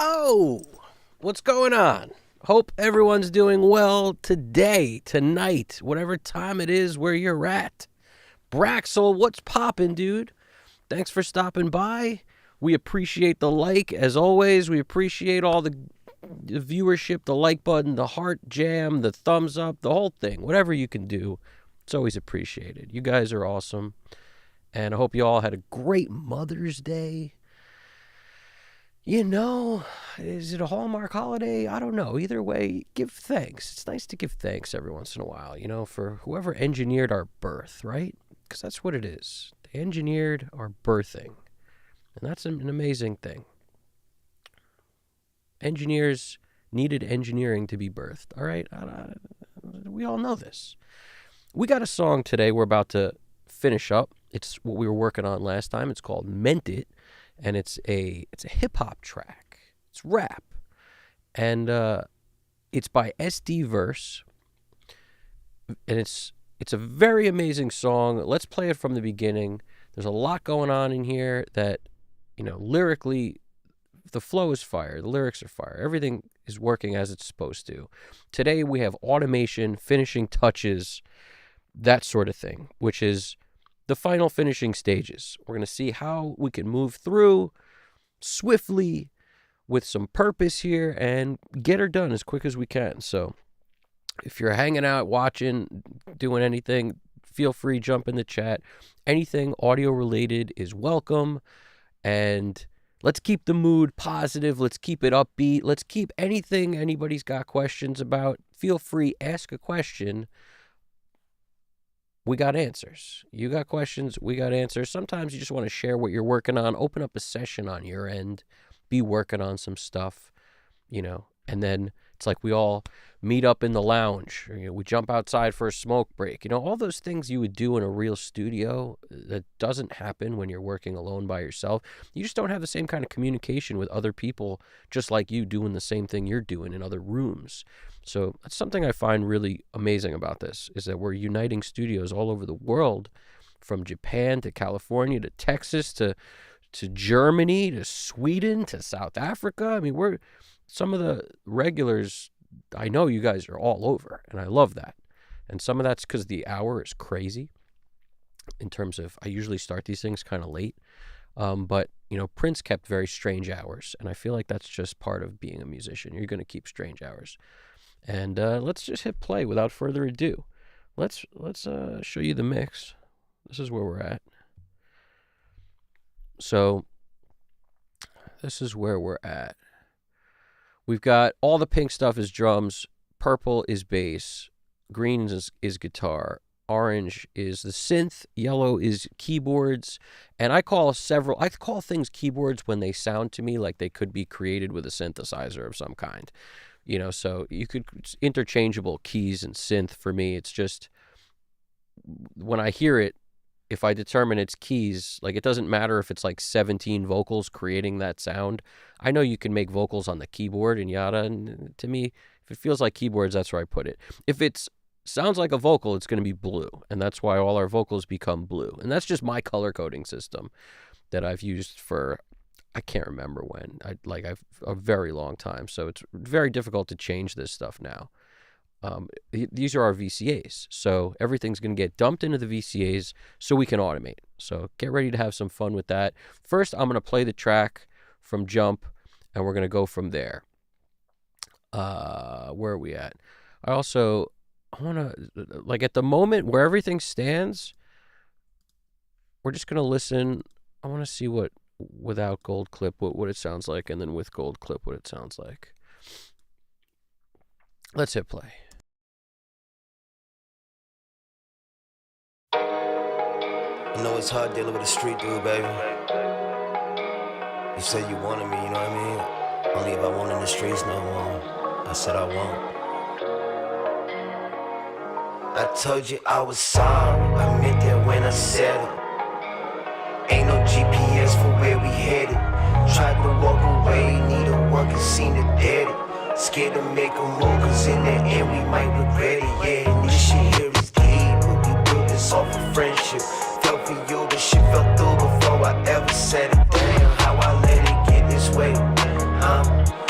Oh, what's going on? Hope everyone's doing well today, tonight, whatever time it is where you're at. Braxel, what's poppin', dude? Thanks for stopping by. We appreciate the like, as always. We appreciate all the viewership, the like button, the heart jam, the thumbs up, the whole thing. Whatever you can do, it's always appreciated. You guys are awesome. And I hope you all had a great Mother's Day. You know, is it a Hallmark holiday? I don't know. Either way, give thanks. It's nice to give thanks every once in a while, you know, for whoever engineered our birth, right? Because that's what it is. They engineered our birthing. And that's an amazing thing. Engineers needed engineering to be birthed, all right? We all know this. We got a song today we're about to finish up. It's what we were working on last time. It's called Meant It. And it's a hip-hop track. It's rap. And it's by SD Verse. And it's a very amazing song. Let's play it from the beginning. There's a lot going on in here that, you know, lyrically, the flow is fire. The lyrics are fire. Everything is working as it's supposed to. Today we have automation, finishing touches, that sort of thing, which is the final finishing stages. We're going to see how we can move through swiftly with some purpose here and get her done as quick as we can. So if you're hanging out, watching, doing anything, feel free, jump in the chat. Anything audio related is welcome. And let's keep the mood positive. Let's keep it upbeat. Let's keep anything anybody's got questions about. Feel free, ask a question. We got answers. You got questions, we got answers. Sometimes you just want to share what you're working on. Open up a session on your end. Be working on some stuff, you know. And then it's like we all meet up in the lounge. Or, you know, we jump outside for a smoke break. You know, all those things you would do in a real studio that doesn't happen when you're working alone by yourself. You just don't have the same kind of communication with other people just like you doing the same thing you're doing in other rooms. So that's something I find really amazing about this, is that we're uniting studios all over the world, from Japan to California to Texas to Germany to Sweden to South Africa. I mean, we're some of the regulars, I know you guys are all over, and I love that. And some of that's because the hour is crazy in terms of, I usually start these things kind of late. But, you know, Prince kept very strange hours, and I feel like that's just part of being a musician. You're going to keep strange hours. And let's just hit play without further ado. Let's show you the mix. This is where we're at. So this is where we're at. We've got all the pink stuff is drums, purple is bass, green is guitar, orange is the synth, yellow is keyboards, and I call things keyboards when they sound to me like they could be created with a synthesizer of some kind. You know, so it's interchangeable keys and synth for me. It's just, when I hear it, if I determine it's keys, like, it doesn't matter if it's like 17 vocals creating that sound. I know you can make vocals on the keyboard and yada, and to me, if it feels like keyboards, that's where I put it. If it sounds like a vocal, it's going to be blue, and that's why all our vocals become blue. And that's just my color coding system that I've used for, I can't remember when. I've a very long time, so it's very difficult to change this stuff now. These are our VCAs, so everything's going to get dumped into the VCAs so we can automate. So get ready to have some fun with that. First, I'm going to play the track from Jump, and we're going to go from there. Where are we at? I want to, like, at the moment where everything stands, we're just going to listen. I want to see what, without gold clip, what it sounds like, and then with gold clip, what it sounds like. Let's hit play. I know it's hard dealing with a street dude, baby. You said you wanted me, you know what I mean? Only if I want in the streets no more. I said I won't. I told you I was sorry, I meant that when I said it. Ain't no GPS for where we headed. Tried to walk away, need a work and seen it dead. Scared to make a move, cause in the end we might regret it, yeah. And this shit here is deep, but we built this off of friendship. Felt for you, but shit fell through before I ever said it. Damn, how I let it get this way, huh?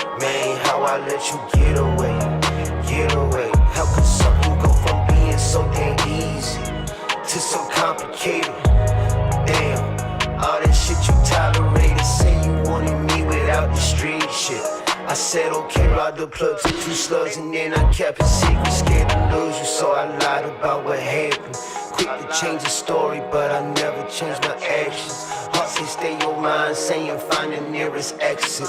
complicated. Damn, all that shit you tolerated. Say you wanted me without the street shit. I said okay, ride the plug to 2 slugs, and then I kept it secret, scared to lose you, so I lied about what happened. Quick to change the story, but I never changed my actions. Heart say stay your mind, saying find the nearest exit.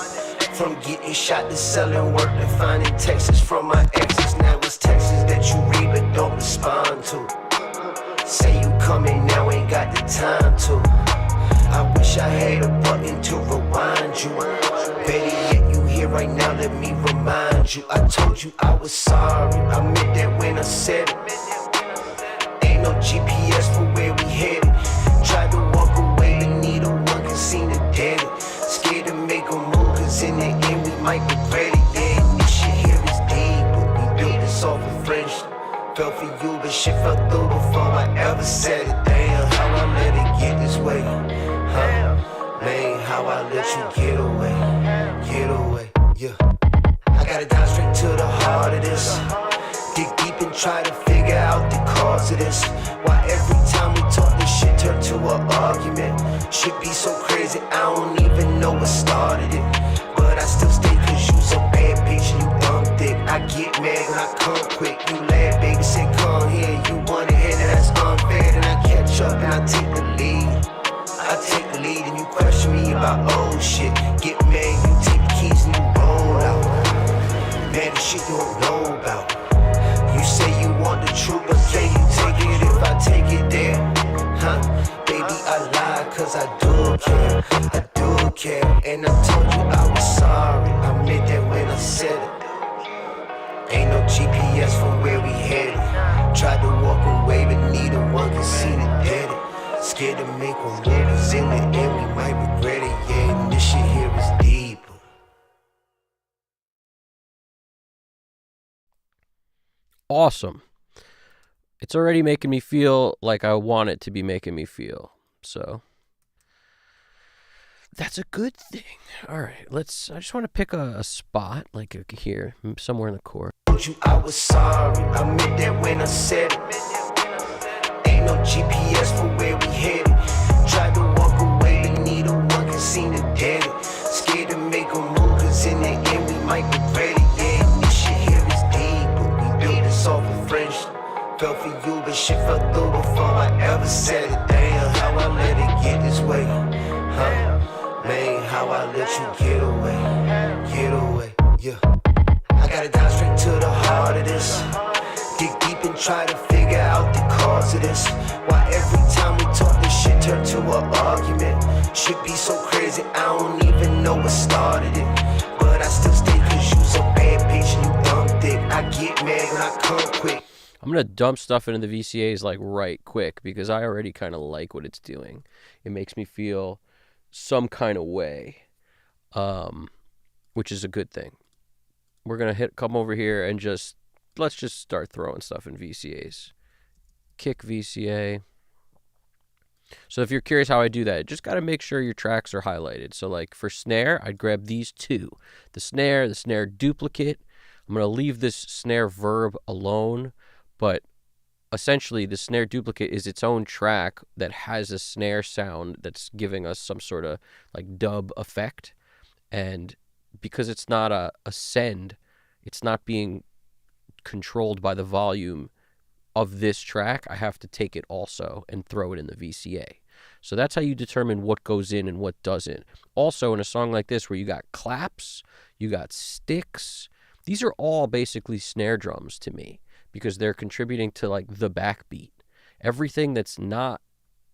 From getting shot to selling work to finding texts from my exes. Now it's texts that you read but don't respond to. Say you coming now, ain't got the time to. I wish I had a button to rewind you. Better yet, you here right now, let me remind you. I told you I was sorry, I meant that when I said it. Ain't no GPS for where we headed. Tried to walk away, but neither one can seem to dead it. Scared to make a move, cause in the end we might regret it. Yeah, this shit here is deep, but we built this off of friendship. Fell for you, but shit fell through before I ever said it. Damn, how I let it get this way, huh? Man, how I let you get away, yeah. I gotta dive straight to the heart of this. Dig deep and try to figure out the cause of this. Why every time we talk this shit turn to an argument? Shit be so crazy, I don't even know what started it. But I still stay cause you's a bad bitch and you dumb thick. I get mad when I come quick. You laugh, baby, say come here. You want it here, that's unfair. Then I catch up and I take the lead. I take the lead and you question me about old shit. Get mad, you take the keys and you roll out. Man, the shit you don't know about. You say you want the truth, but can you take it if I take it there? Huh? Baby, I lie cause I do care. And I told you I was sorry, I meant that when I said it. Ain't no GPS from where we headed. Tried to walk away, but neither one can see the dead it. Scared to make a move, cause in the end we might regret it. Yeah, and this shit here is deep. Awesome. It's already making me feel like I want it to be making me feel. So that's a good thing. All right, I just want to pick a spot, like here, somewhere in the chorus. Told you I was sorry, I meant that when I said it. Ain't no GPS for where we headed. Tried to walk away, but neither one can seem to dead it. Scared to make a move, cause in the end we might regret it. Yeah, this shit here is deep, but we built this off of friendship. Fell for you, but shit fell through before I ever said it. Damn, how I let it get this way, huh? Man, how I let you get away, yeah. I gotta dive straight to the heart of this. Dig deep and try to figure out the cause of this. Why every time we talk this shit turn to an argument? Shit be so crazy, I don't even know what started it. But I still stay cause you's a bad bitch and you dumb thick. I get mad when I come quick. I'm going to dump stuff into the VCAs like right quick because I already kind of like what it's doing. It makes me feel some kind of way, which is a good thing. We're going to come over here and let's just start throwing stuff in VCAs. Kick VCA. So if you're curious how I do that, just got to make sure your tracks are highlighted. So like for snare, I'd grab these two. The snare duplicate. I'm going to leave this snare verb alone, but essentially the snare duplicate is its own track that has a snare sound that's giving us some sort of like dub effect. And because it's not a send, it's not being controlled by the volume of this track, I have to take it also and throw it in the VCA. So that's how you determine what goes in and what doesn't. Also, in a song like this where you got claps, you got sticks, these are all basically snare drums to me because they're contributing to like the backbeat. Everything that's not,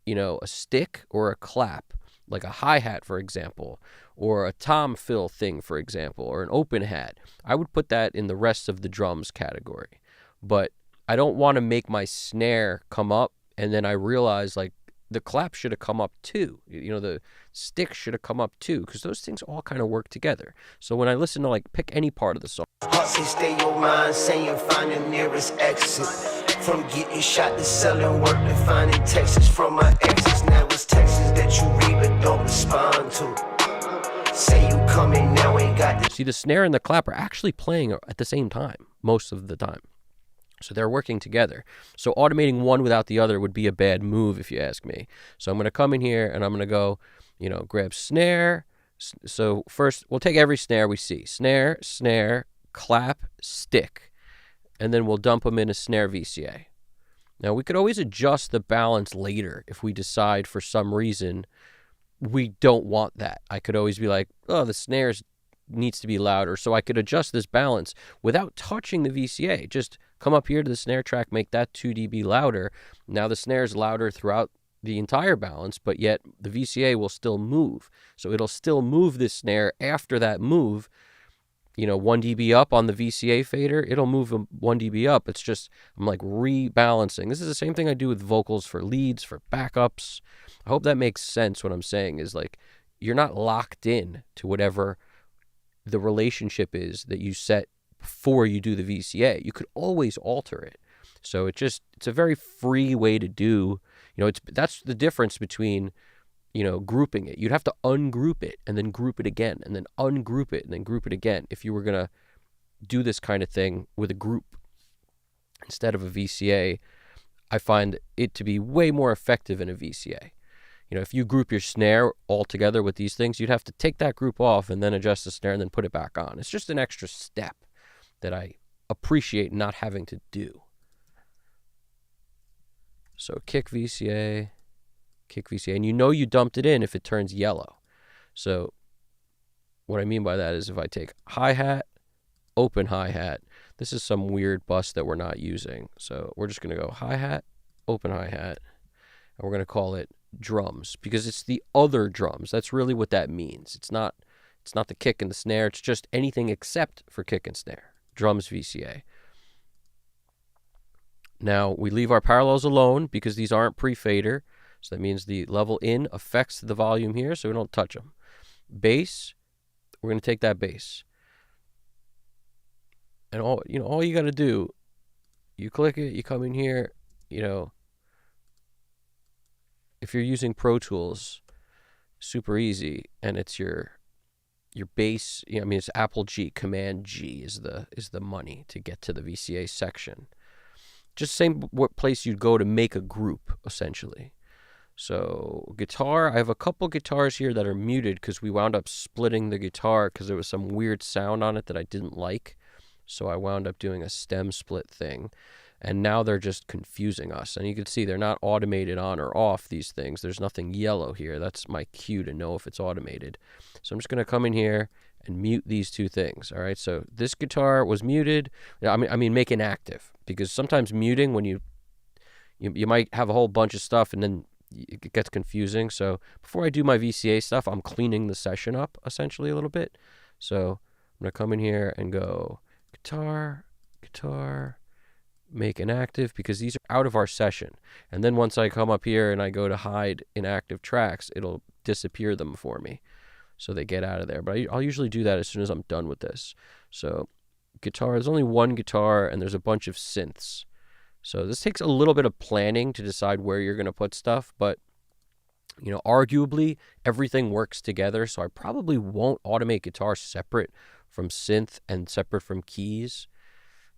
a stick or a clap, like a hi-hat, for example, or a tom fill thing, for example, or an open hat, I would put that in the rest of the drums category. But I don't want to make my snare come up and then I realize like the clap should have come up too. The stick should have come up too, because those things all kind of work together. So when I listen to like pick any part of the song. Say stay your mind, saying find the nearest exit. From getting shot to selling work to finding texts from my exes. Now it's texts that you read but don't respond to. Say you coming now, ain't got the... See, the snare and the clap are actually playing at the same time, most of the time. So they're working together. So automating one without the other would be a bad move, if you ask me. So I'm going to come in here and I'm going to go, grab snare. So first, we'll take every snare we see. Snare, snare, clap, stick. And then we'll dump them in a snare VCA. Now, we could always adjust the balance later if we decide for some reason we don't want that. I could always be like, oh, the snares needs to be louder. So I could adjust this balance without touching the VCA. Just come up here to the snare track, make that 2 dB louder. Now the snare is louder throughout the entire balance, but yet the VCA will still move. So it'll still move this snare after that move. 1 dB up on the VCA fader, it'll move 1 dB up. It's just, I'm like rebalancing. This is the same thing I do with vocals for leads, for backups. I hope that makes sense. What I'm saying is like, you're not locked in to whatever the relationship is that you set before you do the VCA. You could always alter it. So it's a very free way to do, that's the difference between, grouping it. You'd have to ungroup it and then group it again and then ungroup it and then group it again if you were going to do this kind of thing with a group instead of a VCA. I find it to be way more effective in a VCA. If you group your snare all together with these things, you'd have to take that group off and then adjust the snare and then put it back on. It's just an extra step that I appreciate not having to do. So kick VCA, and you dumped it in if it turns yellow. So what I mean by that is if I take hi-hat, open hi-hat, this is some weird bus that we're not using. So we're just going to go hi-hat, open hi-hat, and we're going to call it drums because it's the other drums. That's really what that means. It's not the kick and the snare. It's just anything except for kick and snare. Drums VCA. Now we leave our parallels alone because these aren't pre-fader. So that means the level in affects the volume here, so we don't touch them. Bass, we're going to take that bass. And all you got to do, you click it, you come in here, if you're using Pro Tools, super easy, and it's your bass, it's Apple G, Command G is the money to get to the VCA section. Just same what place you'd go to make a group, essentially. So guitar, I have a couple guitars here that are muted because we wound up splitting the guitar because there was some weird sound on it that I didn't like. So I wound up doing a stem split thing. And now they're just confusing us. And you can see they're not automated on or off these things. There's nothing yellow here. That's my cue to know if it's automated. So I'm just going to come in here and mute these two things. All right, so this guitar was muted. I mean make inactive. Because sometimes muting, when you might have a whole bunch of stuff and then it gets confusing. So before I do my VCA stuff, I'm cleaning the session up essentially a little bit. So I'm going to come in here and go guitar, make inactive because these are out of our session. And then once I come up here and I go to hide inactive tracks, it'll disappear them for me. So they get out of there. But I'll usually do that as soon as I'm done with this. So guitar, there's only one guitar and there's a bunch of synths. So this takes a little bit of planning to decide where you're going to put stuff, but arguably everything works together. So I probably won't automate guitar separate from synth and separate from keys.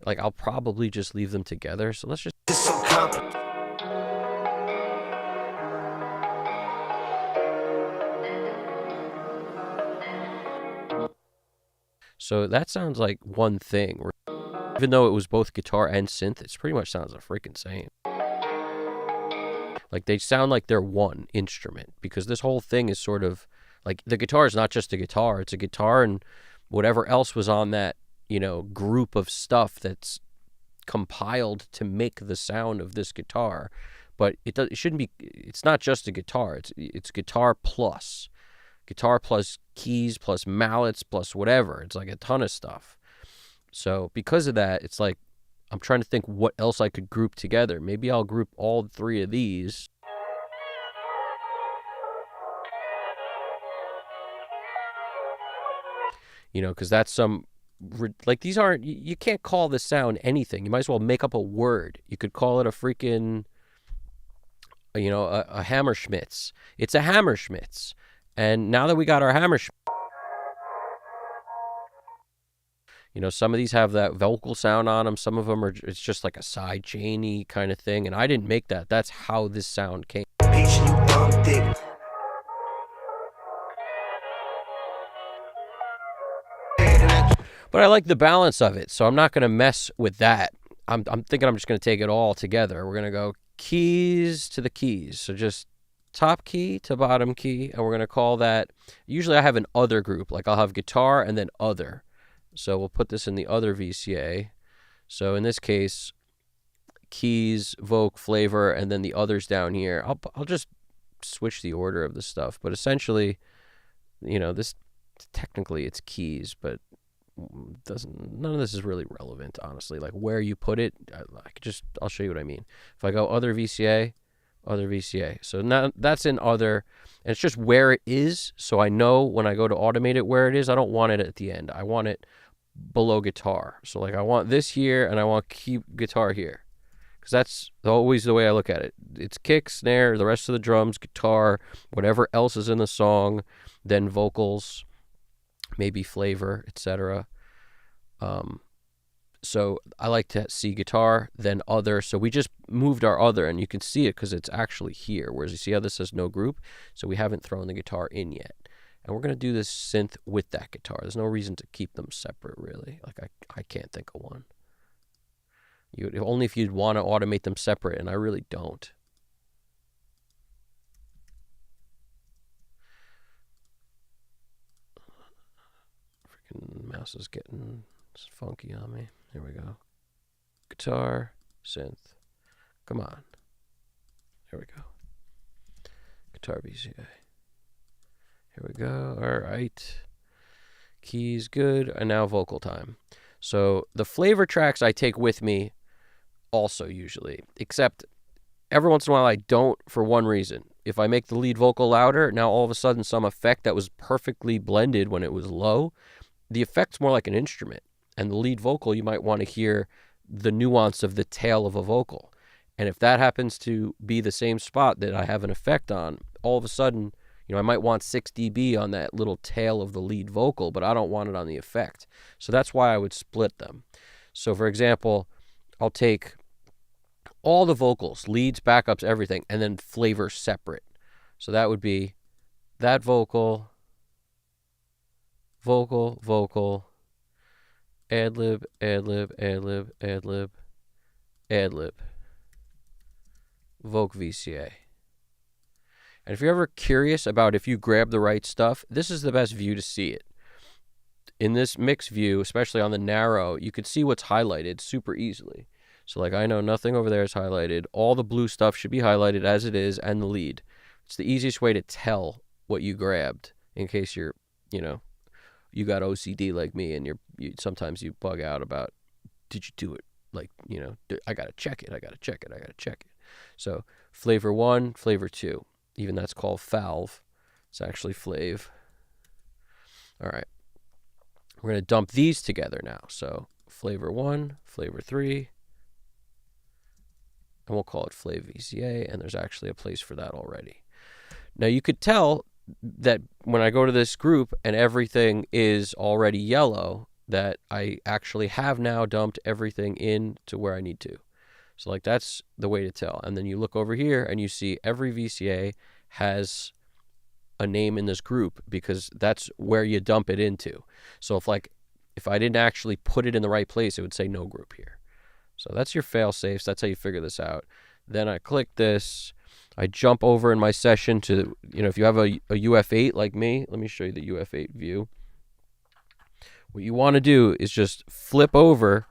Like I'll probably just leave them together. So let's just. So that sounds like one thing. Even though it was both guitar and synth, it pretty much sounds the freaking same. Like they sound like they're one instrument because this whole thing is sort of like the guitar is not just a guitar. It's a guitar and whatever else was on that, group of stuff that's compiled to make the sound of this guitar. But it shouldn't be. It's not just a guitar. It's guitar plus keys plus mallets plus whatever. It's like a ton of stuff. So because of that, it's like I'm trying to think what else I could group together. Maybe I'll group all three of these. Because that's like these aren't, you can't call this sound anything. You might as well make up a word. You could call it a freaking, a Hammerschmitz. It's a Hammerschmitz. And now that we got our Hammerschmitz, Some of these have that vocal sound on them. Some of them it's just like a side chainy kind of thing. And I didn't make that. That's how this sound came. But I like the balance of it, so I'm not going to mess with that. I'm thinking I'm just going to take it all together. We're going to go keys to the keys. So just top key to bottom key, and we're going to call that, usually I have an other group. Like I'll have guitar and then other. So we'll put this in the other VCA. So in this case, keys, voc, flavor, and then the others down here. I'll just switch the order of the stuff. But essentially, this technically it's keys, but none of this is really relevant, honestly. Like where you put it, I'll show you what I mean. If I go other VCA, so now that's in other, and it's just where it is, so I know when I go to automate it where it is. I don't want it at the end. I want it below guitar. So like I want this here, and I want keep guitar here, because that's always the way I look at it. It's kick, snare, the rest of the drums, guitar, whatever else is in the song, then vocals, maybe flavor, etc. So I like to see guitar, then other. So we just moved our other, and you can see it because it's actually here. Whereas you see how this says no group? So we haven't thrown the guitar in yet. And we're going to do this synth with that guitar. There's no reason to keep them separate, really. Like I can't think of one. Only if you'd want to automate them separate, and I really don't. Freaking mouse is getting funky on me. Here we go. Guitar, synth. Come on. Here we go. Guitar VCA. Here we go. All right. Keys good. And now vocal time. So the flavor tracks I take with me also usually, except every once in a while I don't, for one reason. If I make the lead vocal louder, now all of a sudden some effect that was perfectly blended when it was low, the effect's more like an instrument. And the lead vocal, you might want to hear the nuance of the tail of a vocal. And if that happens to be the same spot that I have an effect on, all of a sudden, I might want 6 dB on that little tail of the lead vocal, but I don't want it on the effect. So that's why I would split them. So for example, I'll take all the vocals, leads, backups, everything, and then flavor separate. So that would be that vocal, vocal, ad-lib, ad-lib, ad-lib, ad-lib, ad-lib, voc VCA. And if you're ever curious about if you grab the right stuff, this is the best view to see it. In this mix view, especially on the narrow, you can see what's highlighted super easily. So like I know nothing over there is highlighted. All the blue stuff should be highlighted as it is, and the lead. It's the easiest way to tell what you grabbed in case you're, you got OCD like me, and sometimes you bug out about, did you do it? Like, I got to check it. So flavor 1, flavor 2. Even that's called valve. It's actually flav. All right. We're going to dump these together now. So flavor 1, flavor 3. And we'll call it flav VCA, and there's actually a place for that already. Now you could tell that when I go to this group and everything is already yellow, that I actually have now dumped everything in to where I need to. So like that's the way to tell. And then you look over here and you see every VCA has a name in this group because that's where you dump it into. So if I didn't actually put it in the right place, it would say no group here. So that's your fail safes. That's how you figure this out. Then I click this. I jump over in my session to, if you have a UF8 like me, let me show you the UF8 view. What you want to do is just flip over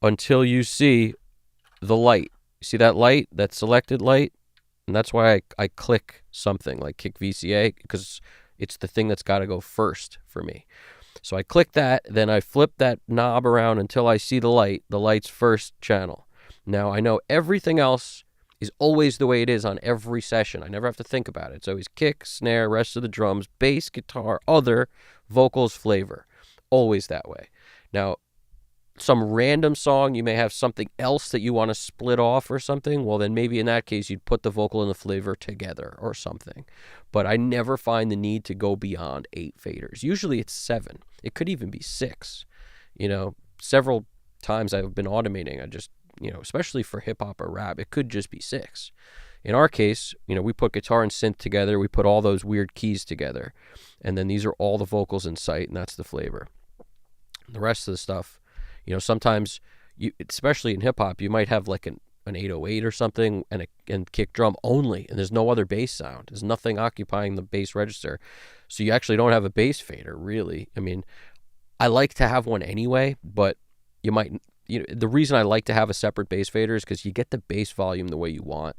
until you see the light. You see that light, that selected light? And that's why I click something like kick VCA, because it's the thing that's got to go first for me. So I click that, then I flip that knob around until I see the light. The light's first channel. Now I know everything else is always the way it is on every session. I never have to think about it. It's always kick, snare, rest of the drums, bass, guitar, other, vocals, flavor. Always that way. Now, some random song, you may have something else that you want to split off or something. Well, then maybe in that case, you'd put the vocal and the flavor together or something. But I never find the need to go beyond 8 faders. Usually it's 7. It could even be 6. Several times I've been automating, I just, especially for hip hop or rap, it could just be 6. In our case, we put guitar and synth together, we put all those weird keys together, and then these are all the vocals in sight, and that's the flavor. The rest of the stuff, sometimes especially in hip hop, you might have like an 808 or something and kick drum only, and there's no other bass sound. There's nothing occupying the bass register, so you actually don't have a bass fader, really. I mean, I like to have one anyway, but you might. The reason I like to have a separate bass fader is because you get the bass volume the way you want,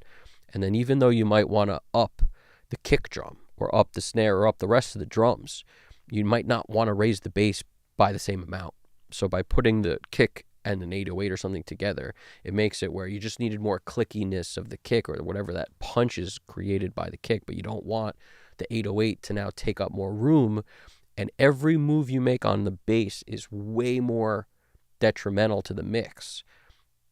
and then even though you might want to up the kick drum or up the snare or up the rest of the drums, you might not want to raise the bass by the same amount. So by putting the kick and an 808 or something together, it makes it where you just needed more clickiness of the kick or whatever that punch is created by the kick, but you don't want the 808 to now take up more room, and every move you make on the bass is way more detrimental to the mix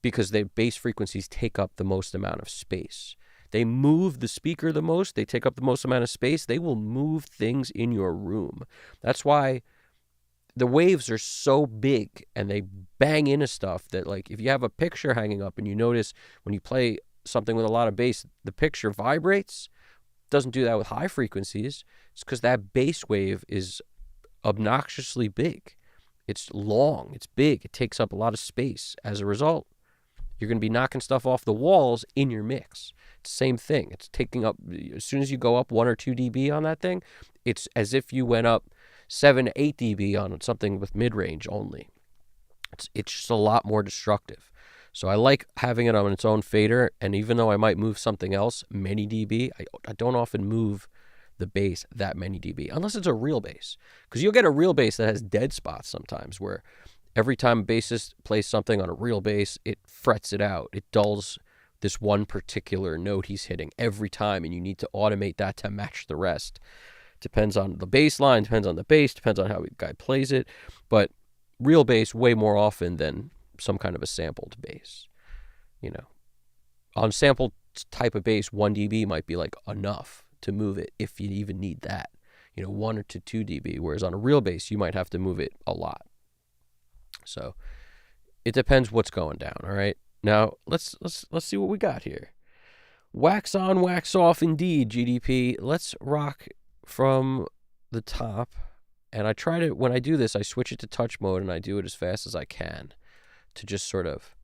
because the bass frequencies take up the most amount of space. They move the speaker the most, they take up the most amount of space, they will move things in your room. That's why the waves are so big and they bang into stuff that, like, if you have a picture hanging up and you notice when you play something with a lot of bass, the picture vibrates. Doesn't do that with high frequencies. It's because that bass wave is obnoxiously big. It's long, it's big, it takes up a lot of space. As a result, you're going to be knocking stuff off the walls in your mix. It's the same thing. It's taking up, as soon as you go up 1 or 2 dB on that thing, it's as if you went up 7 to 8 dB on something with mid-range only. It's just a lot more destructive. So I like having it on its own fader, and even though I might move something else many dB, I don't often move the bass that many dB, unless it's a real bass. Because you'll get a real bass that has dead spots sometimes, where every time a bassist plays something on a real bass, it frets it out. It dulls this one particular note he's hitting every time, and you need to automate that to match the rest. Depends on the bass line, depends on the bass, depends on how the guy plays it. But real bass way more often than some kind of a sampled bass. On sampled type of bass, 1 dB might be like enough to move it if you even need that. 1 or 2 dB. Whereas on a real bass, you might have to move it a lot. So it depends what's going down. All right. Now let's see what we got here. Wax on, wax off, indeed. GDP. Let's rock from the top, and I try to, when I do this, I switch it to touch mode and I do it as fast as I can to just sort of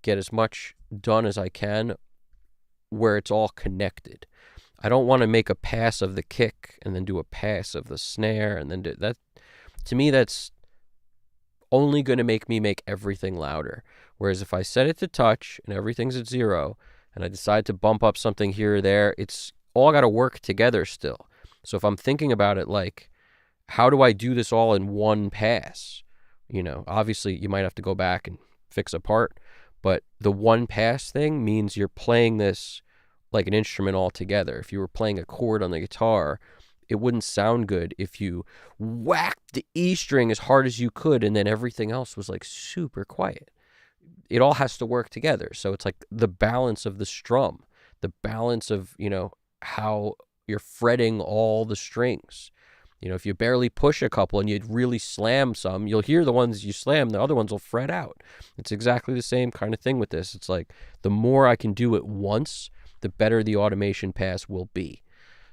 get as much done as I can where it's all connected. I don't want to make a pass of the kick and then do a pass of the snare and then do that. To me, that's only going to make me make everything louder. Whereas if I set it to touch and everything's at 0 and I decide to bump up something here or there, it's all got to work together still. So if I'm thinking about it like, how do I do this all in one pass? Obviously you might have to go back and fix a part, but the one pass thing means you're playing this like an instrument altogether. If you were playing a chord on the guitar, it wouldn't sound good if you whacked the E string as hard as you could and then everything else was like super quiet. It all has to work together. So it's like the balance of the strum, the balance of, how you're fretting all the strings. If you barely push a couple and you really slam some, you'll hear the ones you slam, the other ones will fret out. It's exactly the same kind of thing with this. It's like the more I can do it once, the better the automation pass will be.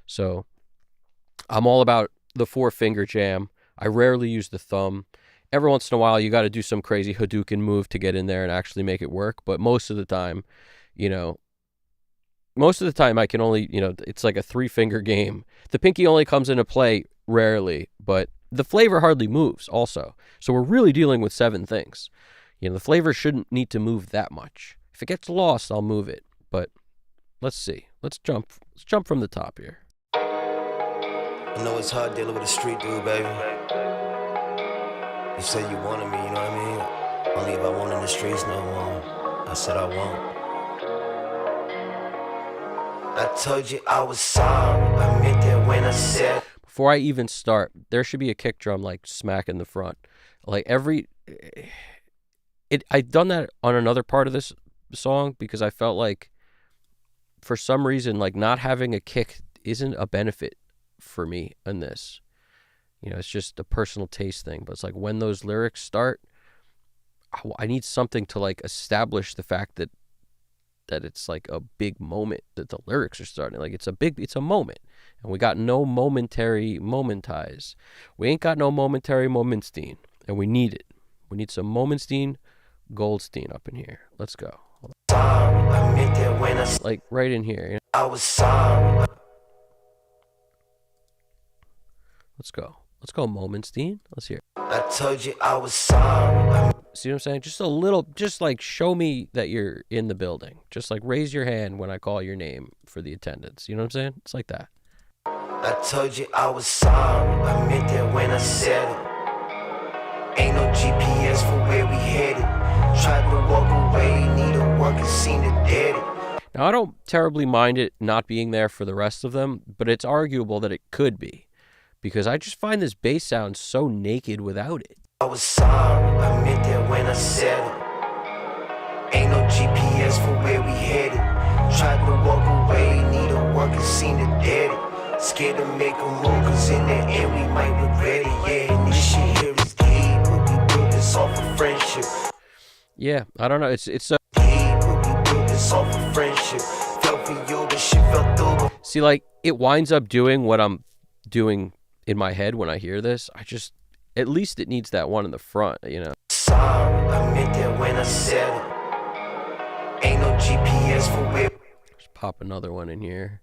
So I'm all about the 4-finger jam. I rarely use the thumb. Every once in a while, you got to do some crazy Hadouken move to get in there and actually make it work. But most of the time, I can only, it's like a 3-finger game. The pinky only comes into play rarely, but the flavor hardly moves also. So we're really dealing with 7 things. The flavor shouldn't need to move that much. If it gets lost, I'll move it. But let's see. Let's jump from the top here. I know it's hard dealing with a street dude, baby. You said you wanted me, you know what I mean? Only if I want in the streets no more. I said I won't. I told you I was sorry. I meant that when I said. Before I even start, there should be a kick drum like smack in the front. Like I've done that on another part of this song because I felt like for some reason, like not having a kick isn't a benefit for me in this. It's just a personal taste thing. But it's like when those lyrics start, I need something to like establish the fact that it's like a big moment, that the lyrics are starting. Like it's a moment. And we got no momentary momentize. We ain't got no momentary Momenstein. And we need it. We need some Momenstein, Goldstein up in here. Let's go. Like right in here. You know? I was sorry. Let's go. Let's go, Momenstein. Let's hear it. I told you I was sorry. See what I'm saying? Just a little, just like show me that you're in the building. Just like raise your hand when I call your name for the attendance. You know what I'm saying? It's like that. I told you I was sorry. I meant that when I said it. Ain't no GPS for where we headed. Tried to walk away, need a work and seen it dead. Now, I don't terribly mind it not being there for the rest of them, but it's arguable that it could be, because I just find this bass sound so naked without it. I was sorry, I meant that when I said it. Ain't no GPS for where we headed. Tried to walk away, need a work and seen it dead. Scared to make a move, cause in the end we might regret it. Yeah, and this shit here is deep, but we built this off of friendship. Yeah, I don't know. It's Deep, but we built this off of friendship. Felt for you, but shit felt through. See, like, it winds up doing what I'm doing in my head when I hear this. At least it needs that one in the front, you know. Sorry, I meant that when I said it. Ain't no GPS for where. Just pop another one in here.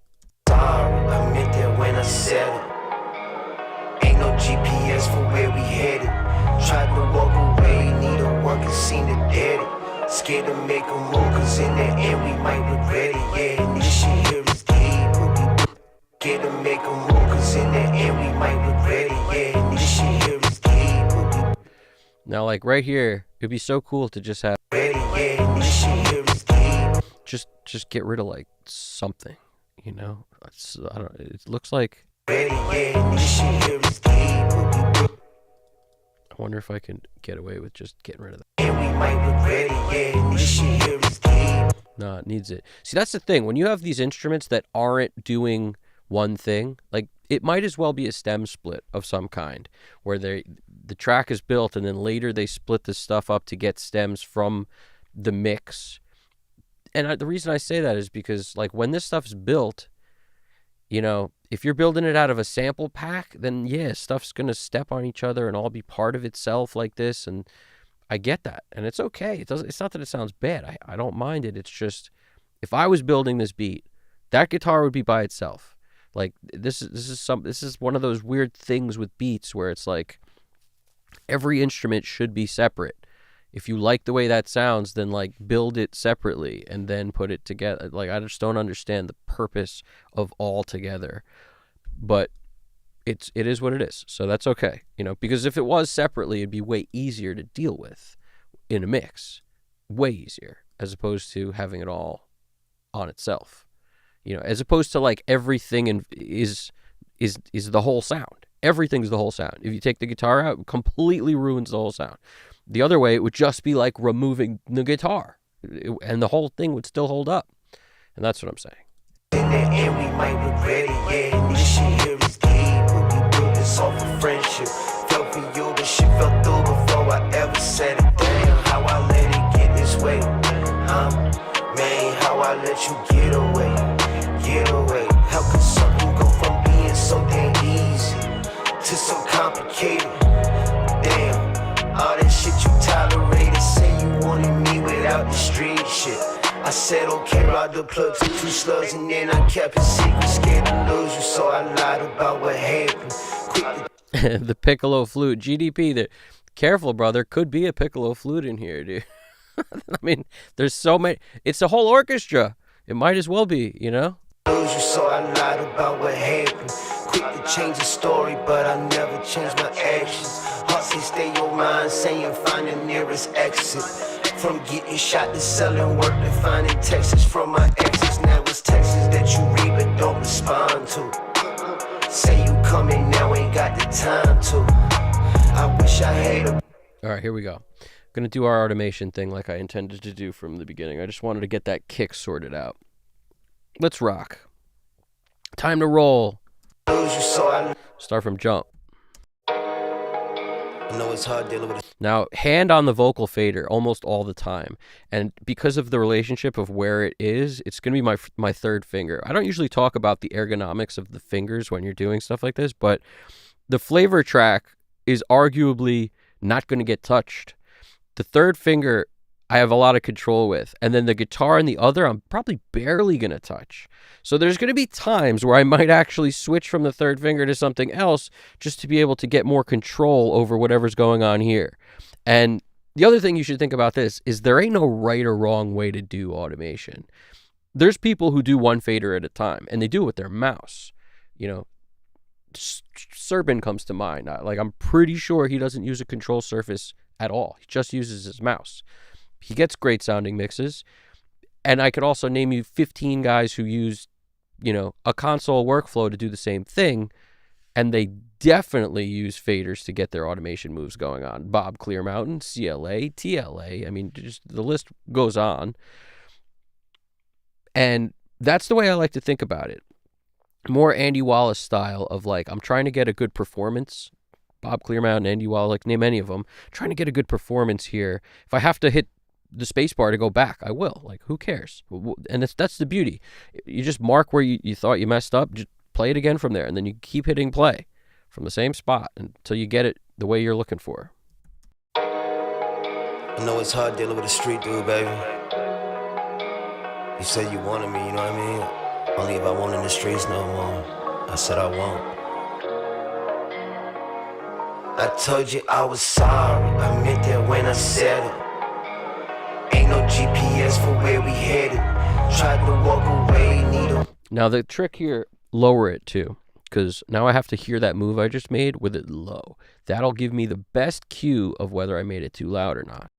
Sorry, I meant that when I said it. Ain't no GPS for where we headed. Tried to walk away, need a work and seen it dead. Scared to make a move, cause in the end we might regret it. Yeah, and this shit here is deep, but we scared to make a move, cause in the end we might regret it. Yeah, and this shit here is deep, but we Now, like, right here, it'd be so cool to just have... regret it. Yeah, and this shit here is deep. Just get rid of, like, something, you know? I don't... It looks like... Ready, yeah, and this shit here is deep, but we I wonder if I can get away with just getting rid of that. and we might regret it. Yeah, and this shit here is deep. No, it needs it. See, that's the thing. When you have these instruments that aren't doing one thing, like, it might as well be a stem split of some kind, where the track is built and then later they split this stuff up to get stems from the mix. And the reason I say that is because, like, when this stuff is built, you know, if you're building it out of a sample pack, then yeah, stuff's going to step on each other and all be part of itself like this. And I get that. And it's okay. It's not that it sounds bad. I don't mind it. It's just, if I was building this beat, that guitar would be by itself. Like, this is one of those weird things with beats where it's like every instrument should be separate. If you like the way that sounds, then like build it separately and then put it together. Like, I just don't understand the purpose of all together. But it is what it is. So that's okay. You know, because if it was separately, it'd be way easier to deal with in a mix. Way easier, as opposed to having it all on itself. You know, as opposed to like everything is the whole sound. Everything's the whole sound. If you take the guitar out, it completely ruins the whole sound. The other way, it would just be like removing the guitar, and the whole thing would still hold up. And that's what I'm saying. In the end, we might regret it. Yeah, and this shit here is deep, but we built this off of friendship. Felt for you, but shit felt through before I ever said it. Damn, how I let it get this way. Man, how I let you get away. Get away. How could something go from being so damn easy to so complicated? Damn. All that shit you tolerated, say you wanted me without the street shit. I said okay, ride the plug to 2 slugs, and then I kept it secret, scared to lose you, so I lied about what happened. Quick The piccolo flute, GDP. Careful, brother. Could be a piccolo flute in here, dude. I mean, there's so many. It's a whole orchestra. It might as well be, you know. lose you, so I lied about what happened. Quick to change the story, but I never changed my actions. Heart say stay your mind, saying find the nearest exit. From getting shot to selling work to finding texts from my exes. Now it's texts that you read but don't respond to. Say you coming now, ain't got the time to. I wish I had a... All right, here we go. Gonna do our automation thing like I intended to do from the beginning. I just wanted to get that kick sorted out. Let's rock. Time to roll. Lose you, so I Start from jump. know it's hard dealing with it. Now, hand on the vocal fader almost all the time. And because of the relationship of where it is, it's going to be my third finger. I don't usually talk about the ergonomics of the fingers when you're doing stuff like this, but the flavor track is arguably not going to get touched. The third finger, I have a lot of control with. And then the guitar and the other, I'm probably barely going to touch. So there's going to be times where I might actually switch from the third finger to something else just to be able to get more control over whatever's going on here. And the other thing you should think about this is there ain't no right or wrong way to do automation. There's people who do one fader at a time, and they do it with their mouse. You know, Serban comes to mind. Like, I'm pretty sure he doesn't use a control surface at all. He just uses his mouse. He gets great sounding mixes. And I could also name you 15 guys who use, a console workflow to do the same thing. And they definitely use faders to get their automation moves going on. Bob Clearmountain, CLA, TLA. I mean, just the list goes on. And that's the way I like to think about it. More Andy Wallace style of like, I'm trying to get a good performance. Bob Clearmountain, Andy Wallace, like name any of them. Trying to get a good performance here. If I have to hit the space bar to go back, I will. Like, who cares? And that's the beauty. You just mark where you thought you messed up, just play it again from there, and then you keep hitting play from the same spot until you get it the way you're looking for. I know it's hard dealing with a street dude, baby. You said you wanted me, you know what I mean? Only if I want in the streets no more. I said I won't. I told you I was sorry, I meant that when I said it. Ain't no GPS for where we headed. Tried to walk away, need a... Now the trick here, lower it too, because now I have to hear that move I just made with it low. That'll give me the best cue of whether I made it too loud or not.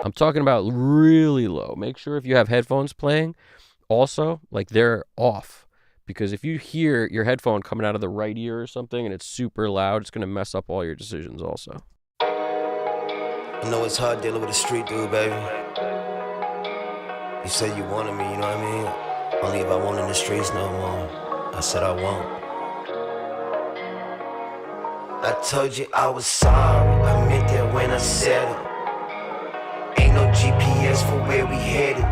I'm talking about really low. Make sure if you have headphones playing, also, like they're off. Because if you hear your headphone coming out of the right ear or something and it's super loud, it's going to mess up all your decisions also. I know it's hard dealing with a street dude, baby. You said you wanted me, you know what I mean? Only if I want in the streets no more. I said I won't. I told you I was sorry, I meant that when I said it. Ain't no GPS for where we headed.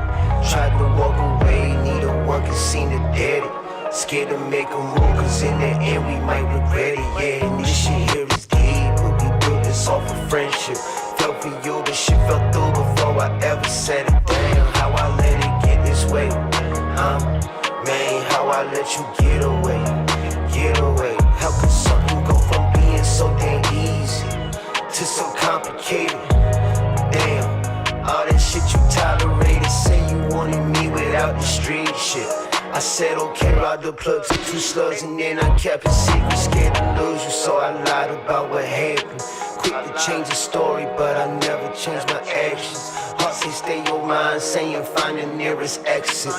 Tried to walk away, need a working scene to dead it. Scared to make a move, cause in the end we might regret it, yeah. And this shit here is deep, but we built this off of friendship. Felt for you, but shit fell through before I ever said it. Damn, how I let it get this way, man, how I let you get away, get away. How could something go from being so damn easy to so complicated? Damn, all that shit you tolerated, say you wanted me without the street shit. I said okay, ride the plug to 2 slugs, and then I kept it secret, scared to lose you, so I lied about what happened. Quick to change the story, but I never changed my actions. Heart say stay your mind, saying find the nearest exit.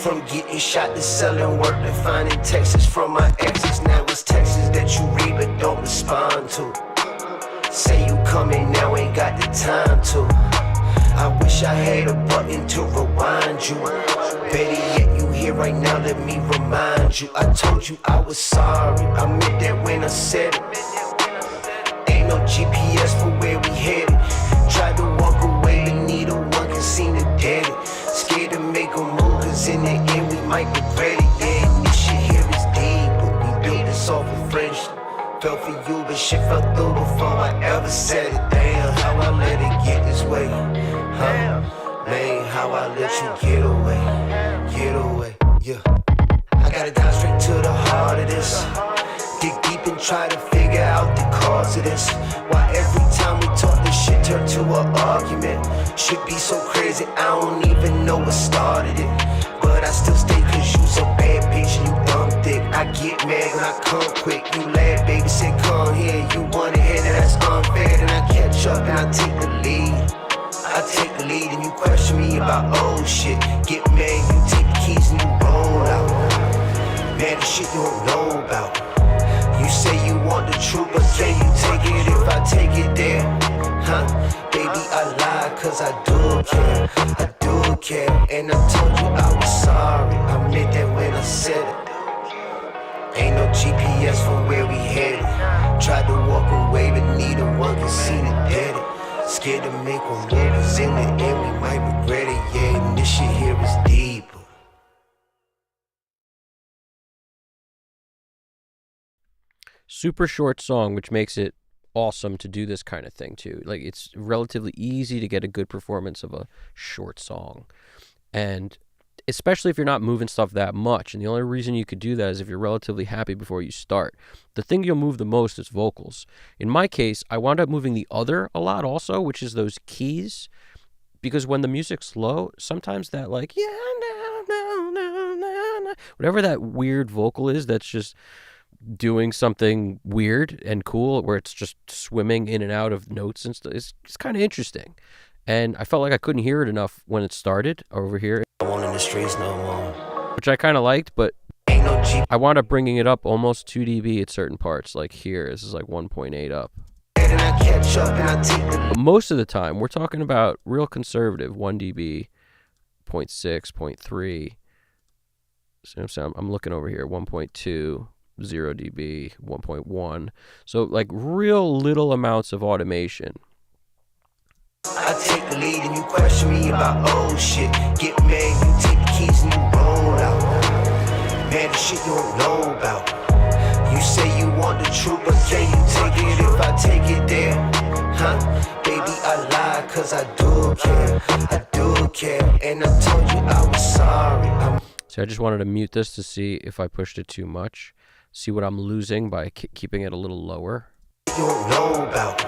From getting shot to selling work to finding texts from my exes. Now it's texts that you read but don't respond to. Say you coming now, ain't got the time to. I wish I had a button to rewind you. Better yet, you here right now, let me remind you. I told you I was sorry, I meant that when I said it. Ain't no GPS for where we headed. Tried to walk away, but neither one can seem to dead it. Scared to make a move, cause in the end we might regret it. Yeah, and this shit here is deep, but we built this off of friendship. Fell for you, but shit fell through before I ever said it. Damn, how I let it get this way, huh? Man, how I let you get away, yeah. I gotta dive straight to the heart of this. Dig deep and try to figure out the cause of this. Why every time we talk, this shit turn to an argument. Should be so crazy, I don't even know what started it. But I still stay cause you's a bad bitch and you dumb thick. I get mad when I come quick. You laugh, baby, say come here. You wanna hear that that's unfair. Then I catch up and I take the lead. I take the lead and you question me about old shit. Get mad, you take the keys and you roll out. Man, the shit you don't know about. You say you want the truth, but can you take it if I take it there? Huh? Baby, I lie cause I do care. And I told you I was sorry, I meant that when I said it. Ain't no GPS for where we headed. Tried to walk away, but neither one can seem to get it. Scared to make one move, cause in the end we might regret it. Yeah, and this shit here is deeper. Super short song, which makes it awesome to do this kind of thing too. Like, it's relatively easy to get a good performance of a short song. And especially if you're not moving stuff that much. And the only reason you could do that is if you're relatively happy before you start. The thing you'll move the most is vocals. In my case, I wound up moving the other a lot also, which is those keys. Because when the music's low, sometimes that like, yeah, no, no, no, no, no, whatever that weird vocal is that's just doing something weird and cool, where it's just swimming in and out of notes and stuff, it's kind of interesting. And I felt like I couldn't hear it enough when it started over here, In the streets no more. which I kind of liked, but Ain't no G. I wound up bringing it up almost 2 dB at certain parts. Like here, this is like 1.8 up. And I catch up and I take the But most of the time, we're talking about real conservative, 1 dB, 0.6, 0.3. So I'm looking over here, 1.2, 0 dB, 1.1. So like real little amounts of automation. I take the lead and you question me about old shit. Get mad, you take the keys and you roll out. Man, the shit you don't know about. You say you want the truth, but can you take it if I take it there? Huh? Baby, I lie, cause I do care. I do care. And I told you I was sorry. So I just wanted to mute this to see if I pushed it too much. See what I'm losing by keeping it a little lower. You don't know about.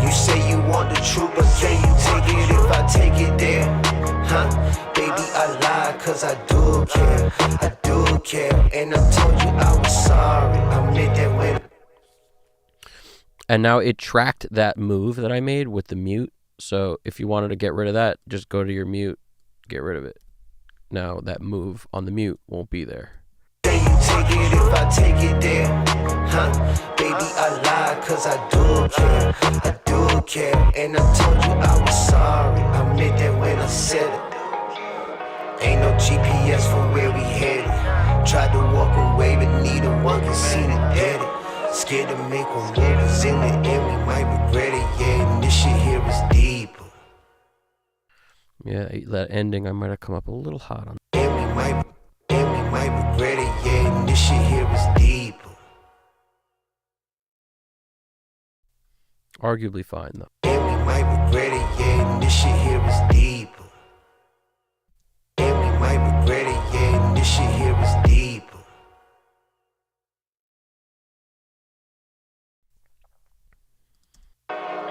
You say you want the truth, but can you take it if I take it there? Huh? Baby, I lie, cause I do care. I do care. And I told you I was sorry. I meant that when. And now it tracked that move that I made with the mute. So if you wanted to get rid of that, just go to your mute, get rid of it. Now that move on the mute won't be there. Can you take it if I take it there? Huh? Baby, I lie, cause I do care. I do care. And I told you I was sorry. I meant that when I said it. Ain't no GPS for where we headed. Tried to walk away, but neither one can seem to get it. Scared to make one move, cause in the end we might regret it. Yeah, and this shit here is deeper. Yeah, that ending, I might have come up a little hot on. And we might regret it. Yeah, and this shit here is deeper. Arguably fine, though. And we might regret it. Yeah, and this shit here is deeper. And we might regret it. Yeah, and this shit here is deeper.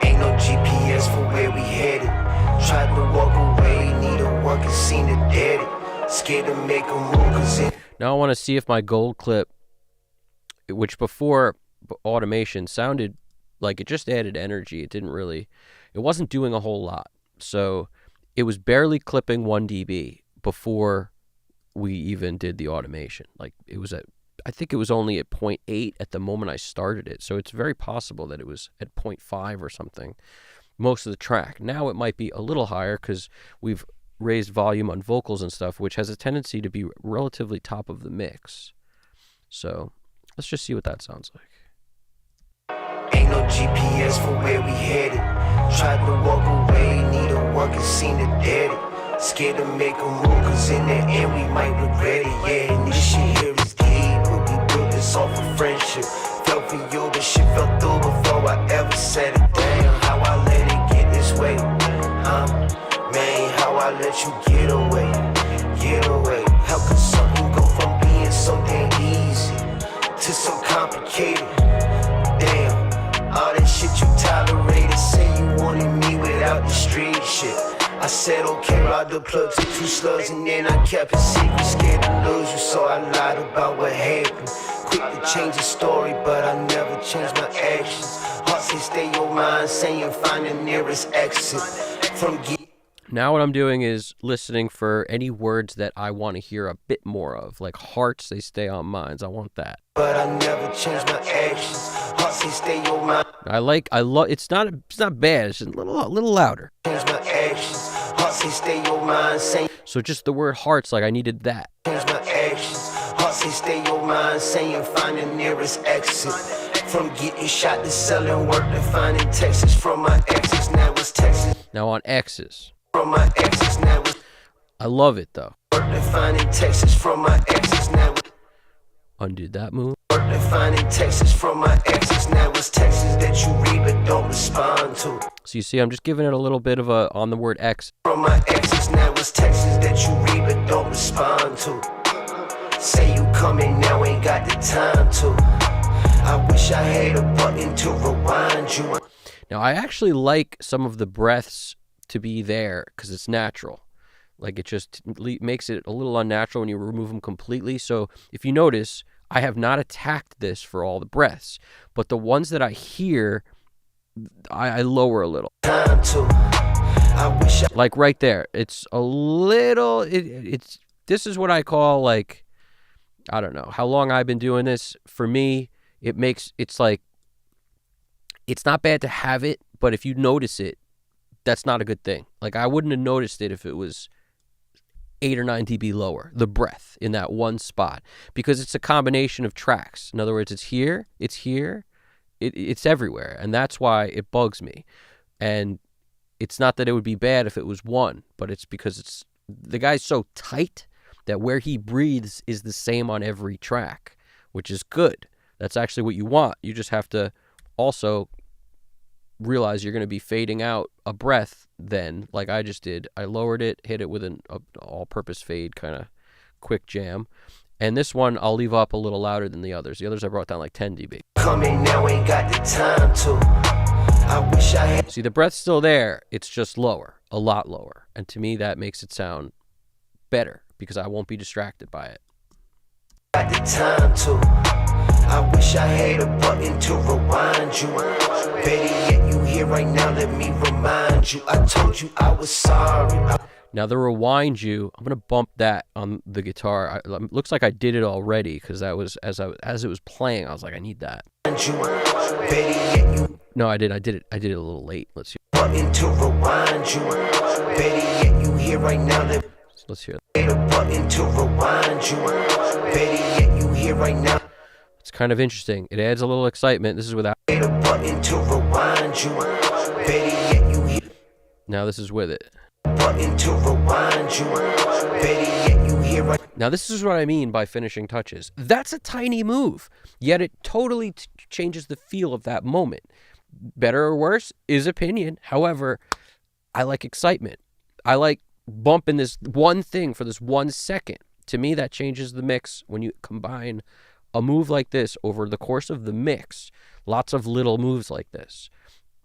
Ain't no GPS for where we headed. Tried to walk away, neither one can seem to dead it. Scared to make a move, cause it. Now I want to see if my gold clip, which before automation sounded like it just added energy. It wasn't doing a whole lot. So it was barely clipping 1 dB before we even did the automation. Like I think it was only at 0.8 at the moment I started it. So it's very possible that it was at 0.5 or something most of the track. Now it might be a little higher because we've raised volume on vocals and stuff, which has a tendency to be relatively top of the mix. So let's just see what that sounds like. Ain't no GPS for where we headed. Tried to walk away, neither one can seem to dead it. Scared to make a move, cause in the end we might regret it. Yeah, and this shit here is deep, but we built this off of friendship. Felt for you, but shit fell through before I ever said it. Damn, how I let it get this way. Man, how I let you get away. How could something go from being so damn easy to so complicated? Damn, all that shit you tolerated. Say you wanted me without the street shit. I said okay, ride the plug to 2 slugs, and then I kept it secret, scared to lose you, so I lied about what happened. Quick to change the story, but I never changed my actions. Heart say stay your mind, saying find the nearest exit from. Now what I'm doing is listening for any words that I want to hear a bit more of, like hearts, they stay on minds. I want that. But I never change my actions. Heart say stay your mind. I love. It's not bad. It's just a little louder. Change my actions. Heart say stay your mind. Say so just the word hearts, like I needed that. change my actions. Heart say stay your mind, saying find the nearest exit. From getting shot to selling work to finding Texas from my exes. Now it's Texas. Now on X's. From my exes. Now it's I love it though. work to finding Texas from my exes. Now it's Undo that move. work to finding Texas from my exes. Now it's Texas that you read but don't respond to. So you see, I'm just giving it a little bit of a on the word X. From my exes. Now it's Texas that you read but don't respond to. Say you coming now, ain't got the time to. I wish I had a button to rewind you. Now, I actually like some of the breaths to be there because it's natural. Like, it just makes it a little unnatural when you remove them completely. So, if you notice, I have not attacked this for all the breaths. But the ones that I hear, I lower a little. Time to. I wish I Like, right there. It's a little... This is what I call, like... I don't know how long I've been doing this. For me... It's like, it's not bad to have it, but if you notice it, that's not a good thing. Like, I wouldn't have noticed it if it was 8 or 9 dB lower, the breath in that one spot, because it's a combination of tracks. In other words, it's here, it's everywhere, and that's why it bugs me. And it's not that it would be bad if it was one, but it's because the guy's so tight that where he breathes is the same on every track, which is good. That's actually what you want. You just have to also realize you're going to be fading out a breath then, like I just did. I lowered it, hit it with an all-purpose fade kind of quick jam. And this one, I'll leave up a little louder than the others. The others I brought down like 10 dB. coming now, ain't got the time to. I wish I had See, the breath's still there. It's just lower, a lot lower. And to me, that makes it sound better because I won't be distracted by it. got the time to. I wish I had a button to rewind you. Better yet, you here right now, let me remind you. I told you I was sorry. Now, the rewind you, I'm going to bump that on the guitar. Looks like I did it already because that was, as it was playing, I was like, I need that. No, I did it a little late. Let's hear. Button to rewind you. Better yet, you here right now, Let's hear. a button to rewind you. Better yet, you here right now. It's kind of interesting. It adds a little excitement. This is without. A button to rewind you. Better yet, you here. Now this is with it. Button to rewind you. Better yet, you here right. Now this is what I mean by finishing touches. That's a tiny move, yet it totally changes the feel of that moment. Better or worse is opinion. However, I like excitement. I like bumping this one thing for this 1 second. To me, that changes the mix when you combine a move like this over the course of the mix. Lots of little moves like this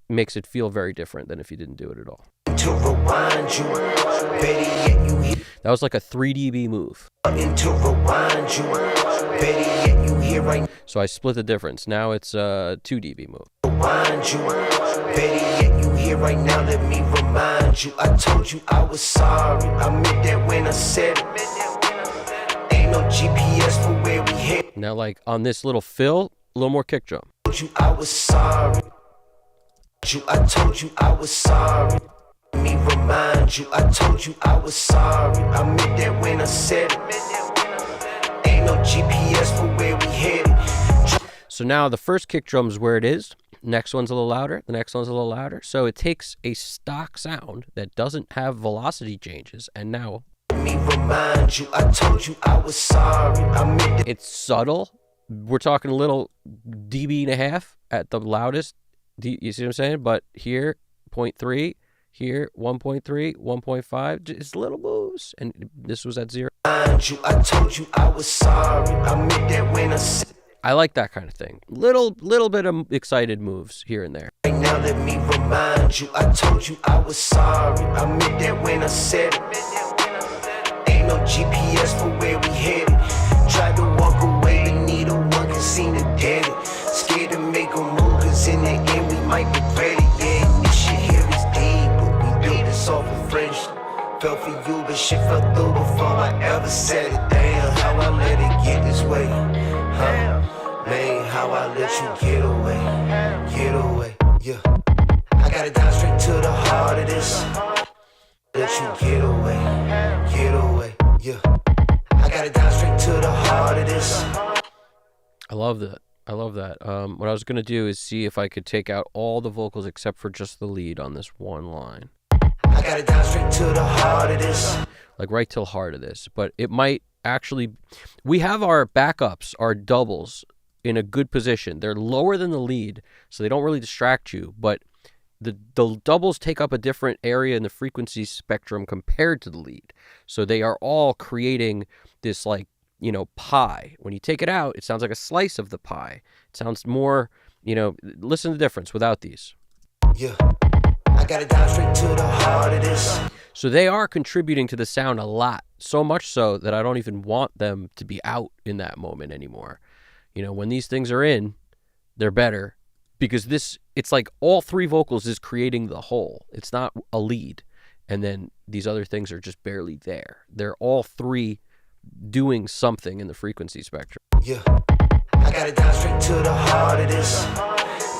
makes it feel very different than if you didn't do it at all. To rewind you. Better yet, you here. That was like a 3 dB move. Button to rewind you. Better yet, you here right. So I split the difference. Now it's a 2 dB move. Rewind you. Better yet, you here right now, let me remind you. I told you I was sorry. I meant that when I said it. Ain't no GPS for where we head. Now, like on this little fill, a little more kick drum. I told you I was sorry. I told you I was sorry. Let me remind you. I told you I was sorry. I meant that when I said it. Ain't no GPS for where we headed. So now the first kick drum is where it is. Next one's a little louder. The next one's a little louder. So it takes a stock sound that doesn't have velocity changes, and now Let me remind you. I told you I was sorry. I meant that. it's subtle. We're talking a little dB and a half at the loudest. You see what I'm saying? But here, 0.3. Here, 1.3, 1.5. Just little moves. And this was at 0. I told you I was sorry. I meant that when I said it. I like that kind of thing. Little bit of excited moves here and there. Right now, let me remind you. I told you I was sorry. I meant that when I said it. Ain't no GPS for where we headed. Tried to walk away, but neither one can seem to get it. Scared to make a move, cause in the end we might regret it. Yeah, and this shit here is deep, but we do this all for friendship. Fell for you, but shit fell through before I ever said it. Damn, how I let it get this way. Huh? Man, how I let you get away, yeah. I gotta dive straight to the heart of this. Let you get away, yeah. I I got it down straight to the heart of this. I love that. I love that. What I was going to do is see if I could take out all the vocals except for just the lead on this one line. I got it down straight to the heart of this. Like right till heart of this. But it might actually... We have our backups, our doubles, in a good position. They're lower than the lead, so they don't really distract you. But the doubles take up a different area in the frequency spectrum compared to the lead. So they are all creating this, like, you know, pie. When you take it out, it sounds like a slice of the pie. It sounds more, you know, listen to the difference without these. Yeah, I got it down straight to the heart of this. So they are contributing to the sound a lot, so much so that I don't even want them to be out in that moment anymore. You know, when these things are in, they're better because this, it's like all three vocals is creating the whole. It's not a lead. And then these other things are just barely there. They're all three doing something in the frequency spectrum. Yeah, I got it down straight to the heart of this.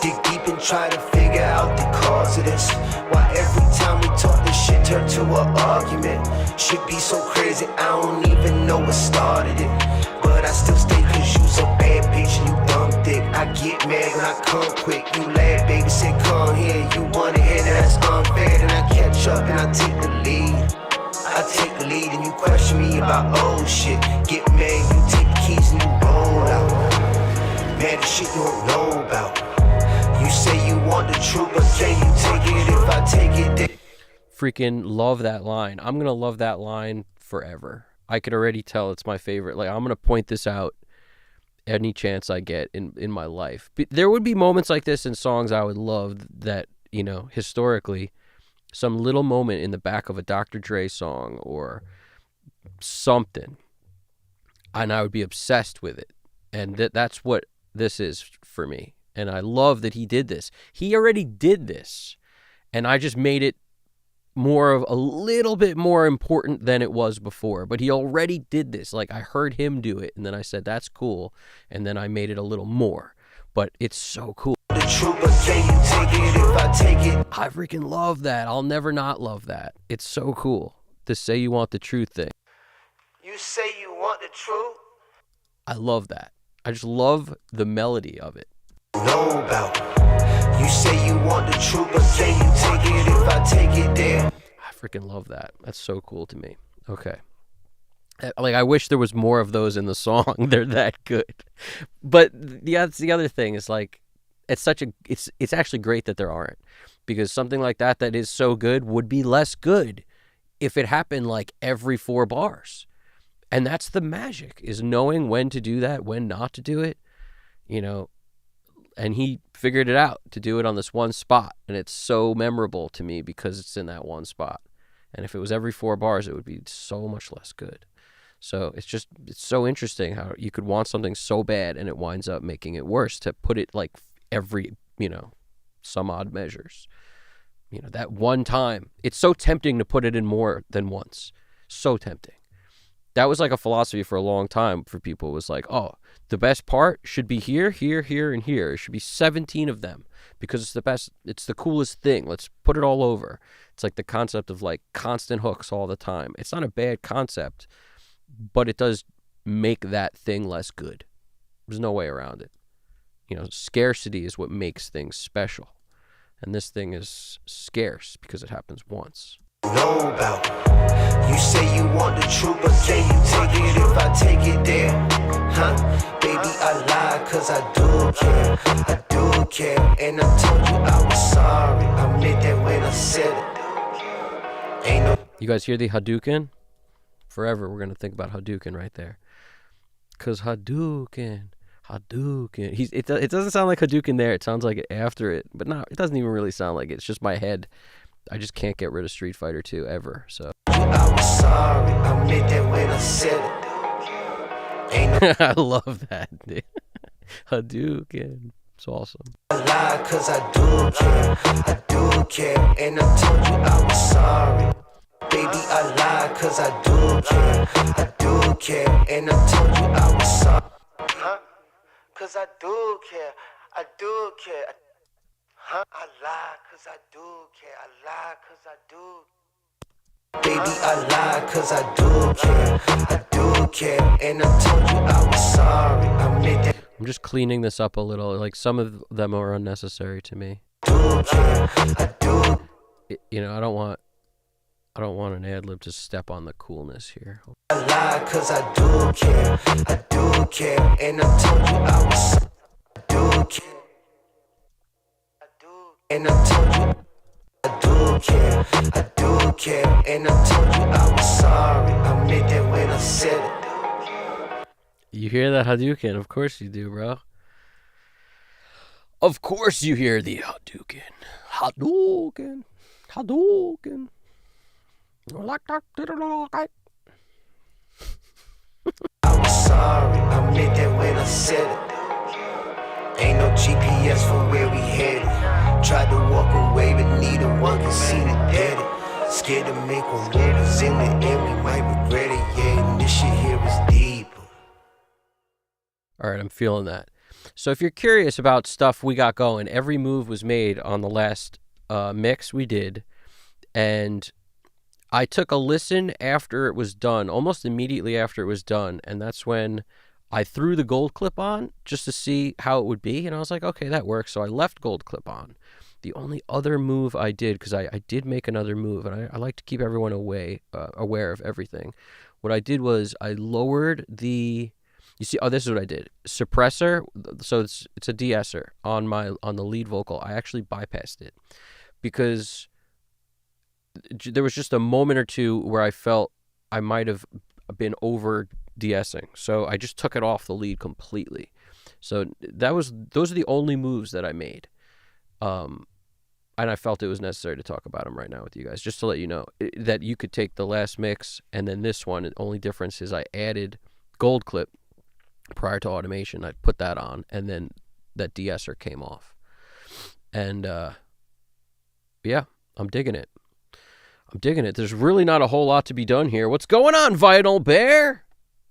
Dig deep and try to figure out the cause of this. Why every time we talk this shit turn to an argument. Should be so crazy, I don't even know what started it. But I still stay cause you's a bad bitch and you dumb dick. I get mad when I come quick. You laugh, baby, say come here. You wanna hear that that's unfair. Then I catch up and I take the lead. I take the lead and you question me about old shit. Get mad, you take the keys and you roll out. Mad the shit you don't know about. You say you want the truth, but can you take it if I take it? Then Freaking love that line. I'm going to love that line forever. I could already tell it's my favorite. Like, I'm going to point this out any chance I get in my life. But there would be moments like this in songs I would love that, you know, historically, some little moment in the back of a Dr. Dre song or something, and I would be obsessed with it. And that's what this is for me. And I love that he did this. He already did this, and I just made it more of a little bit more important than it was before. But he already did this. Like, I heard him do it, and then I said, that's cool. And then I made it a little more. But it's so cool. the truth, but can you take it if I take it? I freaking love that. I'll never not love that. It's so cool. The say you want the truth thing. You say you want the truth? I love that. I just love the melody of it. Know about. You say you want the truth, but can you take it if I take it there? I freaking love that. That's so cool to me. Okay. Like, I wish there was more of those in the song. They're that good. But the other thing is, like, it's actually great that there aren't, because something like that is so good would be less good if it happened like every 4 bars. And that's the magic, is knowing when to do that, when not to do it, you know. And he figured it out to do it on this one spot, and it's so memorable to me because it's in that one spot. And if it was every 4 bars, it would be so much less good. So it's so interesting how you could want something so bad and it winds up making it worse to put it like every, you know, some odd measures. You know, that one time, it's so tempting to put it in more than once. So tempting. That was like a philosophy for a long time for people. It was like, oh, the best part should be here, here, here, and here. It should be 17 of them because it's the best. It's the coolest thing. Let's put it all over. It's like the concept of like constant hooks all the time. It's not a bad concept, but it does make that thing less good. There's no way around it. You know, scarcity is what makes things special. And this thing is scarce because it happens once. Know about. You say you want the truth, but can you take it if I take it there? Huh? Baby, I lie cause I do care. I do care. And I told you I was sorry. I meant that when I said it. Ain't no. You guys hear the Hadouken? Forever we're going to think about Hadouken right there. Because Hadouken. It doesn't sound like Hadouken there. It sounds like it after it. But no, it doesn't even really sound like it. It's just my head. I just can't get rid of Street Fighter 2 ever. So I was sorry. I meant that when I said it. Ain't no. I love that, dude. Hadouken. It's awesome. I lie cause I do care. I do care. And I told you I was sorry. Baby, I lie cause I do care. I do care. And I told you I was sorry. Huh? Cause I do care. I do care. Huh? I lie cause I do care. I lie cause I do. Baby, I lie cause I do care. I do care, and I told you I was sorry. I meant that. I'm just cleaning this up a little. Like, some of them are unnecessary to me. Do care, I do. You know, I don't want an ad lib to step on the coolness here. I lie, cause I do care, and I told you I was sorry. I do care, and I told you I do care, and I told you I was sorry. I meant that when I said it. You hear that Hadouken? Of course you do, bro. Of course you hear the Hadouken. Hadouken. Hadouken. Like that. I was sorry, I meant that when I said it. Ain't no GPS for where we headed. Tried to walk away, but neither one can seem to get it. Scared to make one move, cause in the end we might regret it. Yeah, and this shit here is deep. All right, I'm feeling that. So if you're curious about stuff we got going, every move was made on the last mix we did. And I took a listen after it was done, almost immediately after it was done. And that's when I threw the gold clip on just to see how it would be. And I was like, okay, that works. So I left gold clip on. The only other move I did, because I did make another move, and I like to keep everyone aware of everything. What I did was I lowered the, you see, this is what I did. Suppressor, so it's a de-esser on the lead vocal. I actually bypassed it because there was just a moment or two where I felt I might have been over de-essing. So I just took it off the lead completely. So those are the only moves that I made. And I felt it was necessary to talk about them right now with you guys, just to let you know that you could take the last mix and then this one. The only difference is I added gold clip prior to automation. I put that on, and then that de-esser came off. And yeah, I'm digging it. There's really not a whole lot to be done here. What's going on, Vinyl Bear?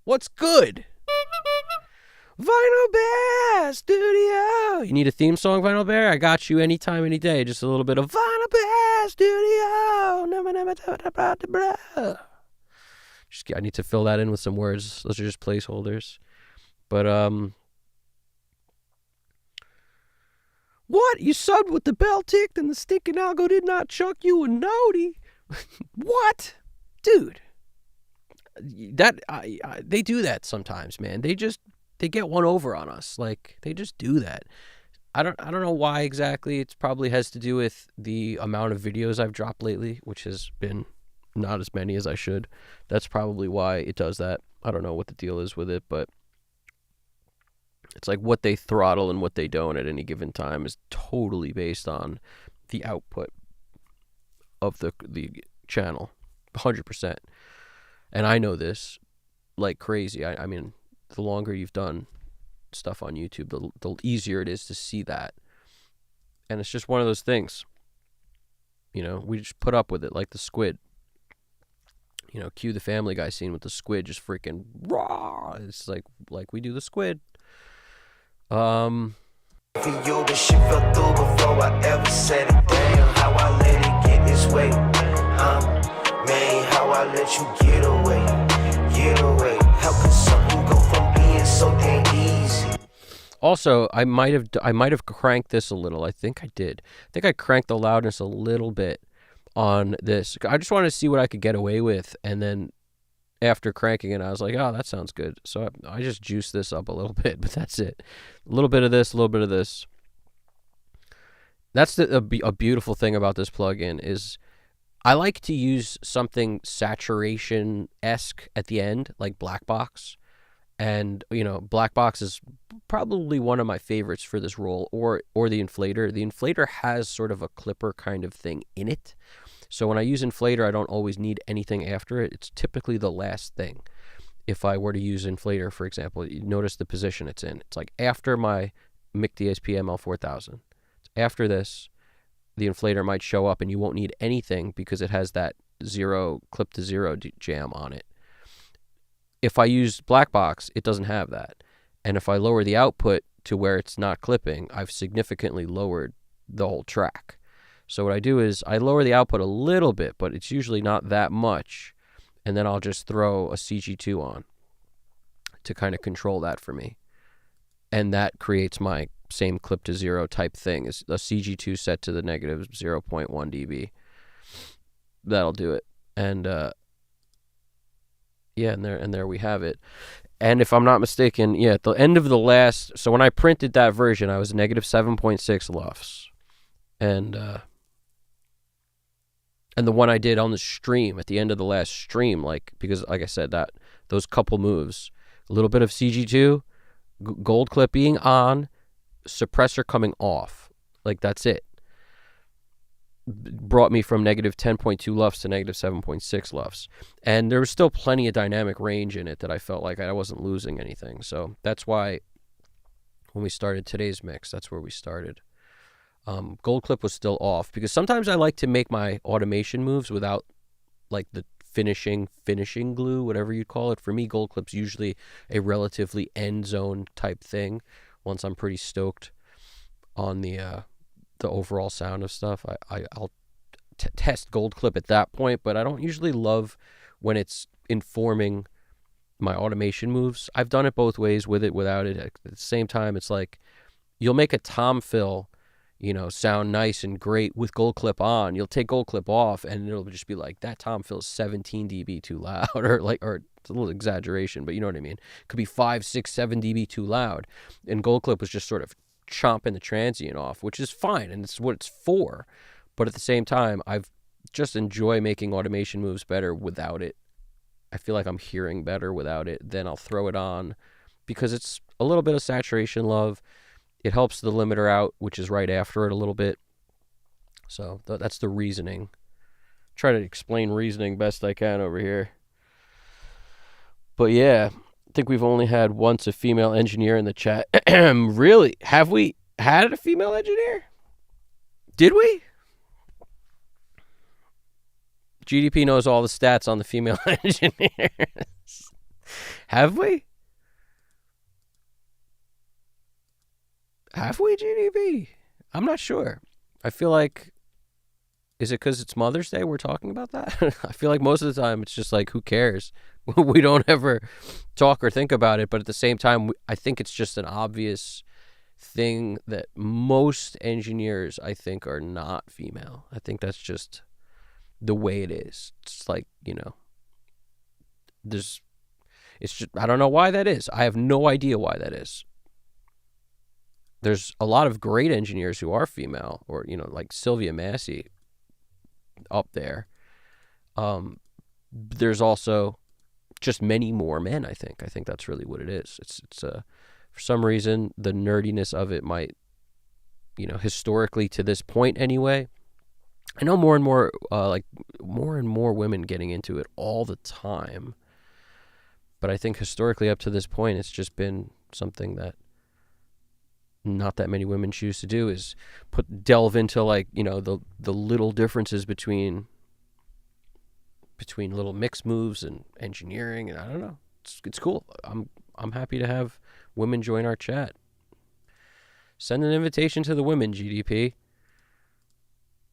What's good? Vinyl Bear Studio. You need a theme song, Vinyl Bear? I got you anytime, any day. Just a little bit of Vinyl Bear Studio. I need to fill that in with some words. Those are just placeholders. But what? You subbed with the bell ticked and the stinking algo did not chuck you a nodie? What? Dude. They do that sometimes, man. They get one over on us. Like, they just do that. I don't know why exactly. It probably has to do with the amount of videos I've dropped lately, which has been not as many as I should. That's probably why it does that. I don't know what the deal is with it, but it's like what they throttle and what they don't at any given time is totally based on the output of the channel, 100%. And I know this like crazy. I mean, the longer you've done stuff on YouTube, the easier it is to see that. And it's just one of those things. You know, we just put up with it like the squid. You know, cue the Family Guy scene with the squid just freaking raw. It's like we do the squid. For you, the shit fell through before I ever said it. Damn, how I let it get this way. Man, how I let you get away. How could something go from being so damn easy? Also, I might have cranked this a little. I think I did. I think I cranked the loudness a little bit on this. I just wanted to see what I could get away with, and then after cranking it, I was like, oh, that sounds good. So I just juiced this up a little bit, but that's it. A little bit of this, a little bit of this. That's a beautiful thing about this plugin is I like to use something saturation-esque at the end, like Black Box. And, you know, Black Box is probably one of my favorites for this role, or the inflator. The inflator has sort of a clipper kind of thing in it. So when I use inflator, I don't always need anything after it. It's typically the last thing. If I were to use inflator, for example, you notice the position it's in. It's like after my Mic DSP ML4000. After this, the inflator might show up and you won't need anything because it has that clip to zero jam on it. If I use Black Box, it doesn't have that. And if I lower the output to where it's not clipping, I've significantly lowered the whole track. So what I do is I lower the output a little bit, but it's usually not that much. And then I'll just throw a CG2 on. to kind of control that for me. And that creates my same clip to zero type thing. Is a CG2 set to the negative 0.1 dB. That'll do it. And and there we have it. And if I'm not mistaken, at the end of the last, so when I printed that version, I was negative 7.6 LUFS. And the one I did on the stream, at the end of the last stream, because like I said, that those couple moves, a little bit of CG2, gold clip being on, suppressor coming off, that's it. Brought me from negative 10.2 LUFS to negative 7.6 LUFS. And there was still plenty of dynamic range in it that I felt like I wasn't losing anything. So that's why when we started today's mix, that's where we started. Gold clip was still off because sometimes I like to make my automation moves without the finishing glue, whatever you call it. For me, gold clip's usually a relatively end zone type thing. Once I'm pretty stoked on the overall sound of stuff, I'll test gold clip at that point, but I don't usually love when it's informing my automation moves. I've done it both ways, with it, without it. At the same time, it's you'll make a tom fill, sound nice and great with gold clip on. You'll take gold clip off and it'll just be that tom fill's 17 dB too loud, or it's a little exaggeration, but you know what I mean. It could be 5, 6, 7 dB too loud. And gold clip was just sort of chomping the transient off, which is fine, and it's what it's for. But at the same time, I've just enjoy making automation moves better without it. I feel like I'm hearing better without it. Then I'll throw it on because it's a little bit of saturation love. It helps the limiter out, which is right after it a little bit. So that's the reasoning. Try to explain reasoning best I can over here. But yeah, I think we've only had once a female engineer in the chat. Really? Have we had a female engineer? Did we? GDP knows all the stats on the female engineers. Have we? Have we, GDP? I'm not sure. I feel like, is it because it's Mother's Day we're talking about that? I feel like most of the time it's just who cares? We don't ever talk or think about it, but at the same time, I think it's just an obvious thing that most engineers, I think, are not female. I think that's just the way it is. It's it's just, I don't know why that is. I have no idea why that is. There's a lot of great engineers who are female, or, like Sylvia Massey up there. There's also just many more men, I think. I think that's really what it is. It's for some reason, the nerdiness of it might, historically to this point anyway. I know more and more, more and more women getting into it all the time. But I think historically up to this point, it's just been something that not that many women choose to do, is delve into the little differences between little mix moves and engineering, and I don't know. It's cool. I'm happy to have women join our chat. Send an invitation to the women, GDP.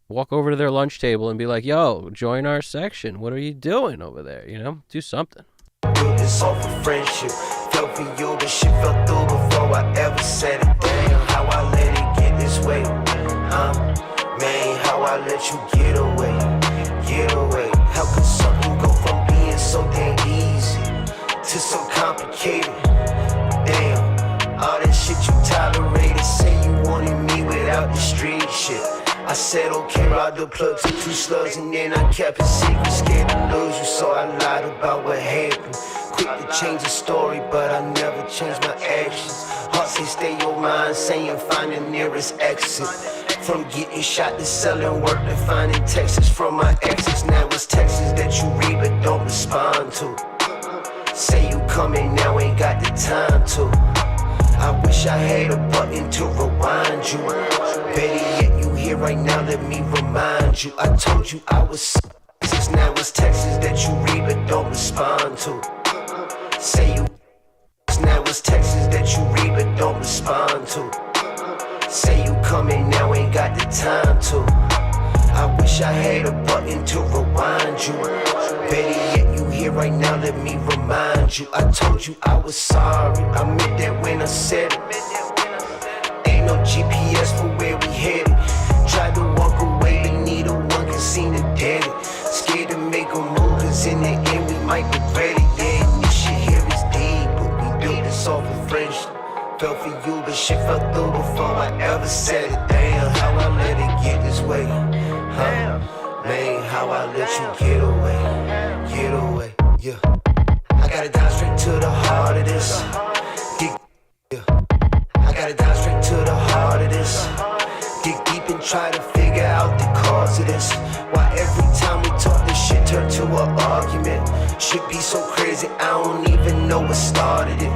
Walk over to their lunch table and be like, yo, join our section. What are you doing over there? Do something. It's all for friendship. Felt for you, the shit fell through before I ever said it. Damn, how I let it get this way. Man, how I let you get away. How could something go from being so damn easy to so complicated? Damn, all that shit you tolerated. Say you wanted me without the street shit. I said okay, ride the plug to 2 slugs, and then I kept it secret, scared to lose you, so I lied about what happened. Quick to change the story, but I never changed my actions. Heart say stay your mind, saying find the nearest exit. From getting shot to selling work to finding texts from my exes. Now it's texts that you read but don't respond to. Say you coming now, ain't got the time to. I wish I had a button to rewind you. Better yet, you here right now, let me remind you. I told you I was now it's texts that you read but don't respond to. Say you now it's texts that you read but don't respond to. Say you coming now, ain't got the time to. I wish I had a button to rewind you. Better yet, you here right now, let me remind you. I told you I was sorry, I meant that when I said it. Ain't no GPS for where we headed. Tried to walk away, but neither one can seem to dead it. Scared to make a move, cause in the end we might regret it. Yeah, this shit here is deep, but we built this off of friendship. Fell for you, but shit fell through before I ever said it. Damn, how I let it get this way, huh? Man, how I let you get away, yeah. I gotta dive straight to the heart of this. Yeah. I gotta dive straight to the heart of this. Dig deep and try to figure out the cause of this. Why every time we talk, this shit turn to an argument. Shit be so crazy, I don't even know what started it.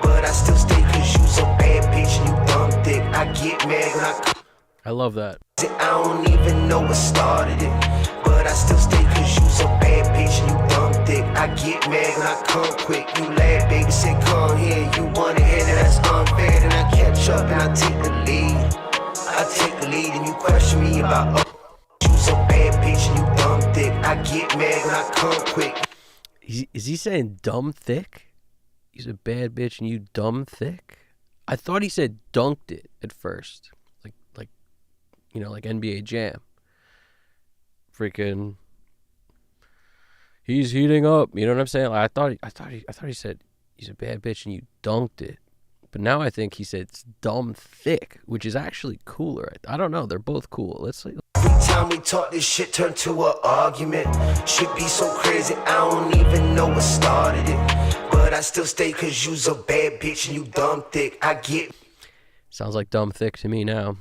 But I still stay cause you so bad, bitch, and you dumb thick. I get mad when I love that. I don't even know what started it. But I still stay cause you so bad, bitch, and you dumb thick. I get mad when I come quick. You laugh, baby, say come here. You wanna hear that that's unfair. Then I catch up and I take the lead. I take the lead and you question me about you so bad, bitch, and you dumb thick. I get mad when I come quick. Is he saying dumb thick? He's a bad bitch and you dumb thick? I thought he said dunked it at first. Like you know, like NBA Jam. Freaking he's heating up. You know what I'm saying? Like, I thought he said he's a bad bitch and you dunked it. But now I think he said it's dumb thick, which is actually cooler. I don't know. They're both cool. Let's see. Every time we talk, this shit turn to an argument. Shit be so crazy, I don't even know what started it. But I still stay cause you's a bad bitch and you dumb thick. I get. Sounds like dumb thick to me now.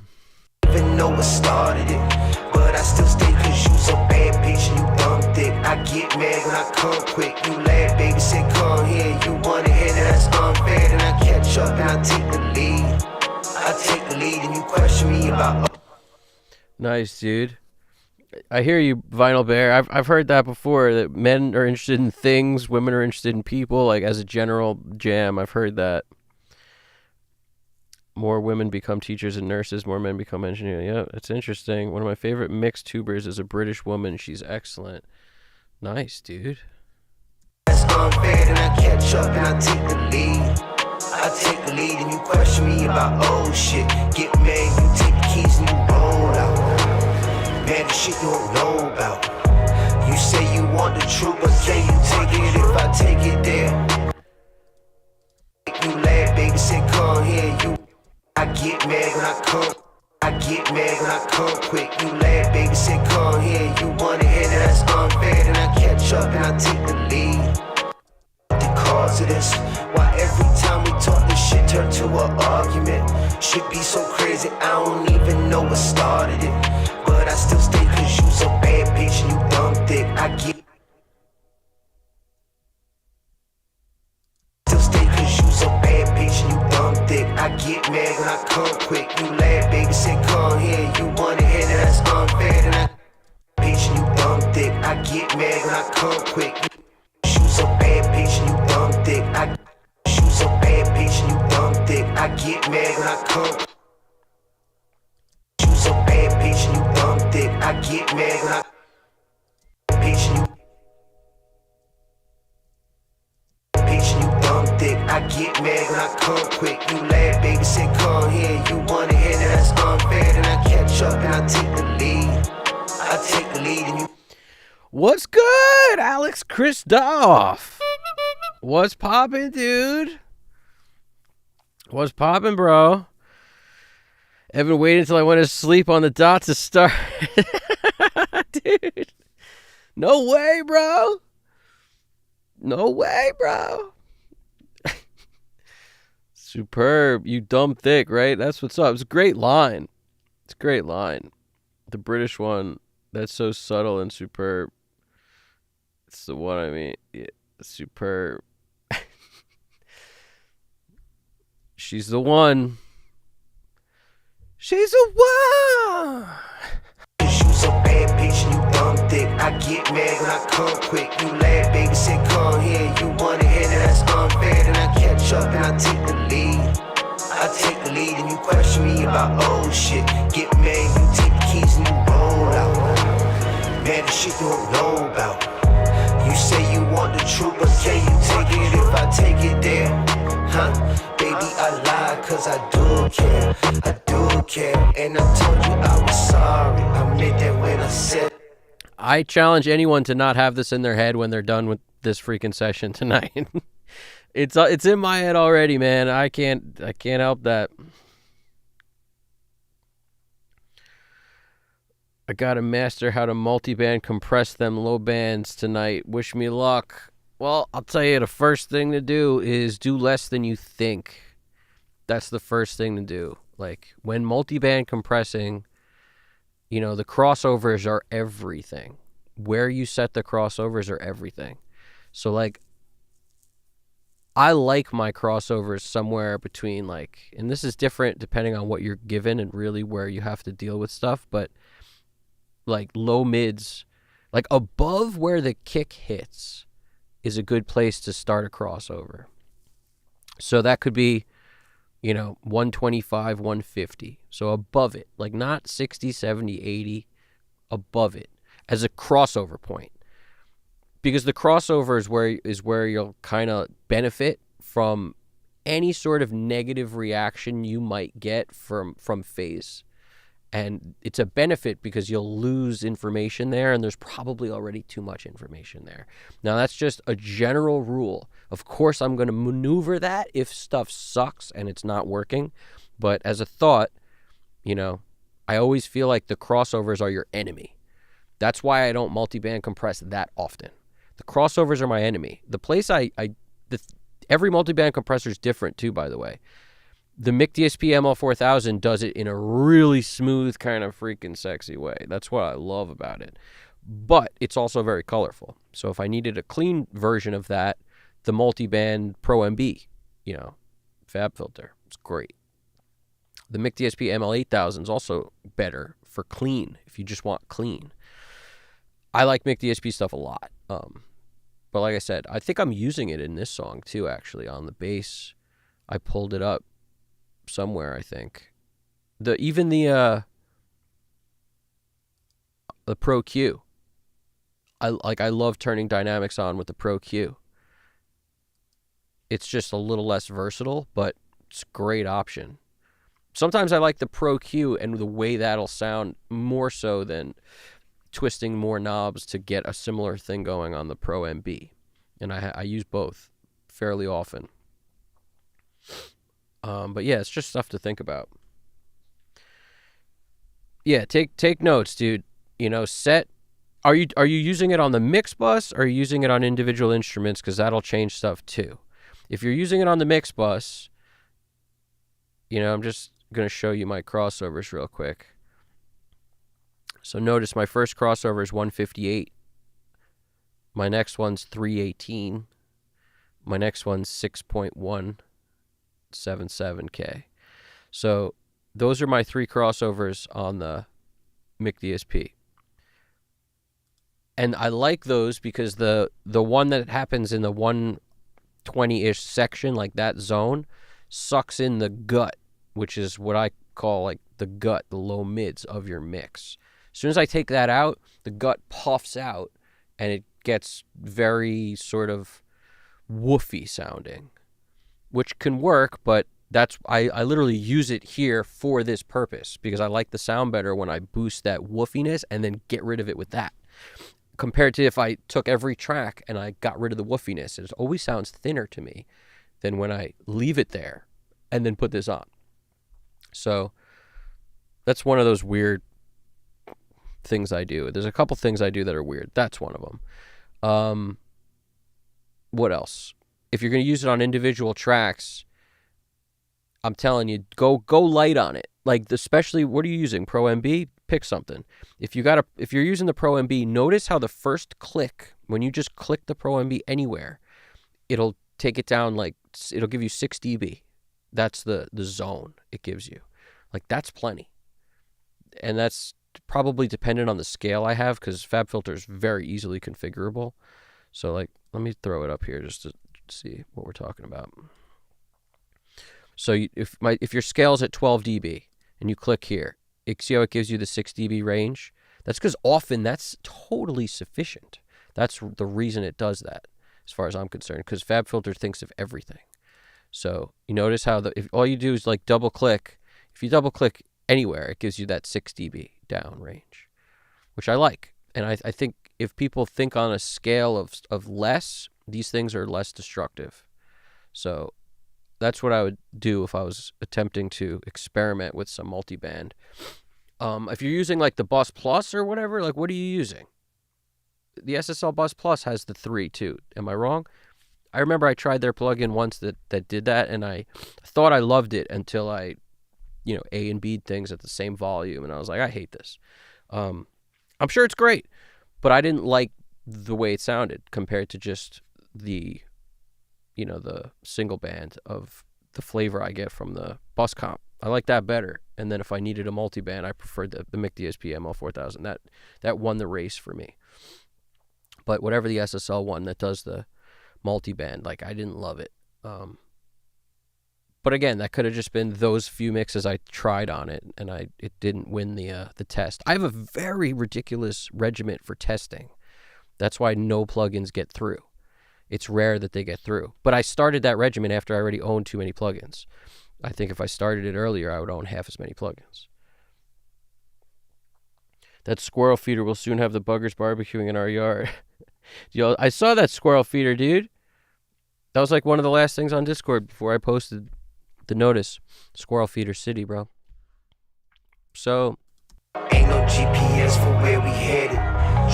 Even know what started it. But I still stay cause you's a bad bitch and you dumb thick. I get mad when I come quick. You laugh, baby, say come here. You wanna hear that that's unfair. Then I catch up and I take the lead. I take the lead and you question me about. Nice, dude. I hear you, Vinyl Bear. I've heard that before, that men are interested in things, women are interested in people, like as a general jam. I've heard that. More women become teachers and nurses, more men become engineers. Yeah, it's interesting. One of my favorite mixed tubers is a British woman. She's excellent. Nice, dude. That's unfair, then I catch up and I take the lead. I take the lead and you question me about old shit. Get mad, you take the keys and you roll out. Man, the shit you don't know about. You say you want the truth, but can you take it if I take it there? You laugh, baby, say come here. I get mad when I come. I get mad when I come quick. You laugh, baby, say come here. You wanna hear that that's unfair, then I catch up and I take the lead. The cause of this, why every time we talk, this shit turn to an argument. Shit be so crazy, I don't even know what started it. But I still stay cause you so bad, bitch, and you dumb thick. I get. Still stay cause you so bad, bitch, and you dumb thick. I get mad when I come quick. You laugh, baby, say come here. You wanna hear that that's unfair, then I. Bitch, and you dumb thick. I get mad when I come quick. You so bad, bitch, and you dumb thick. You so bad, bitch, and you dumb thick. I get mad when I come. You so bad, bitch, and you dumb thick. I get mad when I. Bitch, and you. Bitch, and you dumb thick. I get mad when I come quick. You laugh, baby, say come here. You wanna hear that that's unfair, then I catch up and I take the lead. I take the lead and you. What's good, Alex Christoph? What's poppin', dude? What's poppin', bro? Evan waited until I went to sleep on the dot to start. Dude. No way, bro. No way, bro. Superb. You dumb thick, right? That's what's up. It's a great line. It's a great line. The British one, that's so subtle and superb. It's the one I mean. Yeah, superb. She's the one. She's the one. You so bad, bitch, and you dumb thick. I get mad when I come quick. You laugh, baby, say come here. You wanna hear that that's unfair, then I catch up and I take the lead. I take the lead and you question me about old shit. Get mad, you take the keys and you roll out. Man, the shit you don't know about. You say you want want the truth, but can you take it if I take it there? Huh? Baby, I lied, cause I do care. I do care. And I told you I was sorry. I meant that when I said. I challenge anyone to not have this in their head when they're done with this freaking session tonight. It's in my head already, man. I can't help that. I gotta master how to multi-band compress them low bands tonight. Wish me luck. Well, I'll tell you, the first thing to do is do less than you think. That's the first thing to do. Like, when multi-band compressing, you know, the crossovers are everything. Where you set the crossovers are everything. So, like, I like my crossovers somewhere between, like, and this is different depending on what you're given and really where you have to deal with stuff, but like low mids, like above where the kick hits is a good place to start a crossover. So that could be, you know, 125, 150. So above it, like not 60, 70, 80, above it as a crossover point. Because the crossover is where you'll kind of benefit from any sort of negative reaction you might get from phase. And it's a benefit because you'll lose information there, and there's probably already too much information there. Now, that's just a general rule. Of course, I'm going to maneuver that if stuff sucks and it's not working. But as a thought, you know, I always feel like the crossovers are your enemy. That's why I don't multi-band compress that often. The crossovers are my enemy. The place every multi-band compressor is different too, by the way. The Mic DSP ML4000 does it in a really smooth, kind of freaking sexy way. That's what I love about it. But it's also very colorful. So if I needed a clean version of that, the multi-band Pro MB, you know, fab filter, it's great. The Mic DSP ML8000 is also better for clean, if you just want clean. I like Mic DSP stuff a lot. But like I said, I think I'm using it in this song too, actually, on the bass. I pulled it up somewhere, I think. The Pro Q. I love turning dynamics on with the Pro Q. It's just a little less versatile, but it's a great option. Sometimes I like the Pro Q and the way that'll sound more so than twisting more knobs to get a similar thing going on the Pro MB. And I use both fairly often. But yeah, it's just stuff to think about. Yeah, take notes, dude. You know, are you using it on the mix bus, or are you using it on individual instruments? Because that'll change stuff too. If you're using it on the mix bus, you know, I'm just gonna show you my crossovers real quick. So notice my first crossover is 158. My next one's 318. My next one's 6.177K. So those are my three crossovers on the Mic DSP. And I like those because the one that happens in the 120-ish section, like that zone, sucks in the gut, which is what I call like the gut, the low mids of your mix. As soon as I take that out, the gut puffs out and it gets very sort of woofy sounding, which can work, but I literally use it here for this purpose because I like the sound better when I boost that woofiness and then get rid of it with that. Compared to if I took every track and I got rid of the woofiness, it always sounds thinner to me than when I leave it there and then put this on. So that's one of those weird things I do. There's a couple things I do that are weird. That's one of them. What else? If you're going to use it on individual tracks, I'm telling you, go light on it. Like, especially, what are you using? Pro MB? Pick something. If you're using the Pro MB, notice how the first click, when you just click the Pro MB anywhere, it'll take it down, like, it'll give you 6 dB. That's the zone it gives you. Like, that's plenty. And that's probably dependent on the scale I have, because FabFilter is very easily configurable. So, like, let me throw it up here just to see what we're talking about. So if your scale's at 12 dB and you click here, see how it gives you the 6 dB range? That's because often that's totally sufficient. That's the reason it does that. as far as I'm concerned, because FabFilter thinks of everything. So you notice how if all you do is like double click, if you double click anywhere, it gives you that 6 dB down range, which I like. And I think if people think on a scale of less, these things are less destructive. So that's what I would do if I was attempting to experiment with some multiband. If you're using like the Bus Plus or whatever, like what are you using? The SSL Bus Plus has the 3 too. Am I wrong? I remember I tried their plugin once that did that, and I thought I loved it until I, A and B things at the same volume, and I was like, I hate this. I'm sure it's great, but I didn't like the way it sounded compared to just the, the single band of the flavor I get from the Bus Comp. I like that better. And then if I needed a multi-band, I preferred the Mic DSP ML4000. That won the race for me. But whatever the SSL one that does the multi-band, like I didn't love it. But again, that could have just been those few mixes I tried on it, and it didn't win the test. I have a very ridiculous regiment for testing. That's why no plugins get through. It's rare that they get through. But I started that regimen after I already owned too many plugins. I think if I started it earlier, I would own half as many plugins. That squirrel feeder will soon have the buggers barbecuing in our yard. Yo, I saw that squirrel feeder, dude. That was like one of the last things on Discord before I posted the notice. Squirrel feeder city, bro. So ain't no GPS for where we headed.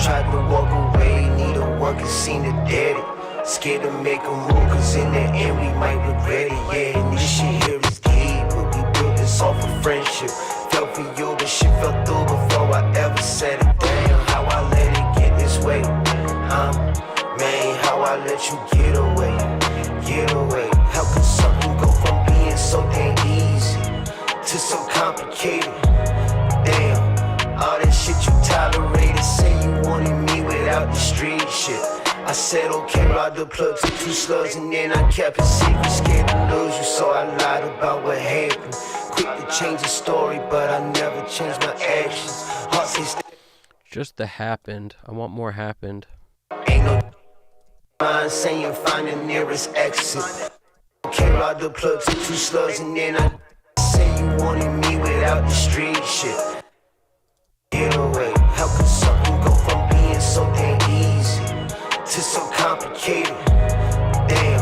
Tried to walk away, need a one can seem to dead it. Scared to make a move, cause in the end we might regret it. Yeah, and this shit here is deep, but we built this off of friendship. Felt for you, but shit fell through before I ever said it. Damn, how I let it get this way. Man, how I let you get away. Get away. How could something go from being so damn easy to so complicated? Damn, all that shit you tolerated. Say you wanted me without the street shit. I said okay, ride the plug to 2 slugs, and then I kept it secret. Scared to lose you, so I lied about what happened. Quick to change the story, but I never changed my actions. Heart says just the happened. I want more happened. ain't no mind saying find the nearest exit. Okay, ride the plug to 2 slugs, and then I say you wanted me without the street shit. Get away. How could something go from being so damn easy to so complicated? Damn,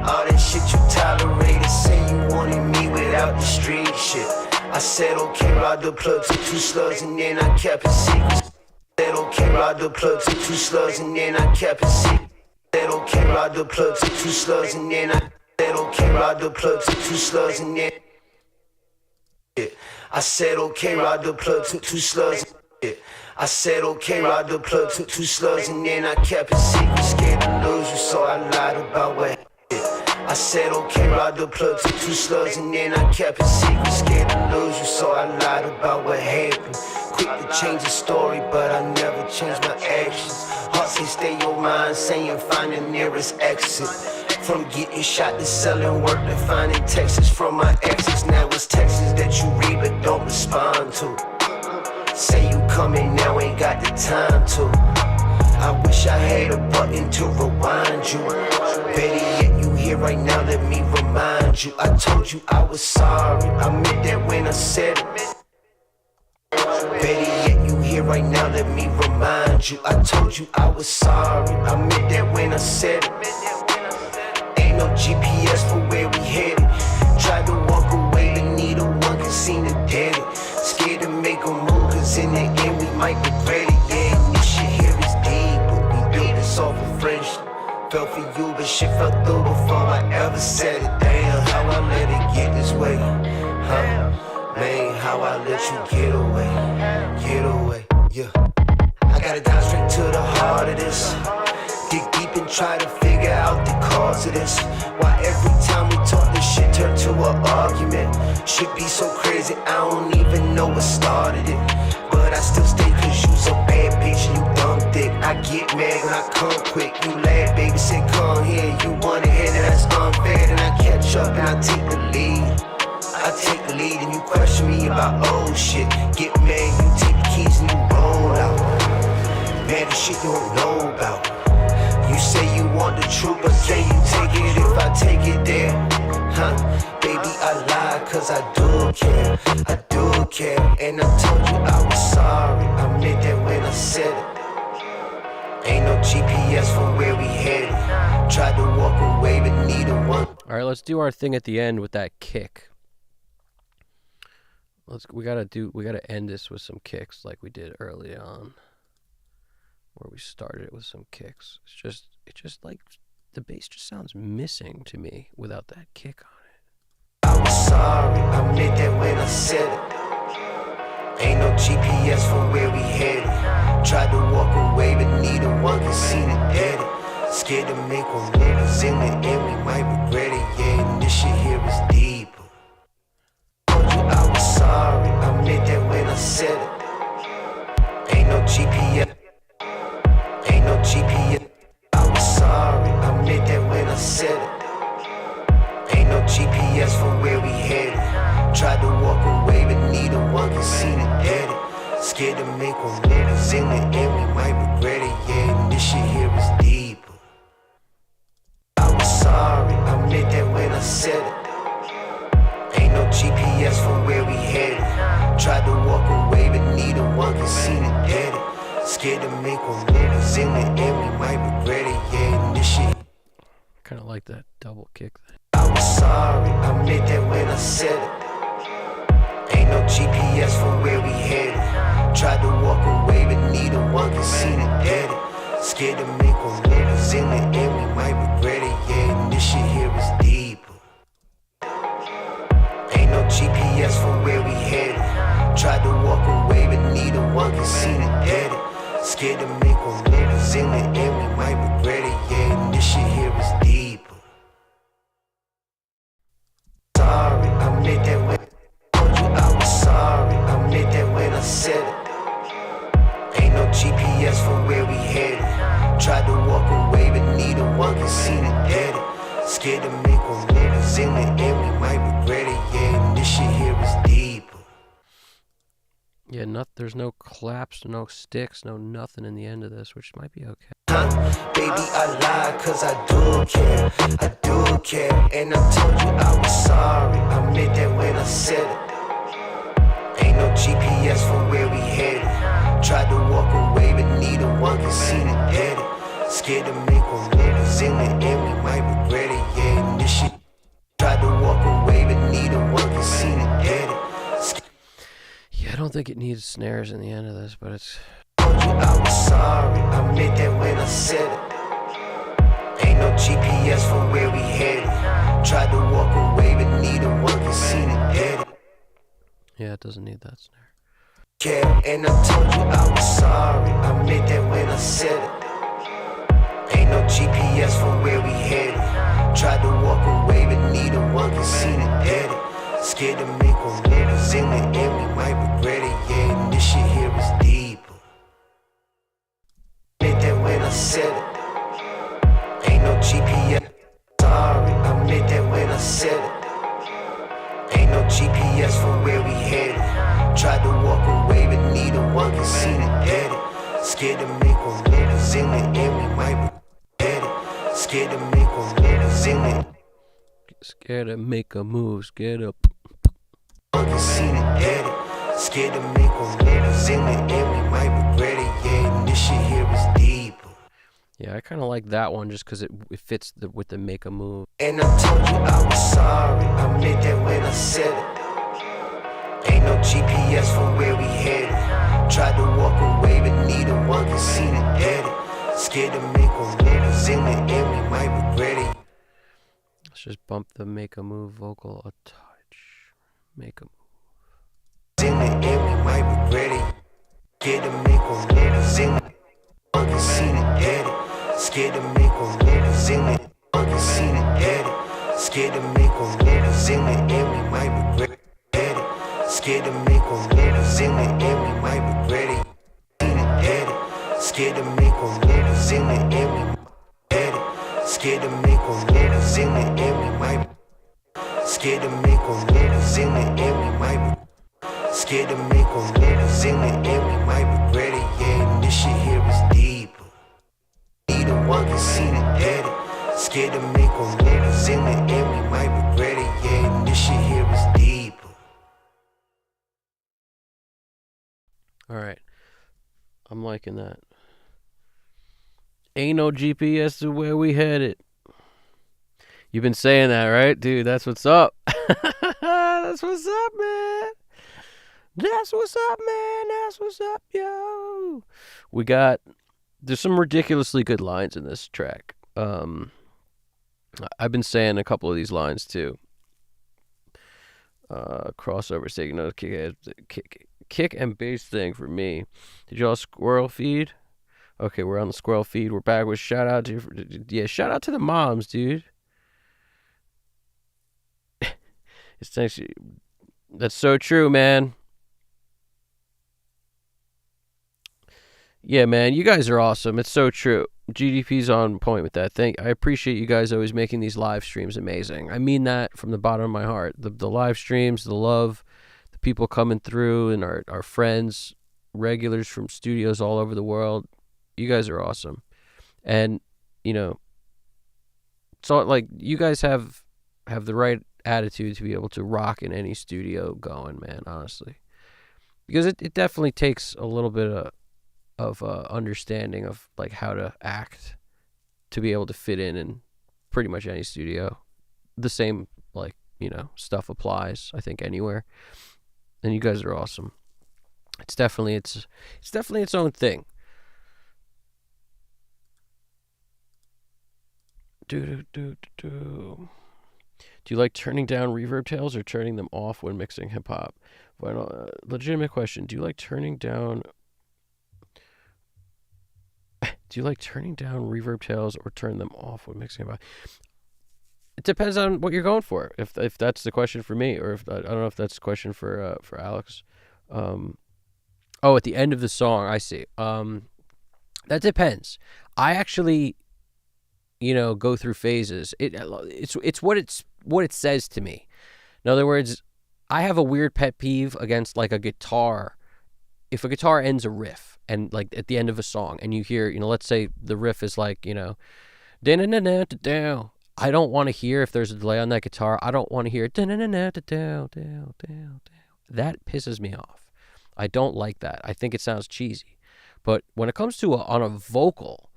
all that shit you tolerated. Say you wanted me without the street shit. I said okay, ride the plug to 2 slugs, and then I kept it secret. Said okay, ride the plug to 2 slugs, and then I kept it secret. Said okay, ride the plug to 2 slugs, and then I said okay, ride the plug to 2 slugs, and then I said okay, ride the plug to 2 slugs. I said okay, ride the plug to 2 slugs, and then I kept it secret. Scared to lose you, so I lied about what happened. I said okay, ride the plug to 2 slugs, and then I kept it secret. Scared to lose you, so I lied about what happened. Quick to change the story, but I never changed my actions. Heart say stay your mind, saying find the nearest exit. From getting shot to selling work to finding texts from my exes. Now it's texts that you read but don't respond to. Say you coming now, ain't got the time to. I wish I had a button to rewind you. Better yet, you here right now, let me remind you. I told you I was sorry, I meant that when I said it. Better yet, you here right now, let me remind you. I told you I was sorry, I meant that when I said it. Ain't no GPS for where we headed. Tried to walk away, but neither one can seem to dead it. Scared to make a move, cause in the end we might regret it. Yeah, and this shit here is deep, but we built this off of friendship. Fell for you, but shit fell through before I ever said it. Damn, how I let it get this way. Man, how I let you get away. Get away, yeah. I gotta dive straight to the heart of this. Dig deep and try to figure out the cause of this. Why every time we talk this shit turn to an argument. Should be so crazy, I don't even know what started it. But I still stay cause you's a bad bitch and you dumb dick. I get mad when I come quick. You laugh, baby, say come here. You want to hear that that's unfair. Then I catch up and I take the lead. I take the lead and you question me about old shit. Get mad, you take the keys and you roll out. Man, the shit you don't know about. You You say you want the truth, but can you take it if I take it there? Huh? Baby, I lied, cause I do care. I do care. And I told you I was sorry. I meant that when I said it. Ain't no GPS for where we headed. Tried to walk away, but neither one. All right, let's do our thing at the end with that kick. We gotta end this with some kicks like we did early on, where we started it with some kicks. It just like the bass just sounds missing to me without that kick on it. I was sorry, I meant that when I said it. Ain't no GPS for where we headed. Tried to walk away, but neither one can see the edit. Scared to make one moves in the end, we might regret it. Yeah, and this shit here is deeper. Told you I was sorry, I meant that when I said it. Ain't no GPS. Ain't no GPS. I was sorry, I meant that when I said it. Ain't no GPS for where we headed. Tried to walk away, but neither one can see the edit. Scared to make one moves in the end, we might regret it. Yeah, and this shit here is deeper. I was sorry, I meant that when I said it. Ain't no GPS for where we headed. Tried to walk away, but neither one can see the edit. Scared to make one moves in the end, we might regret it. Yeah, and this shit. Kind of like that double kick thing. I was sorry, I meant that when I said it. Ain't no GPS for where we headed. Tried to walk away, but neither one can see the edit. Scared to make one moves in the end, we might regret it. Yeah, and this shit here is deeper. Ain't no GPS for where we headed. Tried to walk away, but neither one can see the edit. Scared to make one moves in the end, we might regret it. Yeah, and this shit here is deeper. Sorry, I meant that when told you I was sorry. I meant that when I said it. Ain't no GPS for where we headed. Tried to walk away, but neither one can see the edit. Scared to make one moves in the end, we might regret it. Yeah, and this shit here is deeper. Yeah, there's no claps, no sticks, no nothing in the end of this, which might be okay. Huh? Baby, I lied, cause I do care. I do care. And I told you I was sorry. I meant that when I said it. Ain't no GPS for where we headed. Tried to walk away, but neither one can see the edit. Scared to make one moves in the end, we might regret it. Yeah, and this shit. Tried to walk away, but neither one can see the edit. Yeah, I don't think it needs snares in the end of this, but it's... Told you I was sorry, I meant that when I said it. Ain't no GPS for where we headed. Tried to walk away, but neither one can see the edit. Yeah, it doesn't need that snare. Yeah, and I told you I was sorry, I meant that when I said it. Ain't no GPS for where we headed. Tried to walk away, but neither one can see the edit. Scared to make one moves in the end, we might regret it. Yeah, and this shit here is deeper. Meant that when I said it. Ain't no GPS. Sorry, I meant that when I said it. Ain't no GPS for where we headed. Tried to walk away, but neither one can see the edit. Scared to make one moves in the end, we might regret it. Scared to make one moves in the end. Scared to make a move, scared up. One can see the edit. Scared to make one moves in the end, we might regret it. Yeah, and this shit here is deeper. Yeah, I kind of like that one just because it fits with the make a move. And I told you I was sorry, I meant that when I said it. Ain't no GPS for where we headed. Tried to walk away, but neither one can see the edit. Scared to make one moves in the end, we might regret it. Let's just bump the make a move vocal a touch. Make a move. In the end, we might regret it. Scared to make one moves in the end, one can see the edit. Scared to make one moves in the end, one can see the edit. Scared to make one moves in the end, we might regret it. Scared to make one moves in the end, we might regret it. See the edit. Scared to make one moves in the end, we might edit. Scared to make one moves in the end, we might. Scared to make one moves in the end, we might. Scared to make one moves in the end, we might regret it. Yeah, and this shit here is deeper. Neither one working, seen it, did it. Scared to make a move, 'cause in the end we might regret it, yeah. And this shit here is deep. All right. I'm liking that. Ain't no GPS to where we headed. You've been saying that, right? Dude, that's what's up. That's what's up, man. That's what's up, man. That's what's up, yo. There's some ridiculously good lines in this track. I've been saying a couple of these lines too. Crossover taking no kick and bass thing for me. Did y'all squirrel feed? Okay, we're on the squirrel feed. We're back with shout out to the moms, dude. That's so true, man. Yeah, man, you guys are awesome. It's so true. GDP's on point with that. I appreciate you guys always making these live streams amazing. I mean that from the bottom of my heart. The live streams, the love, the people coming through, and our friends, regulars from studios all over the world. You guys are awesome. And, so like you guys have the right attitude to be able to rock in any studio going, man, honestly. Because it definitely takes a little bit of understanding of like how to act to be able to fit in pretty much any studio. The same stuff applies, I think, anywhere. And you guys are awesome. It's definitely its own thing. Do you like turning down reverb tails or turning them off when mixing hip hop? Legitimate question. Do you like turning down reverb tails or turn them off when mixing hip hop? It depends on what you're going for. If that's the question for me, or if I don't know if that's the question for Alex. At the end of the song, I see. That depends. I actually, go through phases. It's what it says to me. In other words, I have a weird pet peeve against like a guitar. If a guitar ends a riff and like at the end of a song and you hear, let's say the riff is like, I don't want to hear, if there's a delay on that guitar, I don't want to hear that pisses me off. I don't like that. I think it sounds cheesy. But when it comes to on a vocal,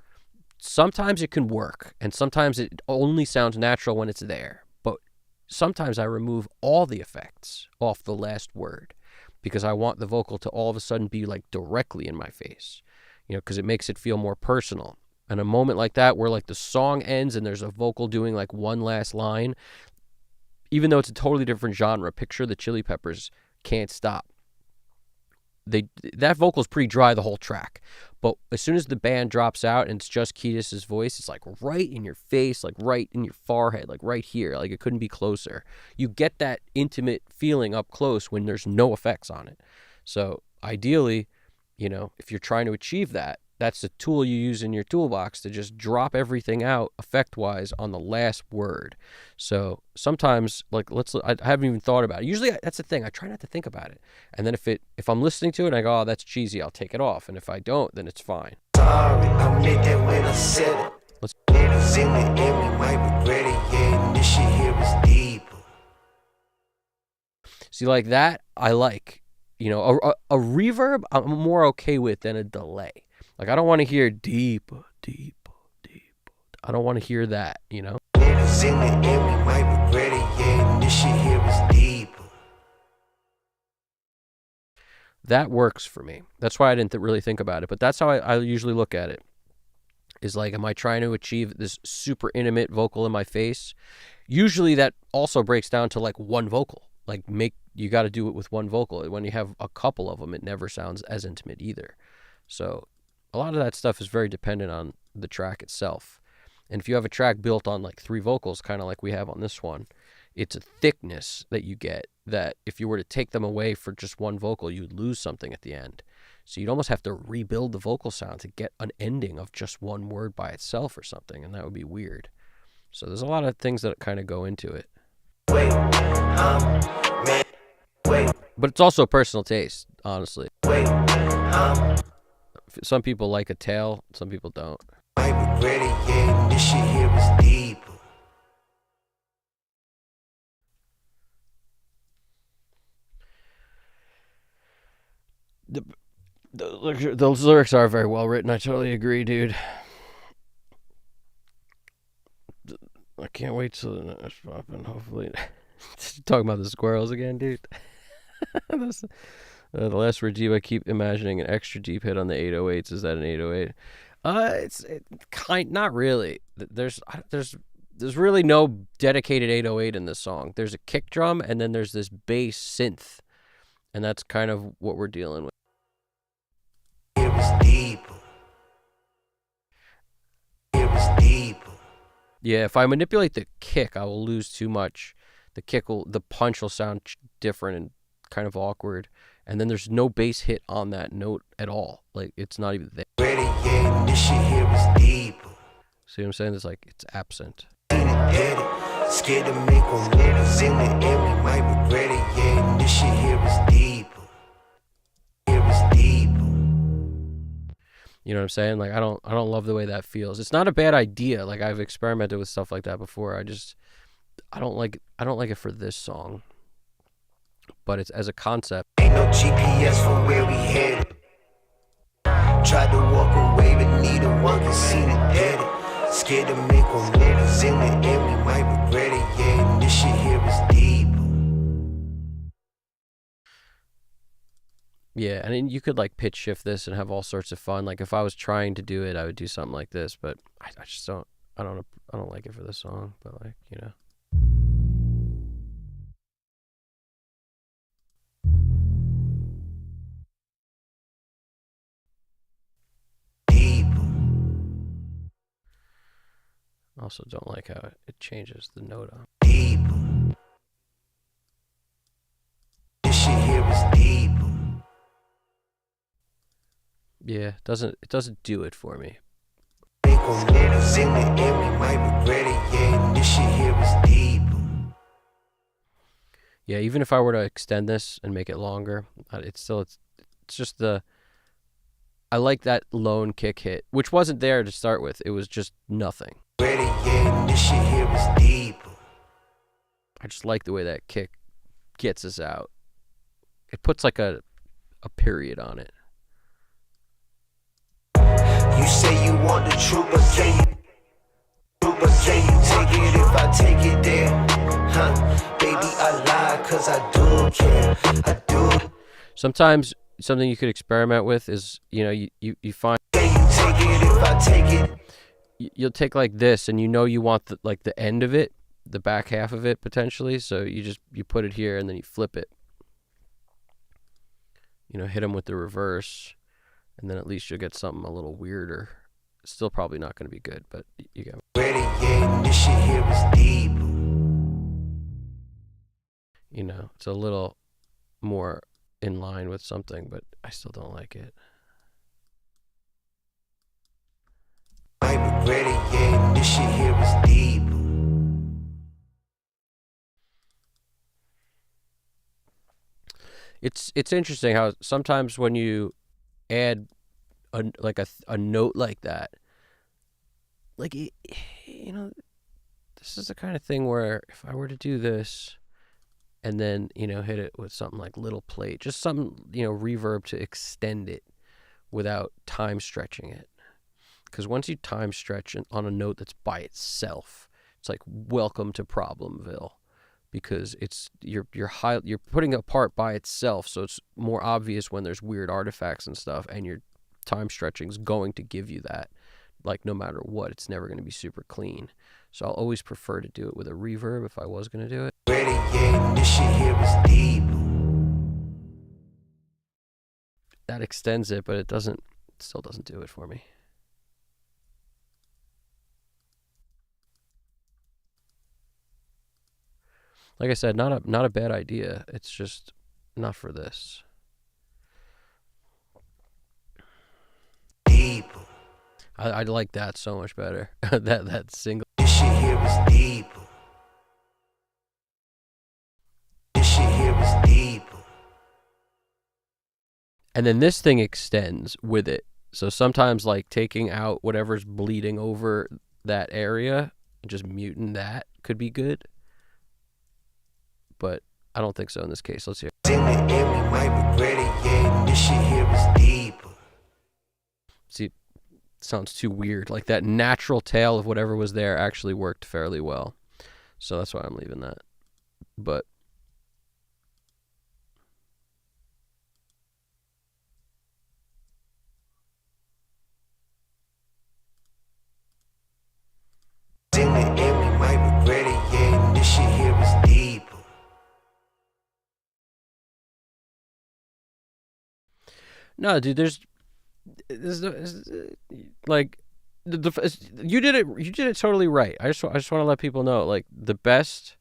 sometimes it can work, and sometimes it only sounds natural when it's there. But sometimes I remove all the effects off the last word because I want the vocal to all of a sudden be like directly in my face, because it makes it feel more personal. And a moment like that where like the song ends and there's a vocal doing like one last line, even though it's a totally different genre, picture the Chili Peppers, Can't Stop. That vocal's pretty dry the whole track, but as soon as the band drops out and it's just Kiedis's voice, it's like right in your face, like right in your forehead, like right here, like it couldn't be closer. You get that intimate feeling up close when there's no effects on it. So ideally, if you're trying to achieve that, that's the tool you use in your toolbox to just drop everything out effect-wise on the last word. So sometimes, like, I haven't even thought about it. Usually, that's the thing. I try not to think about it. And then if I'm listening to it, I go, oh, that's cheesy, I'll take it off. And if I don't, then it's fine. Sorry, I meant that when I said it. Let's. It's in the end, we might regret it, yeah. And this shit here is deep. See, like that, I like. A reverb, I'm more okay with than a delay. Like, I don't want to hear deep. I don't want to hear that, It's in the end, we might regret it, yeah. And this shit here is deep. That works for me. That's why I didn't really think about it. But that's how I usually look at it. Is like, am I trying to achieve this super intimate vocal in my face? Usually that also breaks down to like one vocal. Like, you got to do it with one vocal. When you have a couple of them, it never sounds as intimate either. So a lot of that stuff is very dependent on the track itself. And if you have a track built on like 3 vocals, kind of like we have on this one, it's a thickness that you get that if you were to take them away for just one vocal, you'd lose something at the end. So you'd almost have to rebuild the vocal sound to get an ending of just one word by itself or something, and that would be weird. So there's a lot of things that kind of go into it. But it's also personal taste, honestly. Some people like a tail, some people don't. Might regret it, yeah, this shit here is deep. Those lyrics are very well written. I totally agree, dude. I can't wait till the next pop and hopefully talking about the squirrels again, dude. The last word deep. I keep imagining an extra deep hit on the 808s. Is that an 808? It's not really. There's really no dedicated 808 in this song. There's a kick drum and then there's this bass synth, and that's kind of what we're dealing with. It was deep. It was deep. Yeah, if I manipulate the kick, I will lose too much. The punch will sound different and kind of awkward, and then there's no bass hit on that note at all. Like, it's not even there. Ready, yeah, this shit here was deep. See what I'm saying? It's like it's absent. Scared to make a move in the air, we might regret it, yeah, this shit here was deep. It was deep. You know what I'm saying? Like, I don't love the way that feels. It's not a bad idea. Like, I've experimented with stuff like that before. I don't like it for this song. But it's as a concept. Ain't no GPS for where we headed. Tried to walk away, but neither one can see the dead. Scared to make a move in the air, we might regret it, yeah, this shit here was deep. Yeah, and then you could like pitch shift this and have all sorts of fun. Like, if I was trying to do it, I would do something like this, but I just don't like it for this song, but like, you know. Deep. Also don't like how it changes the note on. Deep. This shit here was deep. Yeah, it doesn't do it for me. Make a move in the air, we might regret it, yeah, this shit here was deep. Yeah, even if I were to extend this and make it longer, it's just I like that lone kick hit, which wasn't there to start with. It was just nothing. Ready, yeah, this shit here was deep. I just like the way that kick gets us out. It puts like a period on it. You say you want the truth, but can you take it if I take it there? Huh? Baby, I lie, cause I do care. I do. Sometimes something you could experiment with is, you know, you find. Can you take it if I take it? You'll take like this, and you know you want the end of it, the back half of it potentially. So you put it here, and then you flip it. You know, hit them with the reverse, and then at least you'll get something a little weirder. Still probably not going to be good, but you get. Ready, yeah, this shit here was deep. You know, it's a little more in line with something, but I still don't like it. I regret it, yeah, this shit here was deep. It's interesting how sometimes when you add a note like that, like, you know, this is the kind of thing where if I were to do this and then, you know, hit it with something like little plate, just some, you know, reverb to extend it without time stretching it. Because once you time stretch on a note that's by itself, it's like welcome to Problemville, because you're putting a part by itself, so it's more obvious when there's weird artifacts and stuff, and your time stretching is going to give you that. Like, no matter what, it's never going to be super clean. So I'll always prefer to do it with a reverb if I was going to do it. Ready, yeah, this shit here was deep. That extends it, but it still doesn't do it for me. Like I said, not a bad idea. It's just not for this. Deep. I like that so much better. that single. This shit here was deep. This shit here was deep. And then this thing extends with it. So sometimes like taking out whatever's bleeding over that area and just muting that could be good. But I don't think so in this case. Let's hear. See, sounds too weird. Like that natural tail of whatever was there actually worked fairly well. So that's why I'm leaving that. But no, dude, there's like you did it totally right. I just want to let people know, like, the best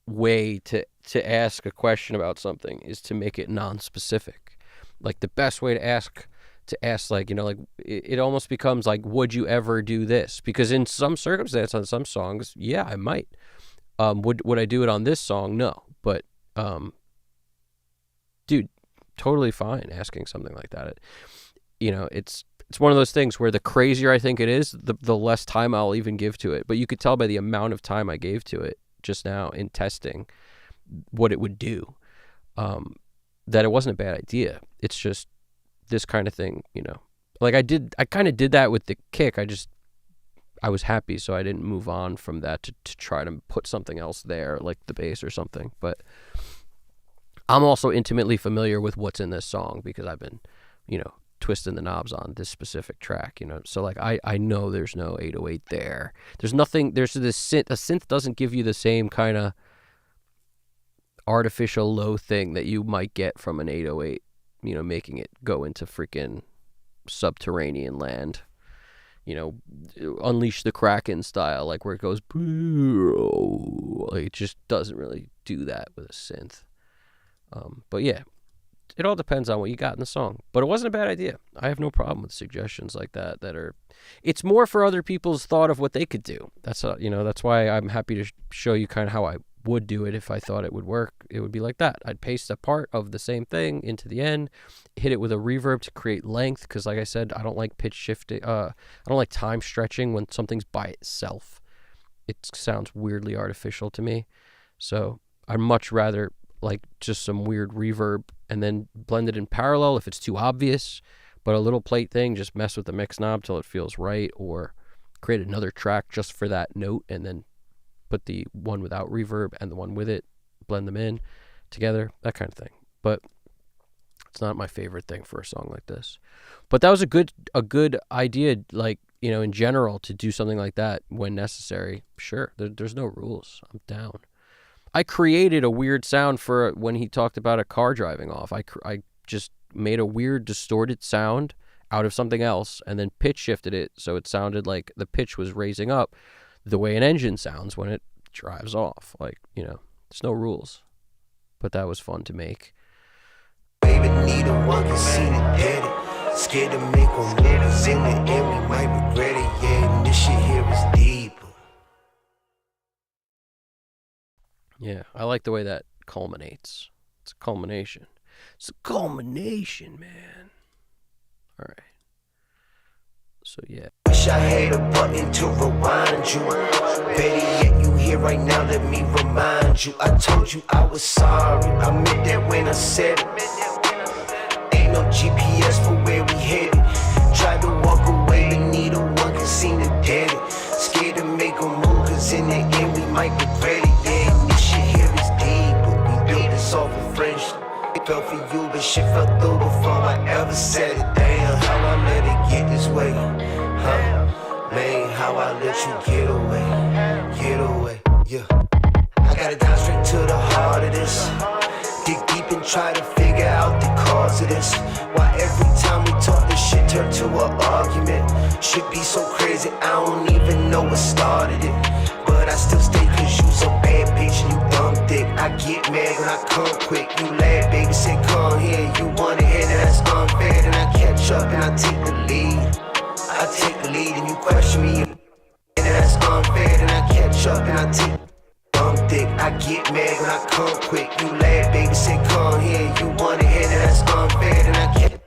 way to ask a question about something is to make it non-specific. Like the best way to ask like, you know, like it almost becomes like, would you ever do this? Because in some circumstance on some songs, yeah, I might. Would I do it on this song? No. But dude, totally fine asking something like that. You know, it's one of those things where the crazier I think it is, the less time I'll even give to it. But you could tell by the amount of time I gave to it just now in testing what it would do, that it wasn't a bad idea. It's just this kind of thing, you know. Like I kind of did that with the kick. I was happy, so I didn't move on from that to try to put something else there, like the bass or something. But I'm also intimately familiar with what's in this song because I've been, you know, twisting the knobs on this specific track, you know. So like I know there's no 808 there. There's nothing. There's this synth. A synth doesn't give you the same kind of artificial low thing that you might get from an 808. You know, making it go into freaking subterranean land. You know, Unleash the Kraken style, like where it goes, like it just doesn't really do that with a synth. But yeah, it all depends on what you got in the song. But it wasn't a bad idea. I have no problem with suggestions like that. It's more for other people's thought of what they could do. That's you know, that's why I'm happy to show you kind of how I would do it if I thought it would work. It would be like that. I'd paste a part of the same thing into the end, hit it with a reverb to create length, because like I said, I don't like pitch shifting. I don't like time stretching when something's by itself. It sounds weirdly artificial to me. So I'd much rather like just some weird reverb and then blend it in parallel if it's too obvious. But a little plate thing, just mess with the mix knob till it feels right, or create another track just for that note and then put the one without reverb and the one with it, blend them in together, that kind of thing. But it's not my favorite thing for a song like this. But that was a good idea, like, you know, in general, to do something like that when necessary. Sure, there's no rules. I'm down. I created a weird sound for when he talked about a car driving off. I just made a weird distorted sound out of something else and then pitch shifted it so it sounded like the pitch was raising up the way an engine sounds when it drives off. Like, you know, there's no rules. But that was fun to make. Baby, neither one can see the daddy. Scared to make a move in the air, we might regret it. Yeah, and this shit here is deep. Yeah, I like the way that culminates. It's a culmination. It's a culmination, man. All right. So, yeah. Wish I had a button to rewind you. Better yet, you here right now, let me remind you. I told you I was sorry. I meant that when I said it. Ain't no GPS for where we headed. Tried to walk away, but neither one can seem to get it. Scared to make a move, cause in the end we might regret it. Yeah, this shit here is deep, but we built this off of friendship. Fell for you, but shit fell through before I ever said it. Damn, how I let it get this way, huh? Man, how I let you get away, yeah. I got it down straight to the heart of this. Dig deep and try to figure out the cause of this. Why every time we talk, this shit turn to an argument. Should be so crazy, I don't even know what started it. But I still stay cause you so bad, bitch, and you dumb dick. I get mad when I come quick. You laugh, baby, say come here. You wanna hear that that's unfair. Then I catch up and I take the lead. I take the lead and you question me. And that's unfair. Then I catch up and I take dumb dick. I get mad when I come quick. You laugh, baby, say come here. You wanna hear that that's unfair. Then I catch.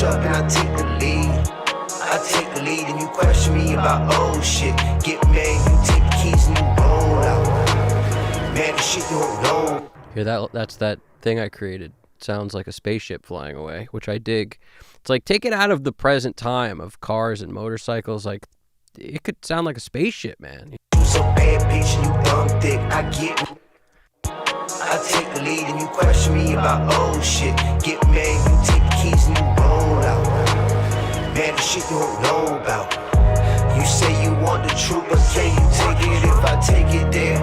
up and I take the lead. I take the lead and you question me about old shit. Get mad, you take the keys and you roll out. Man, the shit you don't know. Hear that? That's that thing I created. Sounds like a spaceship flying away, which I dig. It's like, take it out of the present time of cars and motorcycles. Like, it could sound like a spaceship, man. You so bad, bitch, and you dumb thick. I get it. I take the lead and you question me about old shit. Get mad, you take the keys and you roll out. Man, the shit you don't know about. You say you want the truth, but can you take it if I take it there?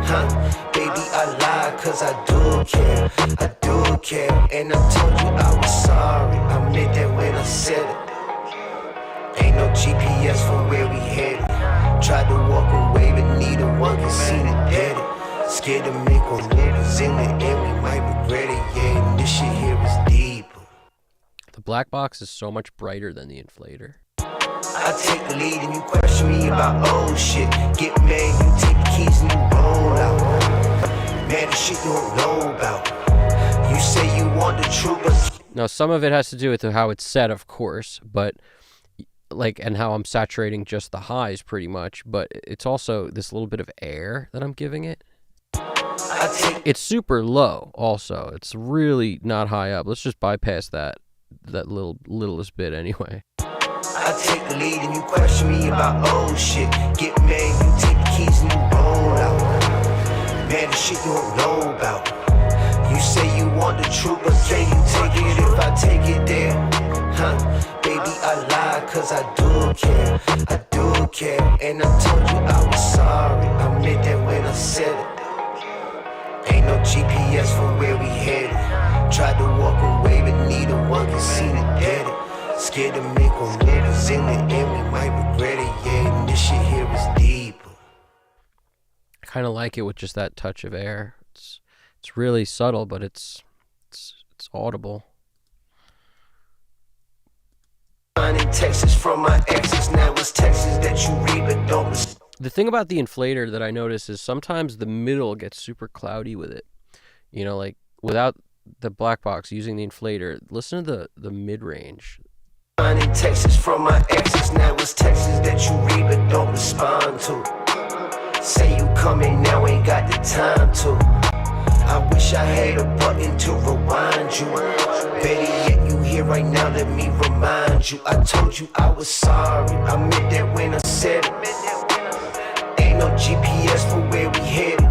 Huh? Baby, I lie, cause I do care. I do care. And I told you I was sorry. I meant that when I said it. Ain't no GPS for where we headed. Tried to walk away, but neither one can seem to get it. Scared to make a move, cause in the end we might regret it. Yeah, and this shit here is deeper. The black box is so much brighter than the inflator. I take the lead and you question me about old shit. Get mad, you take the keys and you roll out. Man, the shit you don't know about. You say you want the truth, but Now, some of it has to do with how it's set, of course, but like, and how I'm saturating just the highs pretty much, but it's also this little bit of air that I'm giving it. It's super low also. It's really not high up. Let's just bypass that littlest bit anyway. I take the lead and you question me about old shit. Get mad, you take the keys and you roll out. Man, the shit you don't know about. You say you want the truth, but can you take it if I take it there? Huh? Baby, I lie, cause I do care. I do care. And I told you I was sorry. I meant that when I said it. Ain't no GPS for where we headed. Tried to walk away, but neither one can seem to get it. Scared to make a move, cause in the end we might regret it. Yeah, and this shit here is deeper. I kind of like it with just that touch of air. It's really subtle, but it's audible. Finding Texas from my exes, now it's Texas that you read but don't respond. The thing about the inflator that I notice is sometimes the middle gets super cloudy with it. You know, like without the black box, using the inflator, listen to the mid-range. Finding Texas from my exes, now it's Texas that you read but don't respond to. Say you coming now, ain't got the time to. I wish I had a button to rewind you. Better yet, you here right now, let me remind you. I told you I was sorry, I meant that when I said it. Ain't no GPS for where we headed.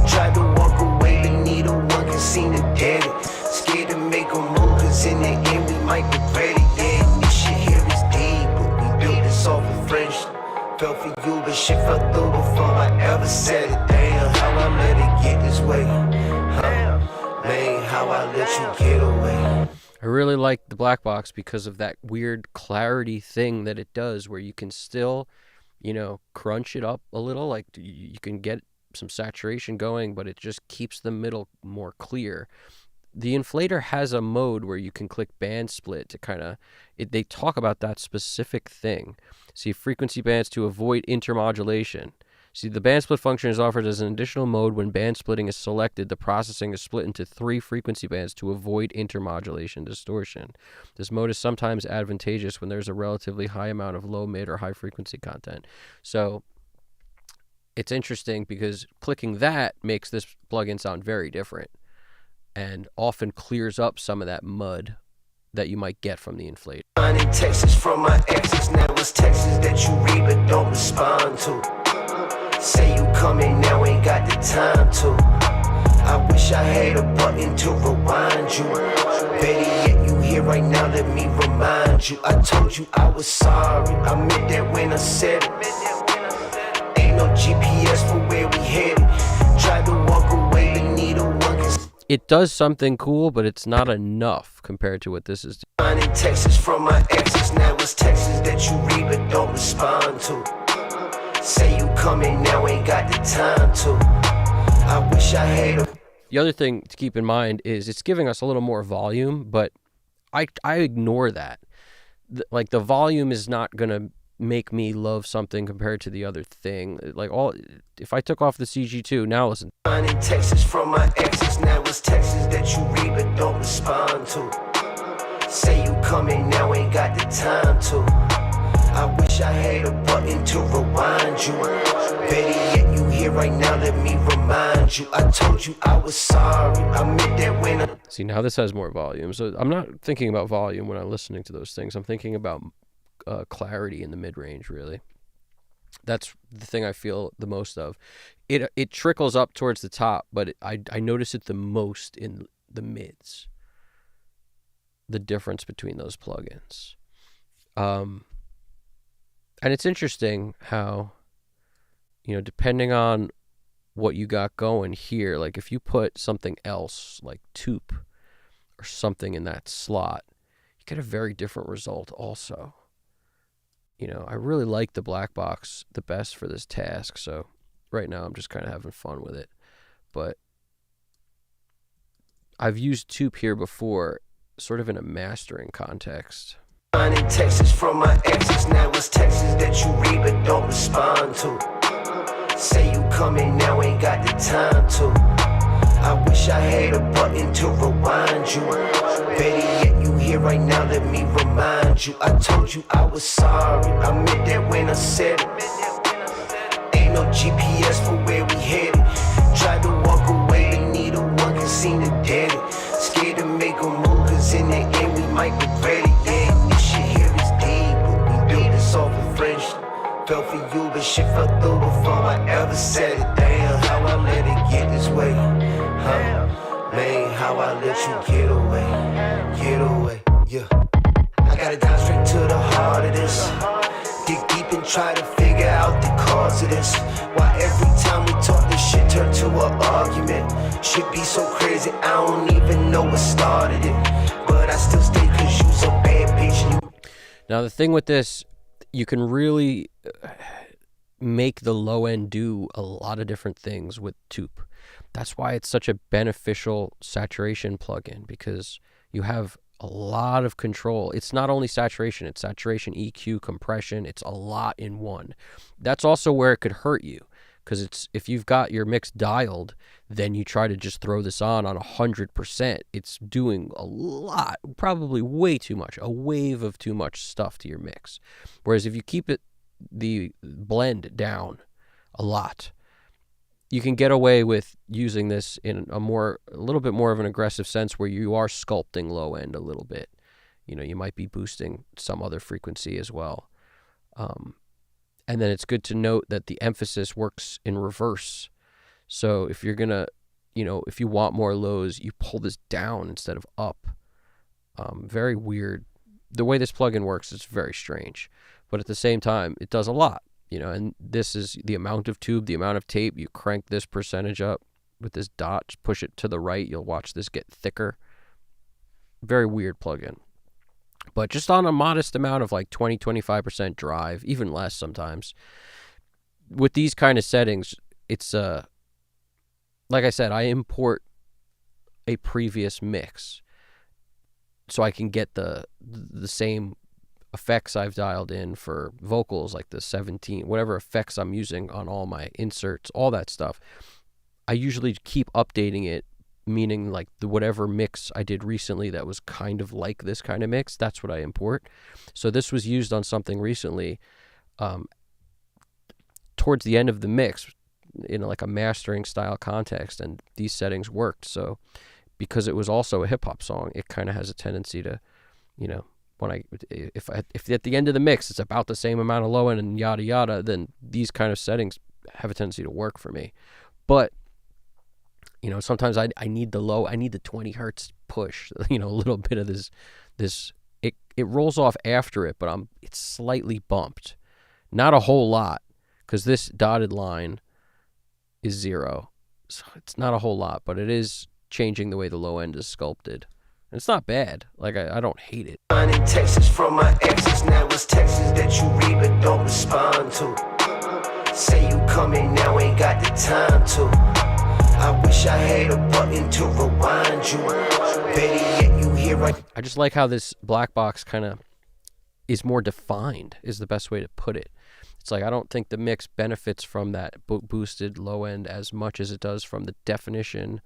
Tried to walk away, but neither one can seem to get it. Scared to make a move, cause in the end we might regret it. Yeah, this shit here is deep, but we built this off of friendship. Fell for you, but shit fell through before I ever said it. Damn, how I let it get this way. Man, how I let you get away. I really like the black box because of that weird clarity thing that it does, where you can still, you know, crunch it up a little. Like you can get some saturation going, but it just keeps the middle more clear. The inflator has a mode where you can click band split to kind of, they talk about that specific thing. See, frequency bands to avoid intermodulation. See, the band split function is offered as an additional mode when band splitting is selected. The processing is split into 3 frequency bands to avoid intermodulation distortion. This mode is sometimes advantageous when there's a relatively high amount of low, mid, or high frequency content. So it's interesting because clicking that makes this plugin sound very different and often clears up some of that mud that you might get from the inflator. Finding Texas from my exes, now it's Texas that you read but don't respond to. Say you coming now, ain't got the time to. I wish I had a button to rewind you. Better yet, you here right now, let me remind you. I told you I was sorry, I meant that when I said it. Ain't no GPS for where we headed. Tried to walk away, but neither one can. It does something cool, but it's not enough compared to what this is. Finding Texas from my exes, now it's Texas that you read but don't respond to. Say you coming now, ain't got the time to. I wish I had a. The other thing to keep in mind is it's giving us a little more volume, but I ignore that. Like the volume is not gonna make me love something compared to the other thing. Like if I took off the CG2, now listen. Finding Texas from my exes, now it's Texas that you read but don't respond to. Say you coming now, ain't got the time to. I wish I had a button to rewind you. Better yet, you here right now, let me remind you. I told you I was sorry, I meant that when I... See, now this has more volume. So I'm not thinking about volume when I'm listening to those things. I'm thinking about clarity in the mid-range, really. That's the thing I feel the most of. It trickles up towards the top, but I notice it the most in the mids. The difference between those plugins. And it's interesting how, depending on what you got going here, like if you put something else like Toop or something in that slot, you get a very different result also. I really like the black box the best for this task, so right now I'm just kind of having fun with it. But I've used Toop here before, sort of in a mastering context. Finding texts from my exes, now it's texts that you read but don't respond to. Say you coming now, ain't got the time to. I wish I had a button to rewind you. Better yet, you here right now, let me remind you. I told you I was sorry, I meant that when I said it. Ain't no GPS for where we headed. Tried to walk away, but neither one can seem to get it. Scared to make a move, cause in the end we might regret it. Yeah, this shit here is deep, but we built this off of friendship. Fell for you, but shit fell through before I ever said it. Damn, how I let it get this way, huh? Man, how I let you get away, yeah. I gotta dive straight to the heart of this. Dig deep and try to figure out the cause of this. Why every time we talk, this shit turn to an argument. Shit be so crazy, I don't even know what started it. But I still stay cause you's a bad bitch. Now the thing with this, you can really make the low end do a lot of different things with Toop. That's why it's such a beneficial saturation plugin, because you have a lot of control. It's not only saturation, it's saturation, EQ, compression. It's a lot in one. That's also where it could hurt you, because it's if you've got your mix dialed, then you try to just throw this on 100%. It's doing a lot, probably way too much, a wave of too much stuff to your mix. Whereas if you keep the blend down a lot, you can get away with using this in a little bit more of an aggressive sense, where you are sculpting low end a little bit. You might be boosting some other frequency as well. And then it's good to note that the emphasis works in reverse. So if you're gonna, if you want more lows, you pull this down instead of up. Very weird. The way this plugin works is very strange, but at the same time, it does a lot. And this is the amount of tube, the amount of tape. You crank this percentage up with this dot, just push it to the right. You'll watch this get thicker. Very weird plugin. But just on a modest amount of like 20, 25% drive, even less sometimes, with these kind of settings, it's, like I said, I import a previous mix so I can get the same effects I've dialed in for vocals, like the 17, whatever effects I'm using on all my inserts, all that stuff. I usually keep updating it, meaning like whatever mix I did recently that was kind of like this kind of mix, that's what I import. So this was used on something recently towards the end of the mix in like a mastering style context, and these settings worked. So because it was also a hip hop song, it kind of has a tendency to, if at the end of the mix it's about the same amount of low end and yada yada, then these kind of settings have a tendency to work for me. But sometimes I need the 20 hertz push, a little bit of this. It rolls off after it, but it's slightly bumped, not a whole lot, because this dotted line is 0, so it's not a whole lot, but it is changing the way the low end is sculpted. It's not bad. Like, I don't hate it. Finding texts from my exes, now it's texts that you read but don't respond to. Say you coming now, ain't got the time to. I wish I had a button to rewind you. Better yet, you here right. I just like how this black box kind of is more defined, is the best way to put it. It's like I don't think the mix benefits from that boosted low end as much as it does from the definition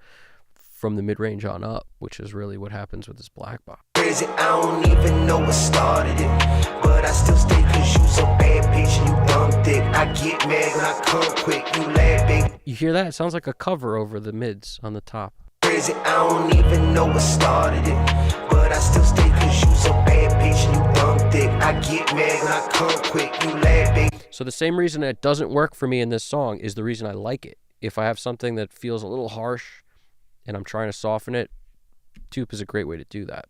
from the mid-range on up, which is really what happens with this black box. Crazy, I don't even know what started it. But I still stay cause you's a bad bitch and you dumb dick. I get mad when I come quick, you laugh, baby. You hear that? It sounds like a cover over the mids on the top. Crazy, I don't even know what started it. But I still stay cause you's a bad bitch and you dumb dick. I get mad when I come quick, you laugh, baby. So the same reason it doesn't work for me in this song is the reason I like it. If I have something that feels a little harsh and I'm trying to soften it, Toop is a great way to do that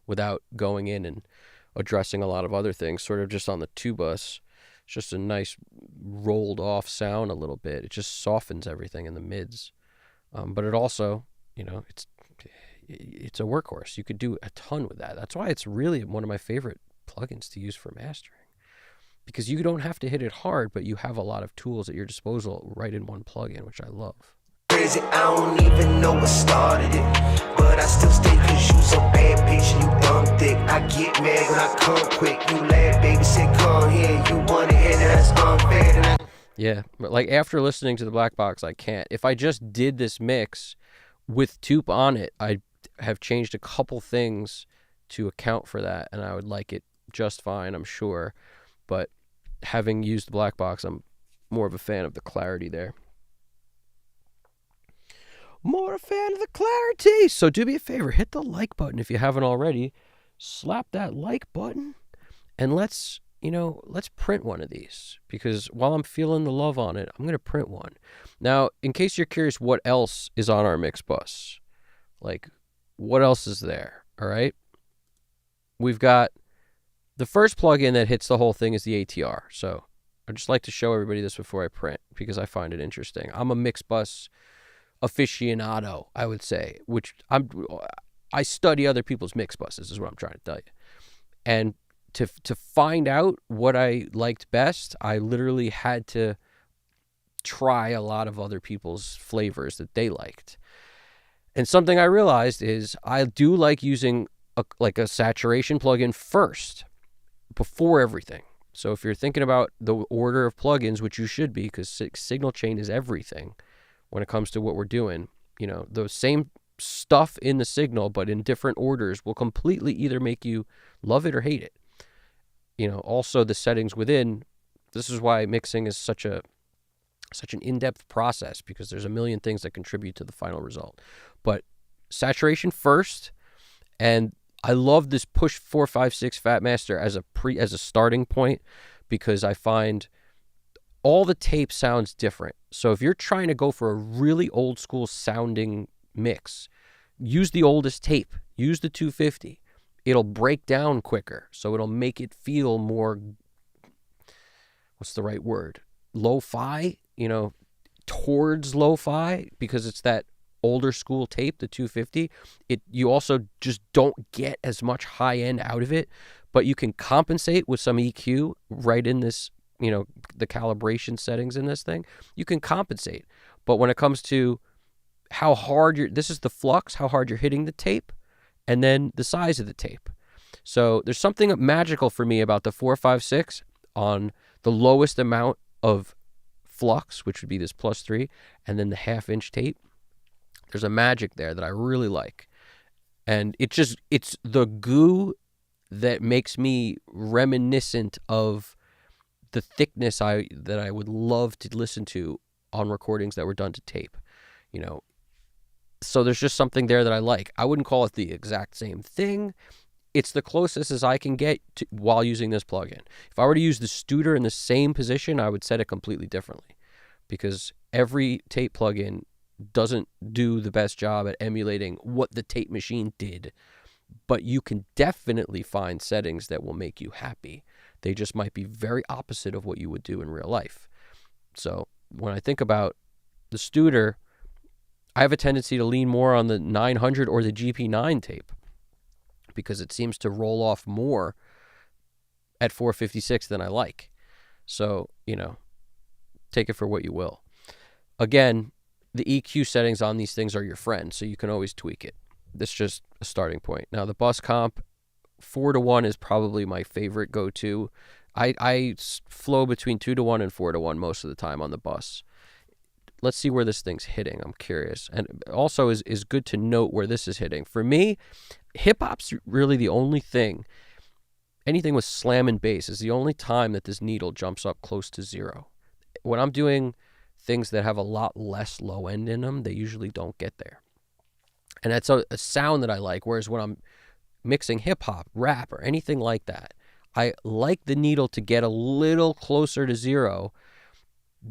without going in and addressing a lot of other things, sort of just on the tubas. It's just a nice rolled off sound a little bit. It just softens everything in the mids. But it also, it's a workhorse. You could do a ton with that. That's why it's really one of my favorite plugins to use for mastering, because you don't have to hit it hard, but you have a lot of tools at your disposal right in one plugin, which I love. Crazy, I don't even know what started it. But I still stay cause you's a bad bitch and you dumb dick. I get mad when I come quick, you laugh, baby, say come here. You wanna hear that, that's unfair. Yeah, but like after listening to the Black Box, I can't. If I just did this mix with Toop on it, I'd have changed a couple things to account for that, and I would like it just fine, I'm sure. But having used the Black Box, I'm more of a fan of the clarity there. More a fan of the clarity. So do me a favor, hit the like button if you haven't already. Slap that like button, and let's print one of these, because while I'm feeling the love on it, I'm going to print one. Now, in case you're curious what else is on our mix bus, like what else is there, all right? We've got the first plugin that hits the whole thing is the ATR. So I just like to show everybody this before I print because I find it interesting. I'm a mix bus aficionado, I would say, which I study other people's mix buses is what I'm trying to tell you. And to find out what I liked best, I literally had to try a lot of other people's flavors that they liked. And something I realized is I do like using a saturation plugin first before everything. So if you're thinking about the order of plugins, which you should be, because signal chain is everything when it comes to what we're doing, the same stuff in the signal, but in different orders, will completely either make you love it or hate it. Also the settings within. This is why mixing is such an in-depth process, because there's a million things that contribute to the final result. But saturation first, and I love this push 456 Fat Master as a starting point, because I find all the tape sounds different. So if you're trying to go for a really old school sounding mix, use the oldest tape. Use the 250. It'll break down quicker, so it'll make it feel more, what's the right word? Lo-fi, towards lo-fi, because it's that older school tape, the 250. You also just don't get as much high end out of it, but you can compensate with some EQ right in this, the calibration settings in this thing. You can compensate. But when it comes to how hard this is the flux, how hard you're hitting the tape, and then the size of the tape. So there's something magical for me about the 456 on the lowest amount of flux, which would be this +3, and then the 1/2-inch tape. There's a magic there that I really like. And it's the goo that makes me reminiscent of the thickness that I would love to listen to on recordings that were done to tape, So there's just something there that I like. I wouldn't call it the exact same thing. It's the closest as I can get while using this plugin. If I were to use the Studer in the same position, I would set it completely differently, because every tape plugin doesn't do the best job at emulating what the tape machine did. But you can definitely find settings that will make you happy. They just might be very opposite of what you would do in real life. So when I think about the Studer, I have a tendency to lean more on the 900 or the GP9 tape, because it seems to roll off more at 456 than I like. So, take it for what you will. Again, the EQ settings on these things are your friend, so you can always tweak it. This is just a starting point. Now, the bus comp, 4-to-1 is probably my favorite go-to. I flow between 2-to-1 and 4-to-1 most of the time on the bus. let's see where this thing's hitting. I'm curious. And also is good to note where this is hitting. For me, hip hop's really the only thing, anything with slam and bass is the only time that this needle jumps up close to 0. When I'm doing things that have a lot less low end in them, they usually don't get there. And that's a sound that I like. Whereas when I'm mixing hip hop, rap, or anything like that, I like the needle to get a little closer to 0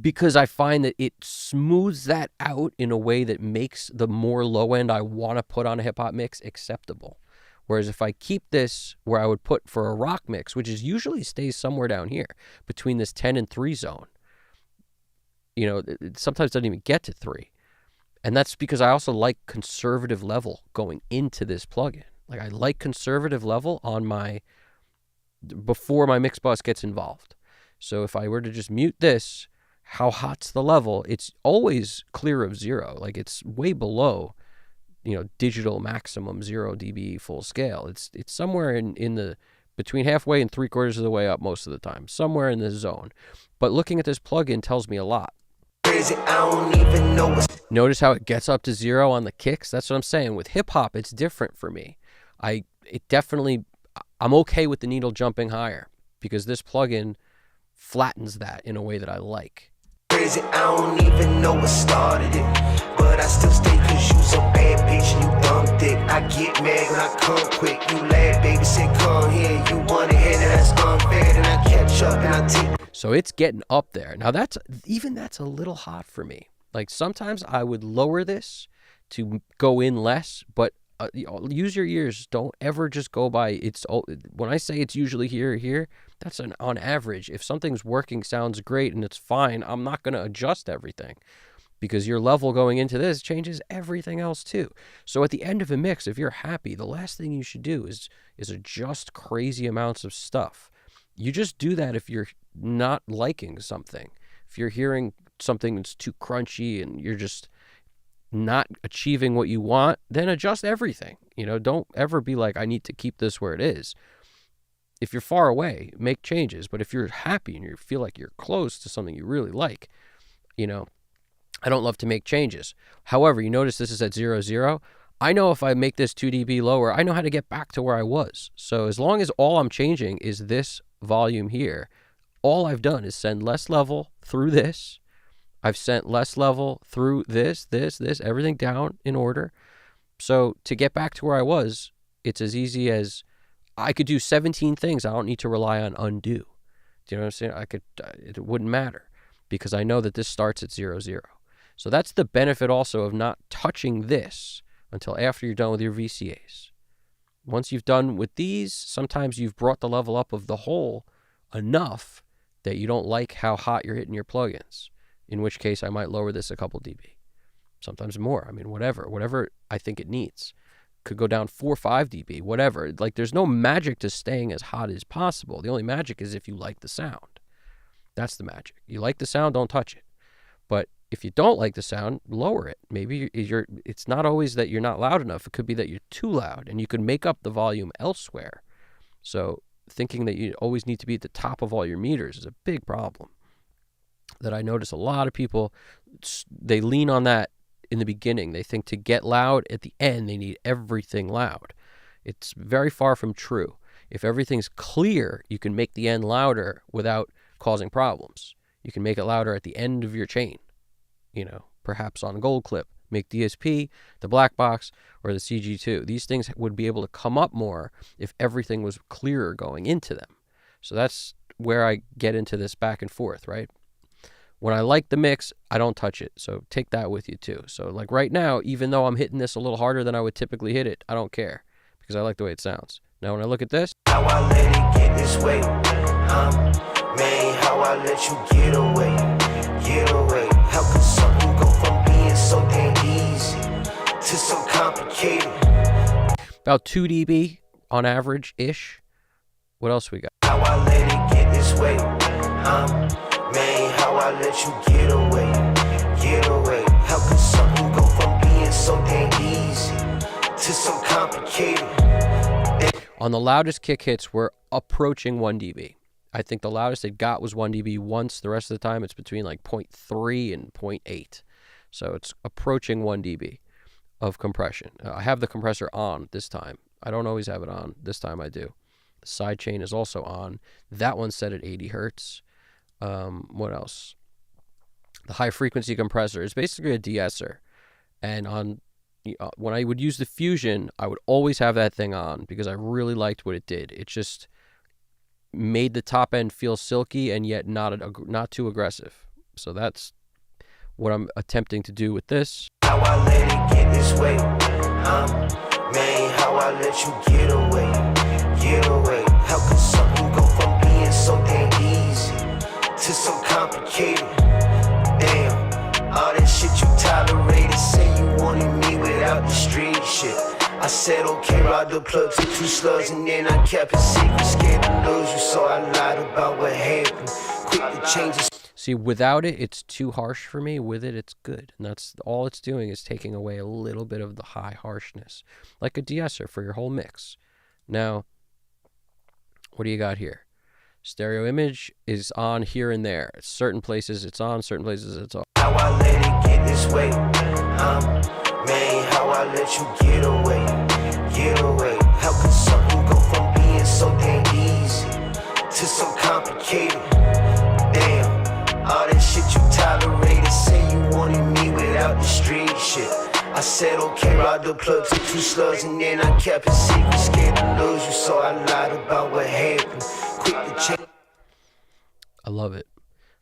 because I find that it smooths that out in a way that makes the more low end I want to put on a hip hop mix acceptable. Whereas if I keep this where I would put for a rock mix, which is usually stays somewhere down here between this 10 and 3 zone, it sometimes doesn't even get to 3. And that's because I also like conservative level going into this plugin. Like I like conservative level on before my mix bus gets involved. So if I were to just mute this, how hot's the level? It's always clear of 0. Like it's way below, digital maximum 0 dB full scale. It's somewhere in the between halfway and 3/4 of the way up most of the time, somewhere in this zone. But looking at this plugin tells me a lot. I don't even know what's... Notice how it gets up to 0 on the kicks? That's what I'm saying. With hip hop, it's different for me. I'm okay with the needle jumping higher because this plugin flattens that in a way that I like. Crazy, I don't even know what started it, but I still stay cause you's a bad bitch and you dumb dick. I get mad when I come quick, you laugh, baby, say come here, you want it here, that's unfair, then I catch up and I take... So it's getting up there. Now that's a little hot for me. Like sometimes I would lower this to go in less, but use your ears. Don't ever just go by when I say it's usually here, that's on average. If something's working, sounds great, and it's fine, I'm not going to adjust everything because your level going into this changes everything else too. So at the end of a mix, if you're happy, the last thing you should do is adjust crazy amounts of stuff. You just do that if you're not liking something. If you're hearing something that's too crunchy and you're just not achieving what you want, then adjust everything. Don't ever be like, I need to keep this where it is. If you're far away, make changes. But if you're happy and you feel like you're close to something you really like, I don't love to make changes. However, you notice this is at 0, 0. I know if I make this 2 dB lower, I know how to get back to where I was. So as long as all I'm changing is this volume here, all I've done is send less level through this. I've sent less level through this, everything down in order. So to get back to where I was, it's as easy as I could do 17 things. I don't need to rely on undo. Do you know what I'm saying? It wouldn't matter because I know that this starts at 0, 0. So that's the benefit also of not touching this until after you're done with your VCAs. Once you've done with these, sometimes you've brought the level up of the whole enough that you don't like how hot you're hitting your plugins. In which case I might lower this a couple dB, sometimes more. I mean, whatever I think it needs. Could go down 4 or 5 dB, whatever. Like there's no magic to staying as hot as possible. The only magic is if you like the sound. That's the magic. You like the sound, don't touch it. But if you don't like the sound, lower it. Maybe it's not always that you're not loud enough. It could be that you're too loud and you could make up the volume elsewhere. So thinking that you always need to be at the top of all your meters is a big problem. That I notice a lot of people, they lean on that in the beginning. They think to get loud at the end, they need everything loud. It's very far from true. If everything's clear, you can make the end louder without causing problems. You can make it louder at the end of your chain, perhaps on a gold clip. Make DSP, the black box, or the CG2. These things would be able to come up more if everything was clearer going into them. So that's where I get into this back and forth, right? When I like the mix, I don't touch it. So take that with you too. So like right now, even though I'm hitting this a little harder than I would typically hit it, I don't care because I like the way it sounds. Now when I look at this, how I let it get this way, man, how I let you get away. How could something go from being so damn easy to so complicated? About 2 dB on average-ish. What else we got? How I let it get this way, man, how I let you get away. How could something go from being so damn easy to so complicated? On the loudest kick hits, we're approaching 1 dB. I think the loudest it got was 1 dB once. The rest of the time, it's between like 0.3 and 0.8. So it's approaching 1 dB of compression. I have the compressor on this time. I don't always have it on. This time I do. The side chain is also on. That one's set at 80 hertz. What else? The high frequency compressor is basically a de-esser. And on when I would use the Fusion, I would always have that thing on because I really liked what it did. It just made the top end feel silky and yet not too aggressive. So that's what I'm attempting to do with this. How I let it get this way, man, how I let you get away, get away. How could something go from being so damn easy to so complicated? Damn, all that shit you tolerated, say you wanted me without the street shit. I said okay, ride the plug to 2 slugs, and then I kept it secret, scared to lose you, so I lied about what happened. Quick to change the See, without it, it's too harsh for me. With it, it's good. And that's all it's doing is taking away a little bit of the high harshness, like a de-esser for your whole mix. Now, what do you got here? Stereo image is on here and there. Certain places it's on, certain places it's off. How I let it get this way, man, how I let you get away, get away. How could something go from being so damn easy to so complicated? Damn. All that shit you tolerated, say you wanted me without the street shit. I said okay, ride the plug to 2 slugs, and then I kept it secret, scared to lose you, so I lied about what happened. Quick to change. I love it.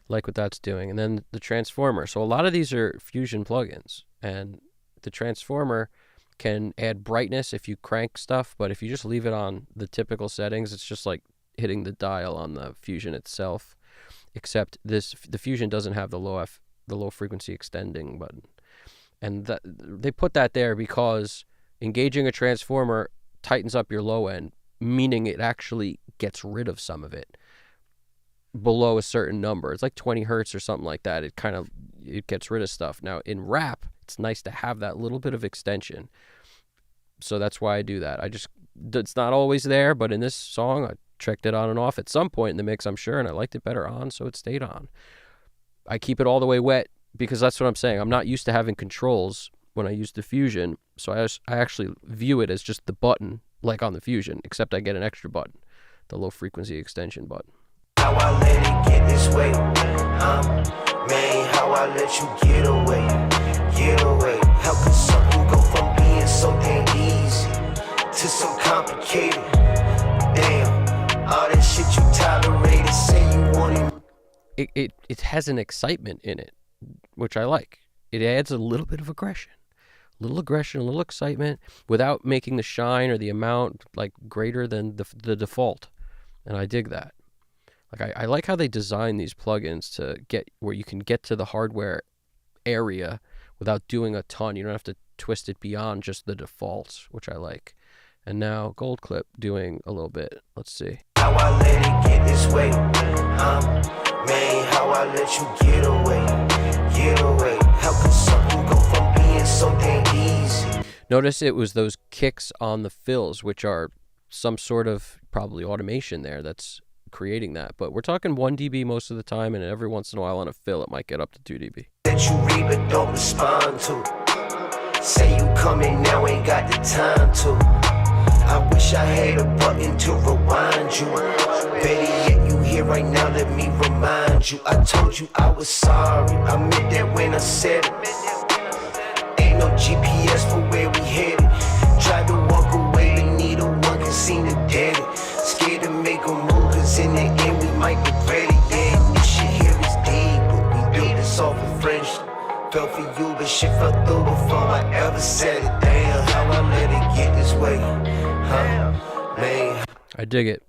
Like what that's doing. And then the transformer. So a lot of these are Fusion plugins, and the transformer can add brightness if you crank stuff, but if you just leave it on the typical settings, it's just like hitting the dial on the Fusion itself. Except the Fusion doesn't have the low frequency extending button, and they put that there because engaging a transformer tightens up your low end, meaning it actually gets rid of some of it below a certain number. It's like 20 hertz or something like that. It gets rid of stuff. Now in rap, it's nice to have that little bit of extension, so that's why I do that. It's not always there, but in this song, I checked it on and off at some point in the mix, I'm sure, and I liked it better on, so it stayed on. I keep it all the way wet because that's what I'm saying. I'm not used to having controls when I use the Fusion, so I actually view it as just the button, like on the Fusion, except I get an extra button, the low frequency extension button. How I let it get this way, man, how I let you get away, get away. How could something go from being so damn easy to so complicated? Damn. All that shit you tolerated, say you wanted. It has an excitement in it, which I like. It adds a little bit of aggression, a little excitement, without making the shine or the amount like greater than the default. And I dig that. Like I like how they design these plugins to get where you can get to the hardware area without doing a ton. You don't have to twist it beyond just the defaults, which I like. And now Gold Clip doing a little bit. Let's see. How I let it get this way, man, how I let you get away, get away. How could something go from being so damn easy? Notice it was those kicks on the fills, which are some sort of probably automation there that's creating that. But we're talking 1 dB most of the time, and every once in a while on a fill, it might get up to 2 dB. That you read but don't respond to. Say you coming now, ain't got the time to. I wish I had a button to rewind you. Better yet, you here right now, let me remind you. I told you I was sorry, I meant that when I said it. Ain't no GPS for where we headed. Tried to walk away, but neither one can seem to get it. Scared to make a move, cause in the end we might regret it. Yeah, this shit here is deep, but we do this all for friendship. Fell for you, but shit fell through before I ever said it. Damn, how I let it get this way, huh, man. I dig it.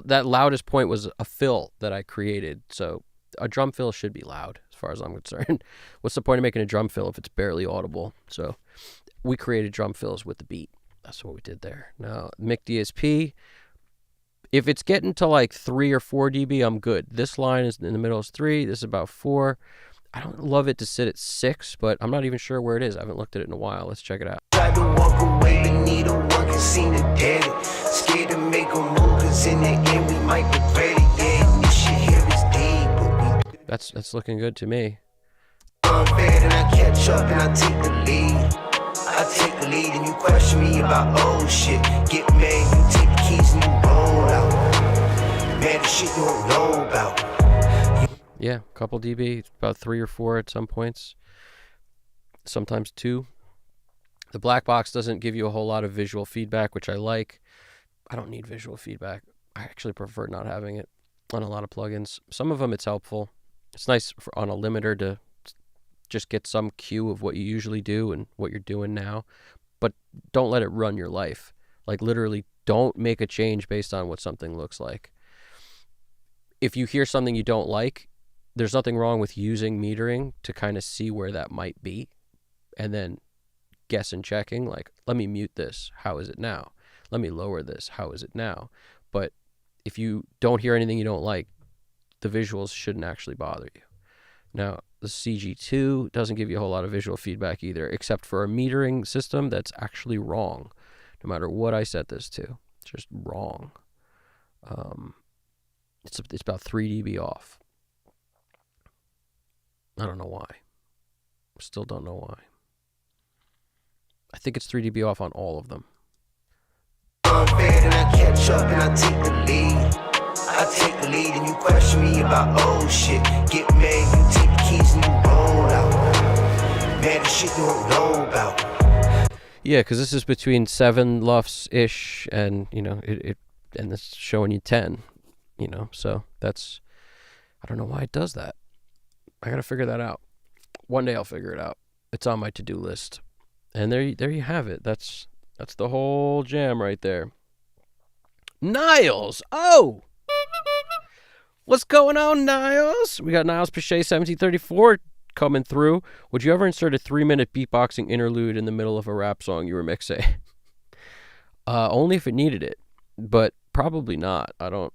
That loudest point was a fill that I created, so a drum fill should be loud as far as I'm concerned. What's the point of making a drum fill if it's barely audible? So we created drum fills with the beat. That's what we did there. Now, mic DSP, if it's getting to like 3 or 4 dB, I'm good. This line is in the middle is 3, this is about 4. I don't love it to sit at 6, but I'm not even sure where it is. I haven't looked at it in a while. Let's check it out. Tried to walk away, but neither one can seem to get it. Scared to make a move, cause in the end we might regret it. Yeah, this shit here is deep, but we That's looking good to me. unfair, then I catch up and I take the lead. I take the lead and you question me about old shit. Get mad, you take the keys and you roll out. Man, the shit you don't know about. Yeah, couple dB, about 3 or 4 at some points. Sometimes 2. The black box doesn't give you a whole lot of visual feedback, which I like. I don't need visual feedback. I actually prefer not having it on a lot of plugins. Some of them it's helpful. It's nice on a limiter to just get some cue of what you usually do and what you're doing now. But don't let it run your life. Like literally don't make a change based on what something looks like. If you hear something you don't like, there's nothing wrong with using metering to kind of see where that might be and then guess and checking, like, let me mute this. How is it now? Let me lower this. How is it now? But if you don't hear anything you don't like, the visuals shouldn't actually bother you. Now, the CG2 doesn't give you a whole lot of visual feedback either, except for a metering system that's actually wrong. No matter what I set this to, it's just wrong. It's about 3 dB off. I don't know why. Still don't know why. I think it's 3 dB off on all of them. Unfair, then I catch up and I take the lead. I take the lead and you question me about old shit. Get mad, you take the keys and you roll out. Man, the shit you don't know about. Yeah, because this is between 7 LUFS-ish and, you know, it and it's showing you 10, you know, so that's, I don't know why it does that. I got to figure that out. One day I'll figure it out. It's on my to-do list. And there you have it. That's the whole jam right there. Niles! Oh! What's going on, Niles? We got Niles Pache 1734 coming through. Would you ever insert a 3-minute beatboxing interlude in the middle of a rap song you were mixing? Only if it needed it, but probably not. I don't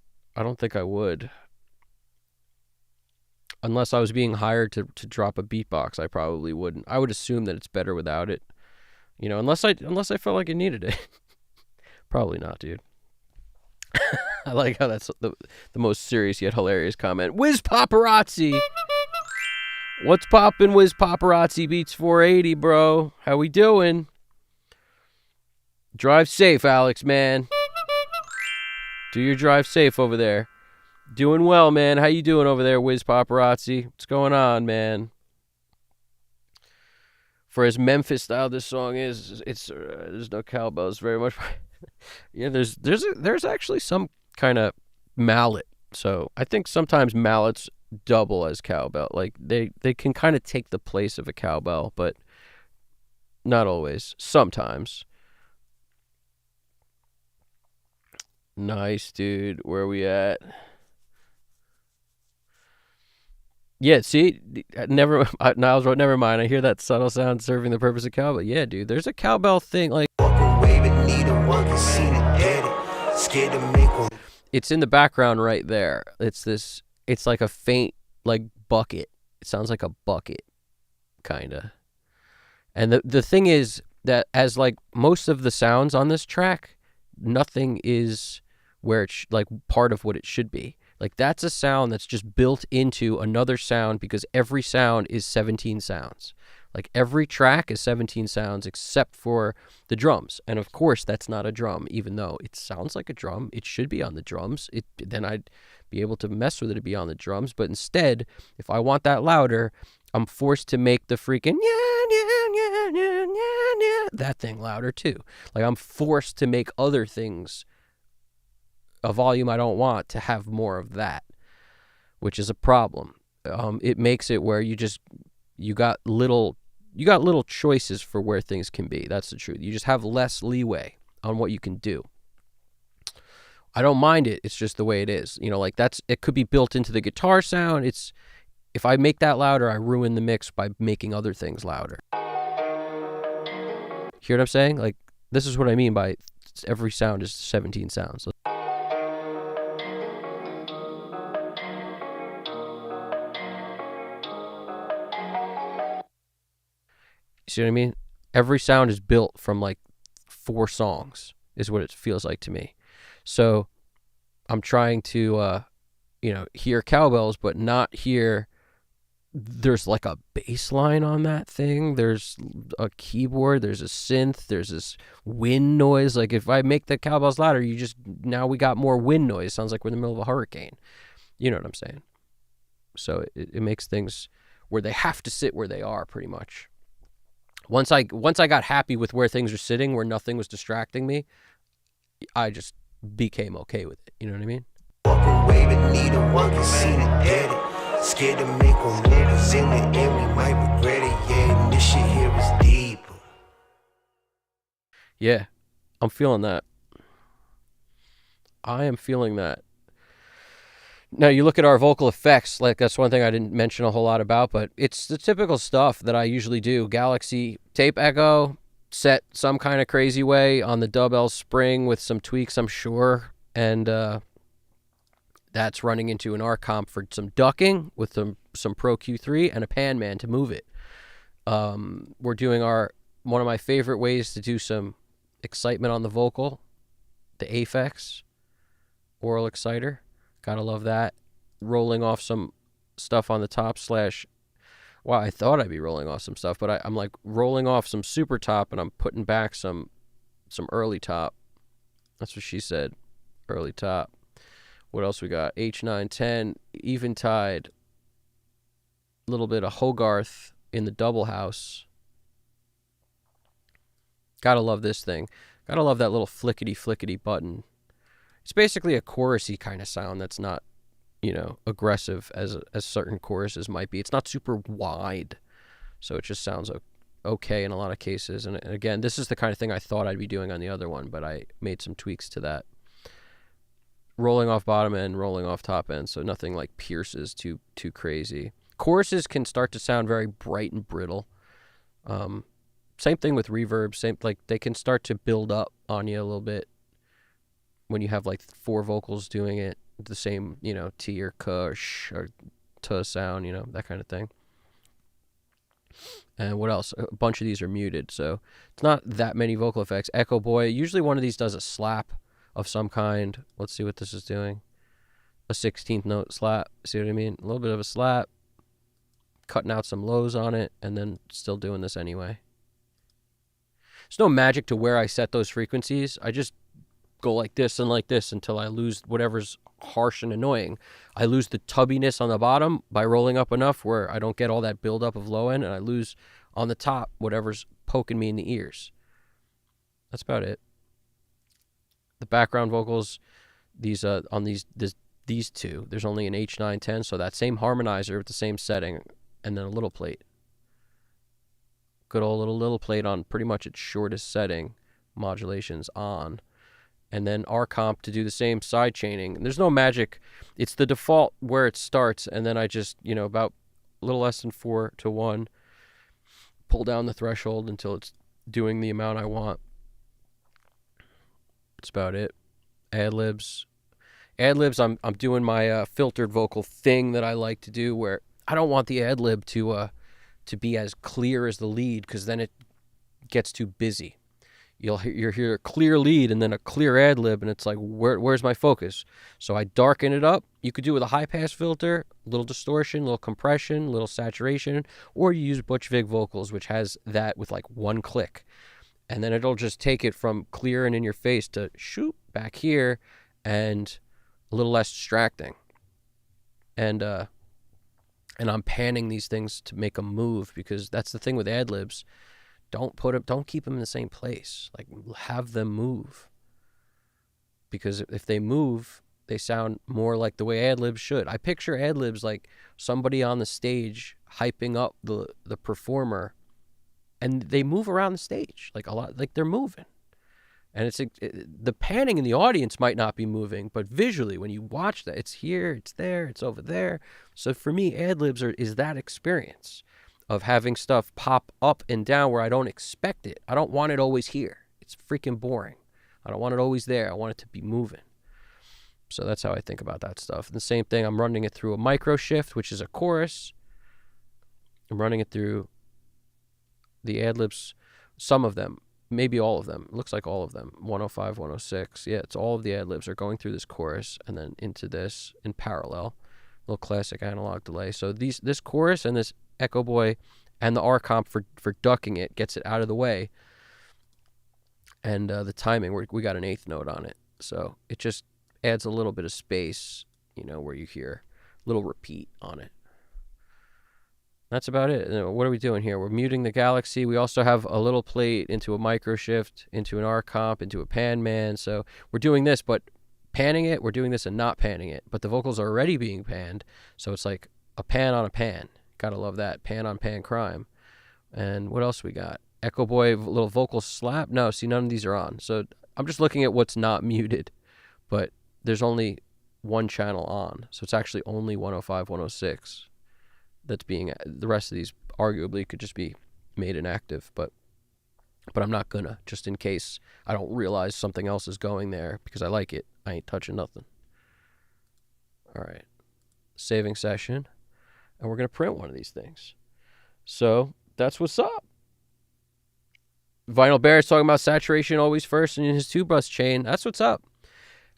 think I would. Unless I was being hired to drop a beatbox, I probably wouldn't. I would assume that it's better without it. You know, unless I felt like I needed it. Probably not, dude. I like how that's the most serious yet hilarious comment. Wiz Paparazzi! What's poppin', Wiz Paparazzi Beats 480, bro? How we doing? Drive safe, Alex, man. Do your drive safe over there. Doing well, man. How you doing over there, Wiz Paparazzi? What's going on, man? For as Memphis style this song is, it's there's no cowbells very much. Yeah, there's actually some kind of mallet. So I think sometimes mallets double as cowbell. Like they can kind of take the place of a cowbell, but not always. Sometimes. Nice, dude. Where are we at? Yeah, see, Niles wrote, never mind. I hear that subtle sound serving the purpose of cowbell. Yeah, dude, there's a cowbell thing. Like, it's in the background right there. It's like a faint, like, bucket. It sounds like a bucket, kind of. And the thing is that as, like, most of the sounds on this track, nothing is where it's, like, part of what it should be. Like, that's a sound that's just built into another sound because every sound is 17 sounds. Like, every track is 17 sounds except for the drums. And, of course, that's not a drum, even though it sounds like a drum. It should be on the drums. Then I'd be able to mess with it to be on the drums. But instead, if I want that louder, I'm forced to make the freaking that thing louder, too. Like, I'm forced to make other things a volume I don't want to have more of that, which is a problem. It makes it where you got little choices for where things can be. That's the truth. You just have less leeway on what you can do. I don't mind it. It's just the way it is. You know, like it could be built into the guitar sound. If I make that louder, I ruin the mix by making other things louder. Hear what I'm saying? Like, this is what I mean by every sound is 17 sounds. See what I mean? Every sound is built from like 4 songs is what it feels like to me. So I'm trying to, hear cowbells, but not hear there's like a bass line on that thing. There's a keyboard. There's a synth. There's this wind noise. Like if I make the cowbells louder, now we got more wind noise. Sounds like we're in the middle of a hurricane. You know what I'm saying? So it makes things where they have to sit where they are pretty much. Once I got happy with where things are sitting, where nothing was distracting me, I just became okay with it. You know what I mean? Walk away, but neither one can seem to get it. Scared to make a move, 'cause in the end we might regret it. Yeah, and this shit here is deep. Yeah, I'm feeling that. I am feeling that. Now, you look at our vocal effects, like that's one thing I didn't mention a whole lot about, but it's the typical stuff that I usually do. Galaxy tape echo, set some kind of crazy way on the Dub L Spring with some tweaks, I'm sure. And that's running into an R comp for some ducking with some Pro Q3 and a pan man to move it. We're doing one of my favorite ways to do some excitement on the vocal, the Aphex oral exciter. Gotta love that. Rolling off some stuff on the top slash. Well, I thought I'd be rolling off some stuff, but I'm like rolling off some super top and I'm putting back some early top. That's what she said. Early top. What else we got? H910, Eventide. A little bit of Hogarth in the double house. Gotta love this thing. Gotta love that little flickety button. It's basically a chorusy kind of sound that's not, aggressive as certain choruses might be. It's not super wide, so it just sounds okay in a lot of cases. And again, this is the kind of thing I thought I'd be doing on the other one, but I made some tweaks to that. Rolling off bottom end, rolling off top end, so nothing like pierces too crazy. Choruses can start to sound very bright and brittle. Same thing with reverb. Like they can start to build up on you a little bit when you have like 4 vocals doing it the same, T or K or sh or T sound, that kind of thing. And what else? A bunch of these are muted, so it's not that many vocal effects. Echo Boy, usually one of these does a slap of some kind. Let's see what this is doing. A 16th note slap. See what I mean? A little bit of a slap. Cutting out some lows on it, and then still doing this anyway. There's no magic to where I set those frequencies. I just go like this until I lose whatever's harsh and annoying. I lose the tubbiness on the bottom by rolling up enough where I don't get all that buildup of low end, and I lose on the top whatever's poking me in the ears. That's about it. The background vocals, these two, there's only an H910, so that same harmonizer with the same setting, and then a little plate. Good old little plate on pretty much its shortest setting, modulations on. And then R comp to do the same side chaining. And there's no magic. It's the default where it starts, and then I just, about a little less than 4-1, pull down the threshold until it's doing the amount I want. That's about it. Ad-libs, I'm doing my filtered vocal thing that I like to do, where I don't want the ad-lib to be as clear as the lead, because then it gets too busy. You'll hear a clear lead and then a clear ad-lib, and it's like, where's my focus? So I darken it up. You could do it with a high-pass filter, a little distortion, a little compression, a little saturation, or you use Butch Vig Vocals, which has that with like one click. And then it'll just take it from clear and in your face to shoot back here, and a little less distracting. And I'm panning these things to make them move, because that's the thing with ad-libs. Don't keep them in the same place. Like, have them move. Because if they move, they sound more like the way ad-libs should. I picture ad-libs like somebody on the stage hyping up the performer, and they move around the stage like a lot, like they're moving. And the panning in the audience might not be moving, but visually when you watch that, it's here, it's there, it's over there. So for me, ad-libs is that experience of having stuff pop up and down where I don't expect it. I don't want it always here. It's freaking boring. I don't want it always there. I want it to be moving. So that's how I think about that stuff. And the same thing, I'm running it through a micro shift, which is a chorus. I'm running it through the ad-libs, some of them, maybe all of them. It looks like all of them. 105, 106. Yeah, it's all of the ad-libs are going through this chorus and then into this in parallel. Little classic analog delay. So this chorus and this Echo Boy and the R comp for ducking it gets it out of the way. And the timing, we got an eighth note on it. So it just adds a little bit of space, where you hear a little repeat on it. That's about it. What are we doing here? We're muting the Galaxy. We also have a little plate into a micro shift, into an R comp, into a pan man. So we're doing this, but panning it, we're doing this and not panning it. But the vocals are already being panned. So it's like a pan on a pan. Gotta love that. Pan on pan crime. And what else we got? Echo Boy, little vocal slap. No, see, none of these are on. So I'm just looking at what's not muted. But there's only one channel on. So it's actually only 105, 106. That's being, the rest of these arguably could just be made inactive, but I'm not gonna, just in case I don't realize something else is going there because I like it. I ain't touching nothing. All right, saving session, and we're gonna print one of these things. So that's what's up. Vinyl Bear's talking about saturation always first in his 2-bus chain. That's what's up.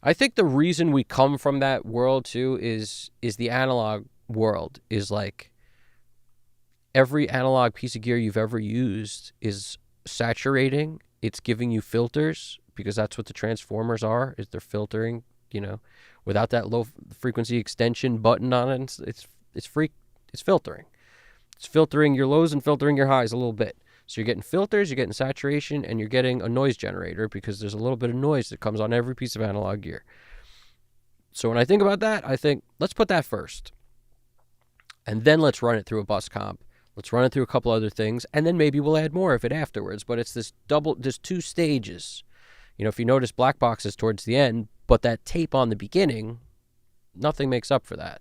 I think the reason we come from that world too is the analog world is like, every analog piece of gear you've ever used is saturating. It's giving you filters because that's what the transformers are, is they're filtering, without that low frequency extension button on it. It's filtering. It's filtering your lows and filtering your highs a little bit. So you're getting filters, you're getting saturation, and you're getting a noise generator because there's a little bit of noise that comes on every piece of analog gear. So when I think about that, I think, let's put that first. And then let's run it through a bus comp. Let's run it through a couple other things, and then maybe we'll add more of it afterwards. But it's there's 2 stages. If you notice, black box is towards the end, but that tape on the beginning, nothing makes up for that.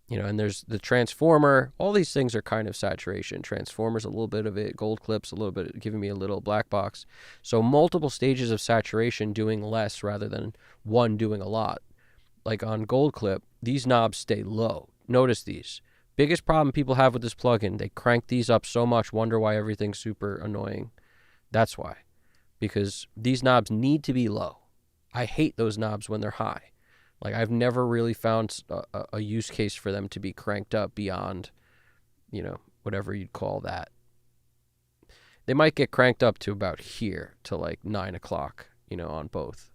And there's the transformer. All these things are kind of saturation. Transformers, a little bit of it. Gold clips, a little bit, giving me a little black box. So multiple stages of saturation doing less rather than one doing a lot. Like on gold clip, these knobs stay low. Notice these. Biggest problem people have with this plugin, they crank these up so much, wonder why everything's super annoying. That's why. Because these knobs need to be low. I hate those knobs when they're high. Like, I've never really found a use case for them to be cranked up beyond, whatever you'd call that. They might get cranked up to about here, to like 9 o'clock, on both.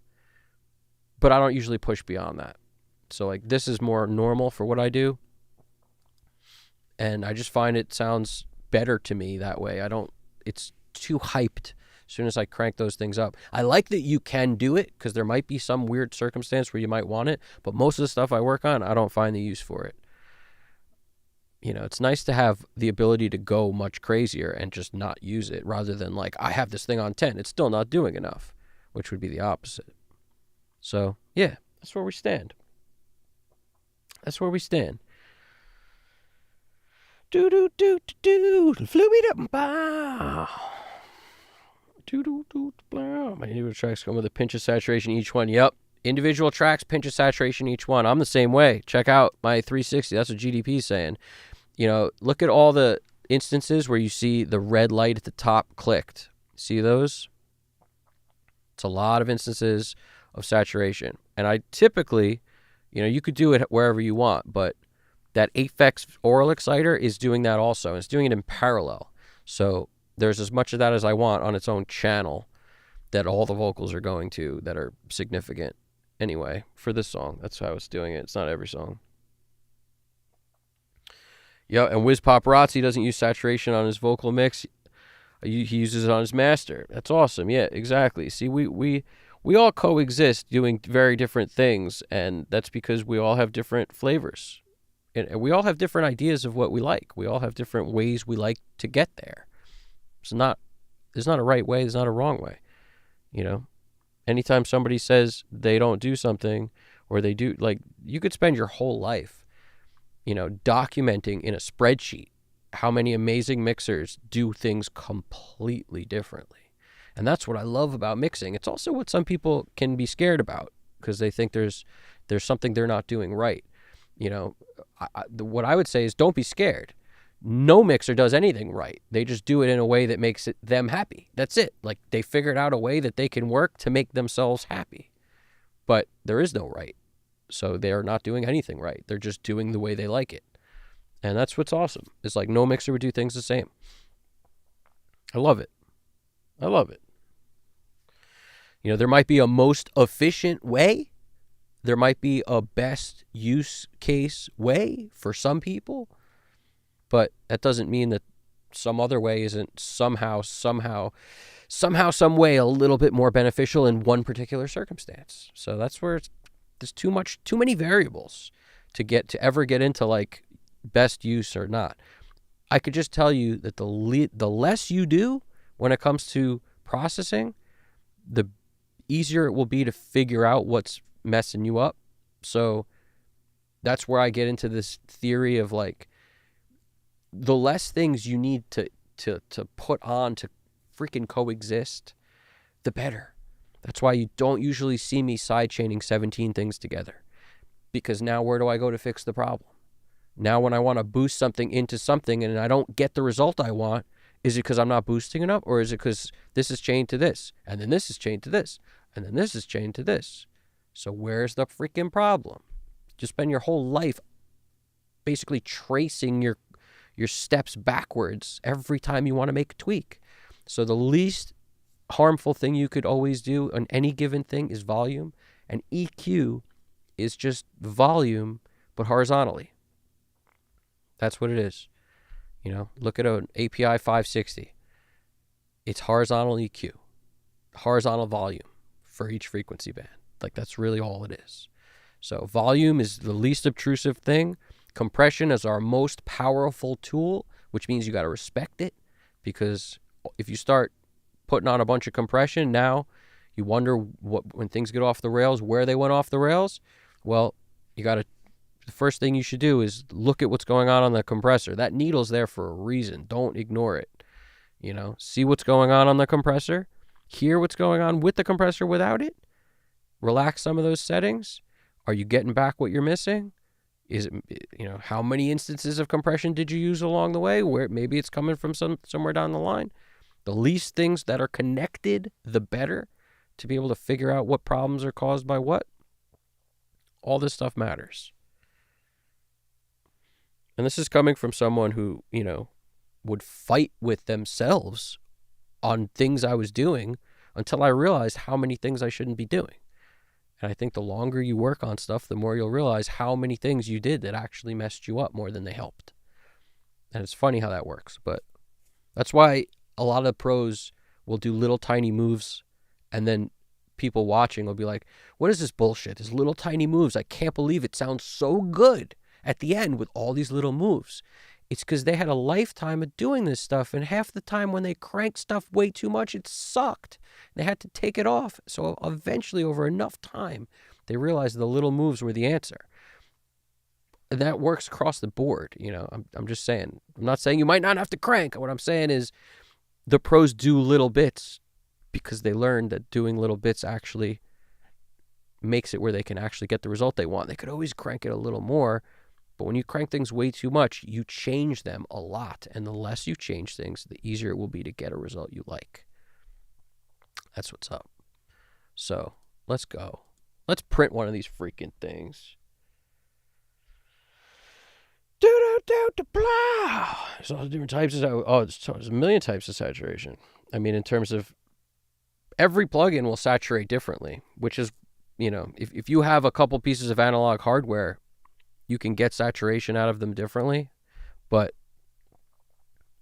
But I don't usually push beyond that. So, like, this is more normal for what I do. And I just find it sounds better to me that way. It's too hyped as soon as I crank those things up. I like that you can do it because there might be some weird circumstance where you might want it. But most of the stuff I work on, I don't find the use for it. It's nice to have the ability to go much crazier and just not use it rather than like, I have this thing on 10. It's still not doing enough, which would be the opposite. So, yeah, that's where we stand. That's where we stand. Do do do do do, flew it up, bow. Do do do bow. My individual tracks come with a pinch of saturation each one. Yep, individual tracks, pinch of saturation each one. I'm the same way. Check out my 360. That's what GDP is saying. Look at all the instances where you see the red light at the top clicked. See those? It's a lot of instances of saturation, and I typically, you could do it wherever you want, but that Aphex oral exciter is doing that also. It's doing it in parallel. So there's as much of that as I want on its own channel that all the vocals are going to that are significant. Anyway, for this song, that's how it's doing it. It's not every song. Yeah, and Wiz Paparazzi doesn't use saturation on his vocal mix. He uses it on his master. That's awesome. Yeah, exactly. See, we all coexist doing very different things, and that's because we all have different flavors. And we all have different ideas of what we like. We all have different ways we like to get there. There's not a right way. There's not a wrong way. Anytime somebody says they don't do something or they do, like, you could spend your whole life, documenting in a spreadsheet how many amazing mixers do things completely differently. And that's what I love about mixing. It's also what some people can be scared about because they think there's something they're not doing right. What I would say is don't be scared. No mixer does anything right. They just do it in a way that makes them happy. That's it. Like, they figured out a way that they can work to make themselves happy. But there is no right. So they're not doing anything right. They're just doing the way they like it. And that's what's awesome. It's like no mixer would do things the same. I love it. I love it. There might be a most efficient way. There might be a best use case way for some people. But that doesn't mean that some other way isn't somehow, some way a little bit more beneficial in one particular circumstance. So that's where there's too many variables to ever get into like best use or not. I could just tell you that the less you do when it comes to processing, the easier it will be to figure out what's messing you up. So that's where I get into this theory of like the less things you need to put on to freaking coexist, the better. That's why you don't usually see me sidechaining 17 things together, because now where do I go to fix the problem? Now when I want to boost something into something and I don't get the result I want, is it because I'm not boosting enough, or is it because this is chained to this, and then this is chained to this, and then this is chained to this? So where's the freaking problem? You spend your whole life basically tracing your steps backwards every time you want to make a tweak. So the least harmful thing you could always do on any given thing is volume, and EQ is just volume but horizontally. That's what it is. Look at an API 560. It's horizontal EQ, horizontal volume for each frequency band. Like that's really all it is. So volume is the least obtrusive thing. Compression is our most powerful tool, which means you got to respect it, because if you start putting on a bunch of compression, now you wonder when things get off the rails, where they went off the rails. Well, the first thing you should do is look at what's going on the compressor. That needle's there for a reason. Don't ignore it. See what's going on the compressor. Hear what's going on with the compressor without it. Relax some of those settings. Are you getting back what you're missing? Is it, how many instances of compression did you use along the way? Where maybe it's coming from somewhere down the line. The least things that are connected, the better, to be able to figure out what problems are caused by what. All this stuff matters. And this is coming from someone who, would fight with themselves on things I was doing until I realized how many things I shouldn't be doing. And I think the longer you work on stuff, the more you'll realize how many things you did that actually messed you up more than they helped. And it's funny how that works. But that's why a lot of pros will do little tiny moves, and then people watching will be like, what is this bullshit? These little tiny moves. I can't believe it sounds so good at the end with all these little moves. It's because they had a lifetime of doing this stuff, and half the time when they cranked stuff way too much, it sucked. They had to take it off. So eventually, over enough time, they realized the little moves were the answer. And that works across the board. I'm just saying. I'm not saying you might not have to crank. What I'm saying is the pros do little bits because they learned that doing little bits actually makes it where they can actually get the result they want. They could always crank it a little more. But when you crank things way too much, you change them a lot. And the less you change things, the easier it will be to get a result you like. That's what's up. So let's go. Let's print one of these freaking things. There's all different types of there's a million types of saturation. I mean, in terms of every plugin will saturate differently, which is, if you have a couple pieces of analog hardware, you can get saturation out of them differently, but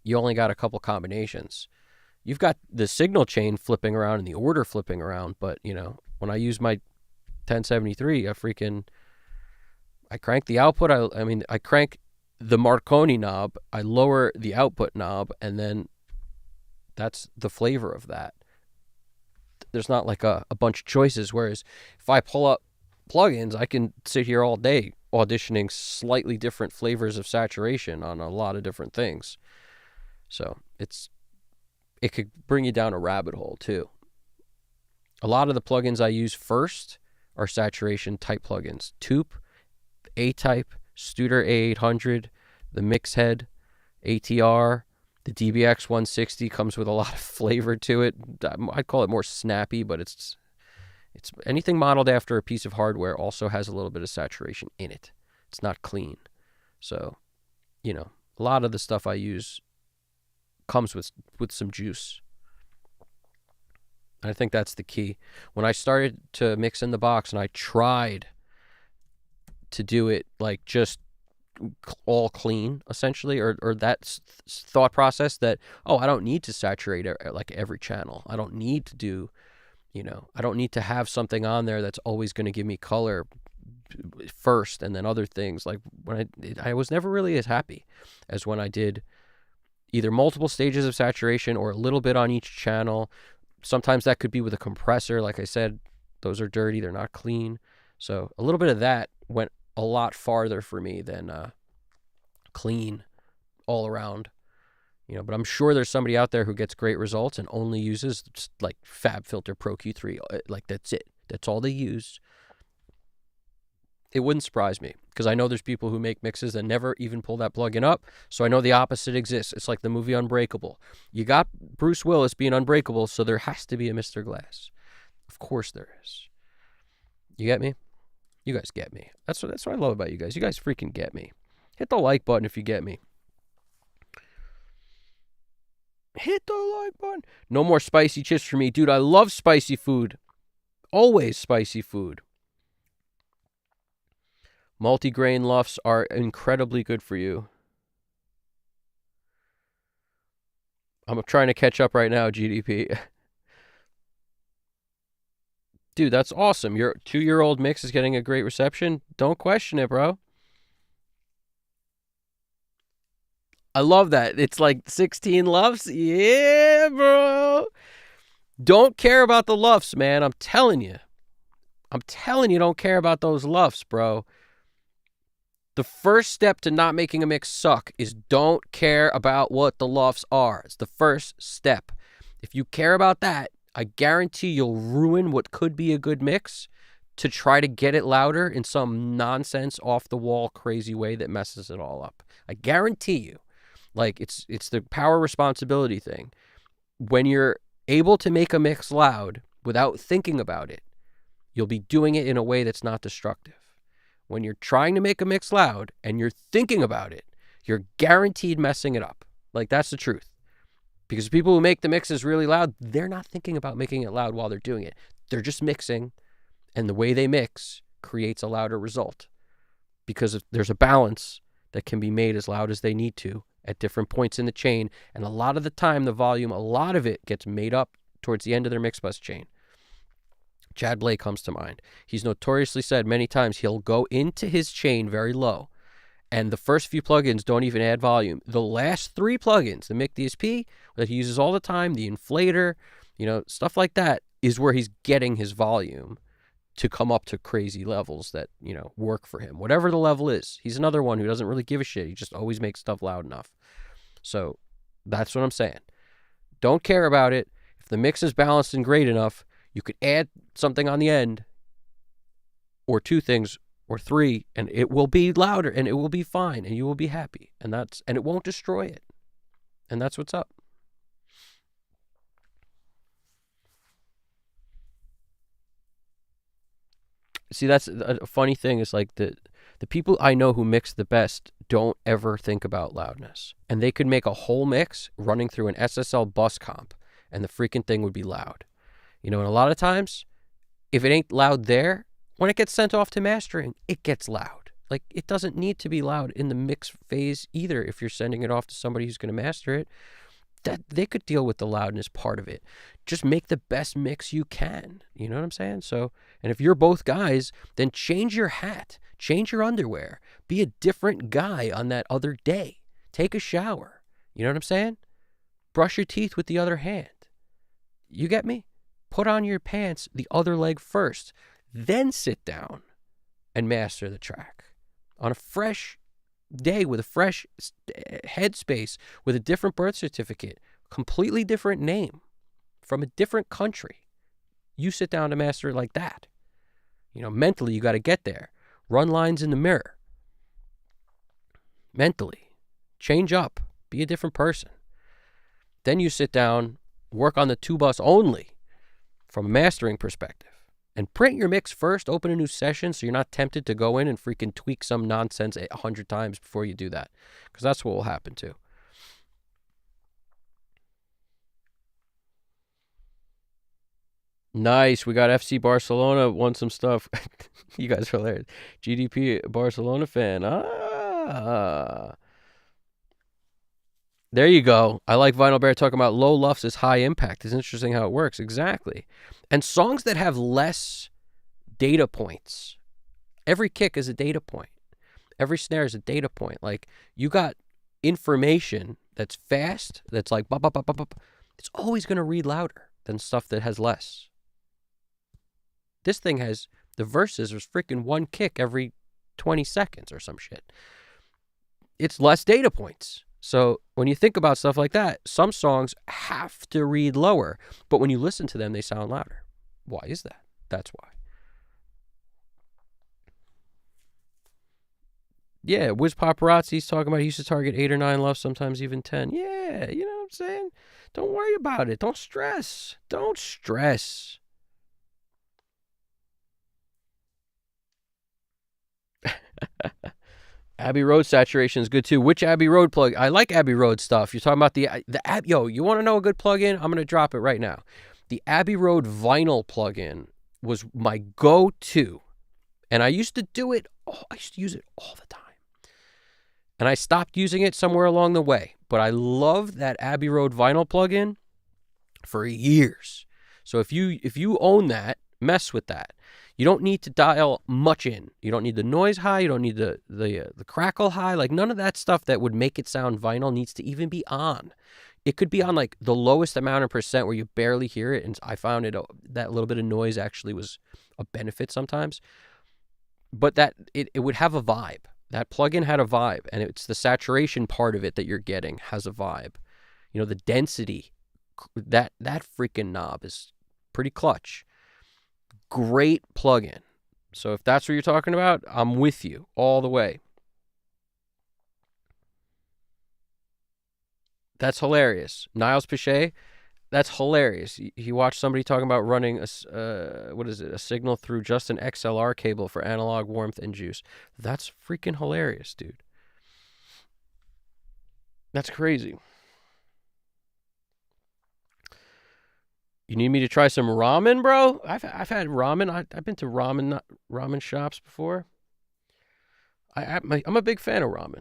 you only got a couple combinations. You've got the signal chain flipping around and the order flipping around, but, when I use my 1073, I crank the output. I crank the Marconi knob, I lower the output knob, and then that's the flavor of that. There's not like a bunch of choices, whereas if I pull up plugins, I can sit here all day auditioning slightly different flavors of saturation on a lot of different things. So it could bring you down a rabbit hole too. A lot of the plugins I use first are saturation type plugins. Toop, A-Type, Studer A800, the Mixhead, ATR, the DBX 160 comes with a lot of flavor to it. I'd call it more snappy, but it's It's anything modeled after a piece of hardware also has a little bit of saturation in it. It's not clean. So, a lot of the stuff I use comes with some juice. I think that's the key. When I started to mix in the box and I tried to do it like just all clean, essentially, or that thought process that, I don't need to saturate like every channel. I don't need to do, I don't need to have something on there that's always going to give me color first and then other things. Like when I was never really as happy as when I did either multiple stages of saturation or a little bit on each channel. Sometimes that could be with a compressor. Like I said, those are dirty. They're not clean. So a little bit of that went a lot farther for me than clean all around. But I'm sure there's somebody out there who gets great results and only uses like FabFilter Pro Q3. Like that's it. That's all they use. It wouldn't surprise me because I know there's people who make mixes that never even pull that plugin up. So I know the opposite exists. It's like the movie Unbreakable. You got Bruce Willis being unbreakable, so there has to be a Mr. Glass. Of course there is. You get me? You guys get me. That's what I love about you guys. You guys freaking get me. Hit the like button if you get me. Hit the like button. No more spicy chips for me. Dude, I love spicy food. Always spicy food. Multigrain luffs are incredibly good for you. I'm trying to catch up right now, GDP. Dude, that's awesome. Your 2-year-old mix is getting a great reception. Don't question it, bro. I love that. It's like 16 luffs. Yeah, bro. Don't care about the luffs, man. I'm telling you. Don't care about those luffs, bro. The first step to not making a mix suck is don't care about what the luffs are. It's the first step. If you care about that, I guarantee you'll ruin what could be a good mix to try to get it louder in some nonsense, off-the-wall, crazy way that messes it all up. I guarantee you. Like, it's the power responsibility thing. When you're able to make a mix loud without thinking about it, you'll be doing it in a way that's not destructive. When you're trying to make a mix loud and you're thinking about it, you're guaranteed messing it up. Like, that's the truth. Because people who make the mixes really loud, they're not thinking about making it loud while they're doing it. They're just mixing, and the way they mix creates a louder result. Because there's a balance that can be made as loud as they need to at different points in the chain, and a lot of the time, the volume, a lot of it gets made up towards the end of their mix bus chain. Chad Blake comes to mind. He's notoriously said many times he'll go into his chain very low, and the first few plugins don't even add volume. The last 3 plugins, the Mic DSP that he uses all the time, the inflator, stuff like that, is where he's getting his volume to come up to crazy levels that, work for him. Whatever the level is. He's another one who doesn't really give a shit. He just always makes stuff loud enough. So that's what I'm saying. Don't care about it. If the mix is balanced and great enough, you could add something on the end, or 2 things, or 3, and it will be louder, and it will be fine, and you will be happy, and it won't destroy it, and that's what's up. See, that's a funny thing is like the people I know who mix the best don't ever think about loudness, and they could make a whole mix running through an SSL bus comp, and the freaking thing would be loud. And a lot of times, if it ain't loud there, when it gets sent off to mastering, it gets loud. Like, it doesn't need to be loud in the mix phase either if you're sending it off to somebody who's going to master it. That they could deal with the loudness part of it. Just make the best mix you can. You know what I'm saying? So, and if you're both guys, then change your hat. Change your underwear. Be a different guy on that other day. Take a shower. You know what I'm saying? Brush your teeth with the other hand. You get me? Put on your pants the other leg first, then sit down and master the track on a fresh day with a fresh headspace, with a different birth certificate, completely different name from a different country. You sit down to master it like that. Mentally, you got to get there. Run lines in the mirror. Mentally, change up, be a different person. Then you sit down, work on the 2 bus only, from a mastering perspective, And print your mix first, open a new session so you're not tempted to go in and freaking tweak some nonsense 100 times before you do that. Because that's what will happen too. Nice. We got FC Barcelona won some stuff. You guys are hilarious. GDP Barcelona fan. There you go. I like Vinyl Bear talking about low lufs is high impact. It's interesting how it works. Exactly. And songs that have less data points. Every kick is a data point. Every snare is a data point. Like, you got information that's fast, that's like, bop, bop, bop, bop, bop. It's always going to read louder than stuff that has less. This thing has, the verses, there's freaking one kick every 20 seconds or some shit. It's less data points. So when you think about stuff like that, some songs have to read lower, but when you listen to them, they sound louder. Why is that? That's why. Yeah, Wiz Paparazzi's talking about he used to target 8 or 9 lufs, sometimes even 10. Yeah, you know what I'm saying? Don't worry about it. Don't stress. Don't stress. Abbey Road saturation is good too. Which Abbey Road plug? I like Abbey Road stuff. You're talking about the yo, you want to know a good plugin? I'm going to drop it right now. The Abbey Road vinyl plugin was my go-to. And I used to do it. I used to use it all the time. And I stopped using it somewhere along the way. But I love that Abbey Road vinyl plugin for years. So if you own that, mess with that. You don't need to dial much in. You don't need the noise high. You don't need the crackle high. Like, none of that stuff that would make it sound vinyl needs to even be on. It could be on like the lowest amount of percent where you barely hear it. And I found that little bit of noise actually was a benefit sometimes. But that it would have a vibe. That plugin had a vibe, and it's the saturation part of it that you're getting has a vibe. You know, the density, that freaking knob is pretty clutch. Great plugin. So if that's what you're talking about, I'm with you all the way. That's hilarious. Niles Pichet, that's hilarious. He watched somebody talking about running a signal through just an XLR cable for analog warmth and juice. That's freaking hilarious, dude. That's crazy. You need me to try some ramen, bro? I've had ramen. I've been to ramen shops before. I'm a big fan of ramen.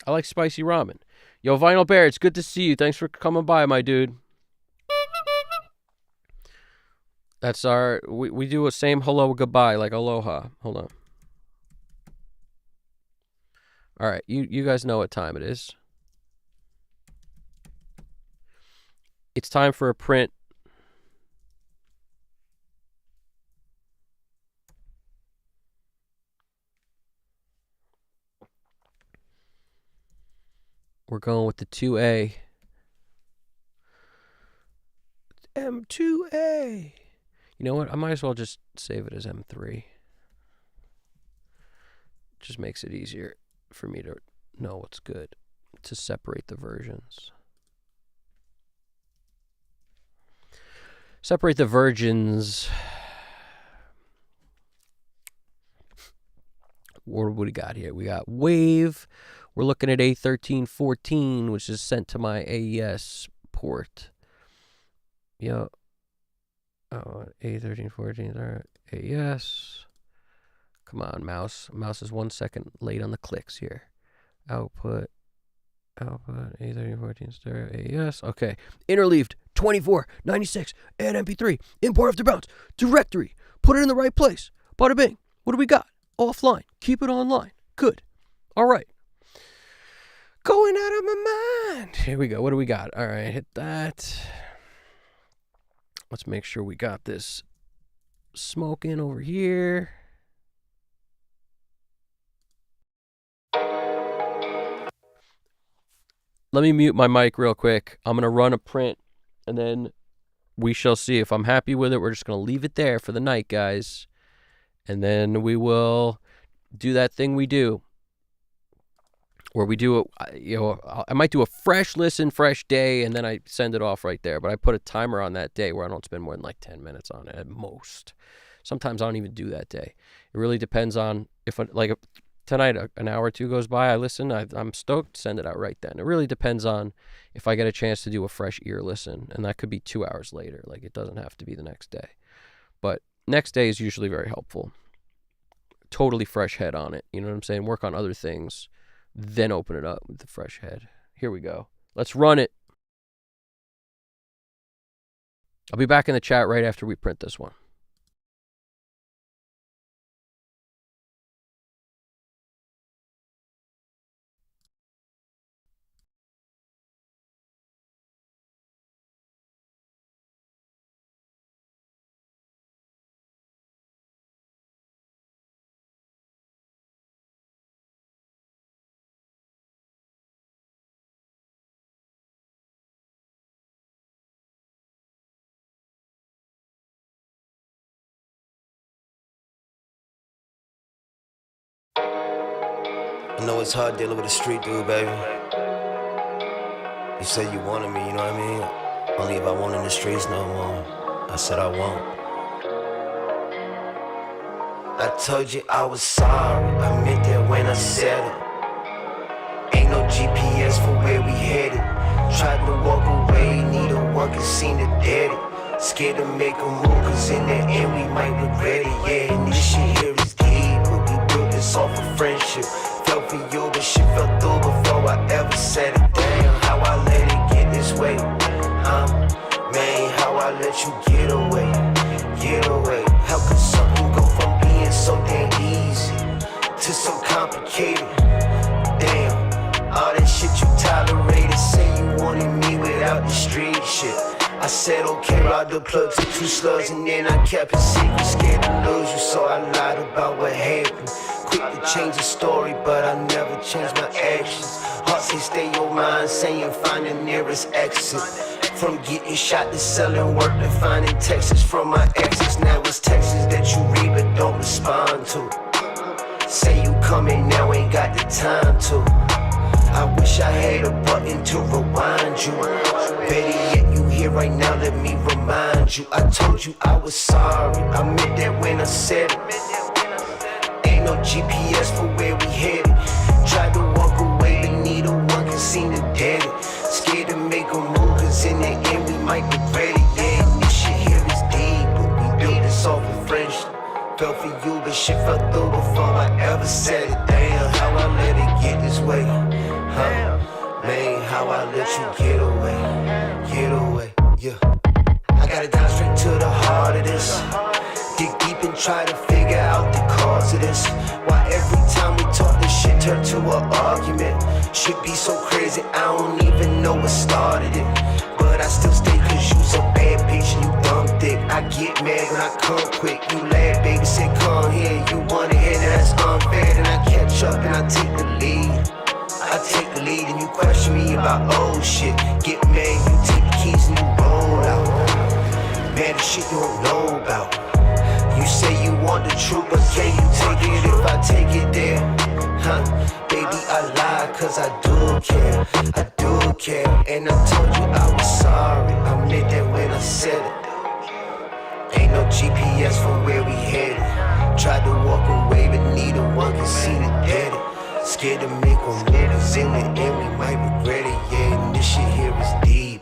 I like spicy ramen. Yo, Vinyl Bear, it's good to see you. Thanks for coming by, my dude. That's we do a same hello goodbye, like aloha. Hold on. All right, you guys know what time it is. It's time for a print. We're going with the 2A. M2A. You know what? I might as well just save it as M3. Just makes it easier for me to know what's good, to separate the versions. Separate the virgins. What do we got here? We got Wave. We're looking at A1314, which is sent to my AES port. Yo. Oh, A1314, AES. Come on, mouse. Mouse is 1 second late on the clicks here. Output, A1314, stereo, AES. Okay. Interleaved, 2496, add MP3, import after bounce, directory, put it in the right place. Bada bing. What do we got? Offline. Keep it online. Good. All right. Going out of my mind. Here we go. What do we got? All right, hit that. Let's make sure we got this smoking over here. Let me mute my mic real quick. I'm going to run a print, and then we shall see. If I'm happy with it, we're just going to leave it there for the night, guys. And then we will do that thing we do. where we do it. I might do a fresh listen, fresh day, and then I send it off right there. But I put a timer on that day where I don't spend more than like 10 minutes on it at most. Sometimes I don't even do that day. It really depends on if tonight an hour or two goes by, I listen, I'm stoked, send it out right then. It really depends on if I get a chance to do a fresh ear listen, and that could be 2 hours later. Like, it doesn't have to be the next day. But next day is usually very helpful. Totally fresh head on it. You know what I'm saying? Work on other things, then open it up with the fresh head. Here we go. Let's run it. I'll be back in the chat right after we print this one. I know it's hard dealing with a street dude, baby. You said you wanted me, you know what I mean? Only if I want in the streets no more. I said I won't. I told you I was sorry, I meant that when I said it. Ain't no GPS for where we headed. Tried to walk away, neither one can seem to dead it. Scared to make a move, cause in the end we might regret it. Yeah, and this shit here is deep, but we built this off of friendship. Felt for you, but shit fell through before I ever said it. Damn, how I let it get this way. Man, how I let you get away. Get away. How could something go from being so damn easy to so complicated? Damn, all that shit you tolerated. Say you wanted me without the street shit. I said okay, ride the plug to 2 slugs, and then I kept it secret. Scared to lose you, so I lied about what happened. Quick to change the story, but I never changed my actions. Heart say stay your mind, saying find the nearest exit. From getting shot to selling work to finding texts from my exes. Now it's texts that you read but don't respond to. Say you coming now, ain't got the time to. I wish I had a button to rewind you. Better yet, you here right now, let me remind you. I told you I was sorry, I meant that when I said it. Ain't no GPS for where we headed. Tried to walk away, but neither one can seem to dead it. Scared to make a move, cause in the end we might regret it. Yeah, and this shit here is deep, but we built this off of friendship. Fell for you, but shit fell through before I ever said it. Damn, how I let it get this way. Man, how I let you get away, yeah. I got it down straight to the heart of this. Dig deep and try to figure out the cause of this. Why every time we talk, this shit turn to an argument. Shit be so crazy, I don't even know what started it. But I still stay cause you's a bad bitch and you dumb thick. I get mad when I come quick. You laugh, baby, say come here. You wanna hear that that's unfair. Then I catch up and I take the lead. I take the lead and you question me about old shit. Get mad, you take the keys and you roll out. Man, the shit you don't know about. You say you want the truth, but can you take it if I take it there? Baby, I lie cause I do care. And I told you I was sorry, I meant that when I said it. Ain't no GPS for where we headed. Tried to walk away, but neither one can see the dead it. Scared to make a move, cause in the end we might regret it. Yeah, and this shit here is deep.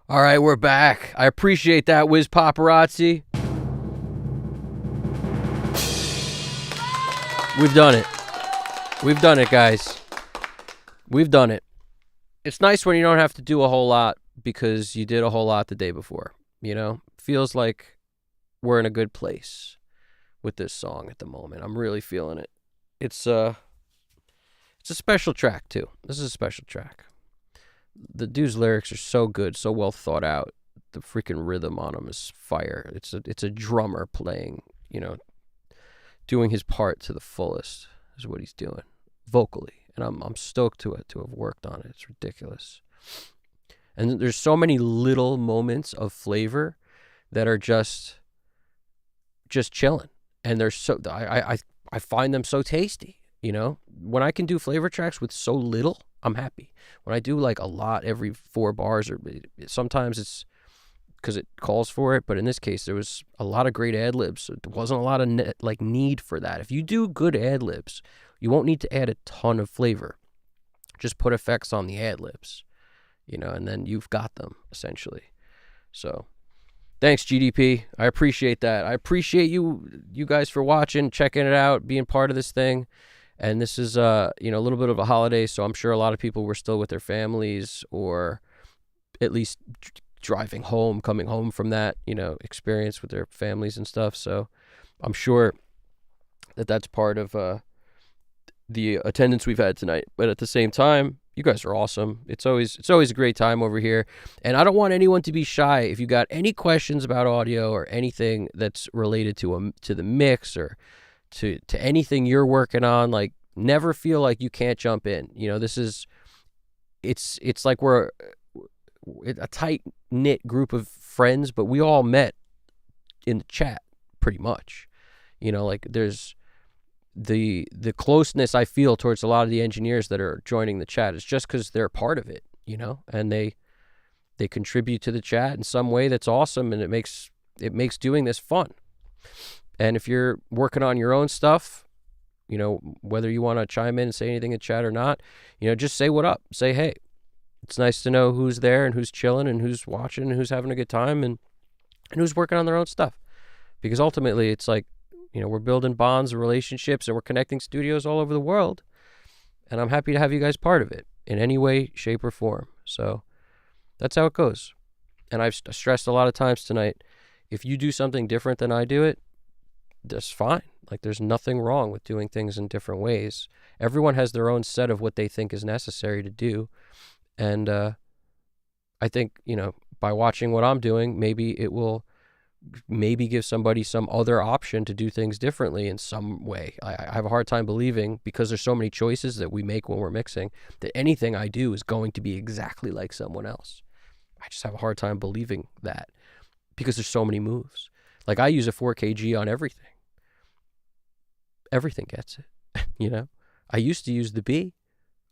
All right, we're back. I appreciate that, Wiz Paparazzi. We've done it. We've done it, guys. We've done it. It's nice when you don't have to do a whole lot because you did a whole lot the day before. You know, feels like we're in a good place with this song at the moment. I'm really feeling it. It's a special track too. This is a special track. The dude's lyrics are so good, so well thought out. The freaking rhythm on them is fire. It's a drummer playing, you know, doing his part to the fullest is what he's doing, vocally and I'm stoked to have worked on it. It's ridiculous. And there's so many little moments of flavor that are just chilling, and they're so I find them so tasty. When I can do flavor tracks with so little, I'm happy. When I do like a lot every 4 bars, or sometimes it's because it calls for it, but in this case there was a lot of great ad libs. So there wasn't a lot of need for that. If you do good ad libs, you won't need to add a ton of flavor. Just put effects on the ad libs, and then you've got them essentially. So thanks, GDP. I appreciate that. I appreciate you guys for watching, checking it out, being part of this thing. And this is a little bit of a holiday, so I'm sure a lot of people were still with their families, or at least driving home, coming home from that, experience with their families and stuff. So I'm sure that that's part of the attendance we've had tonight. But at the same time, you guys are awesome. It's always a great time over here. And I don't want anyone to be shy. If you got any questions about audio or anything that's related to the mix, or to anything you're working on, like, never feel like you can't jump in. It's like we're a tight knit group of friends, but we all met in the chat pretty much. Like, there's the closeness I feel towards a lot of the engineers that are joining the chat is just because they're part of it, and they contribute to the chat in some way that's awesome, and it makes doing this fun. And if you're working on your own stuff, whether you want to chime in and say anything in chat or not, just say what up. Say, hey, it's nice to know who's there and who's chilling and who's watching and who's having a good time and who's working on their own stuff. Because ultimately, it's like, we're building bonds and relationships, and we're connecting studios all over the world. And I'm happy to have you guys part of it in any way, shape, or form. So that's how it goes. And I've stressed a lot of times tonight, if you do something different than I do it, that's fine. Like, there's nothing wrong with doing things in different ways. Everyone has their own set of what they think is necessary to do. And I think, by watching what I'm doing, maybe it will give somebody some other option to do things differently in some way. I have a hard time believing, because there's so many choices that we make when we're mixing, that anything I do is going to be exactly like someone else. I just have a hard time believing that, because there's so many moves. Like, I use a 4kg on everything. Everything gets it. I used to use the B.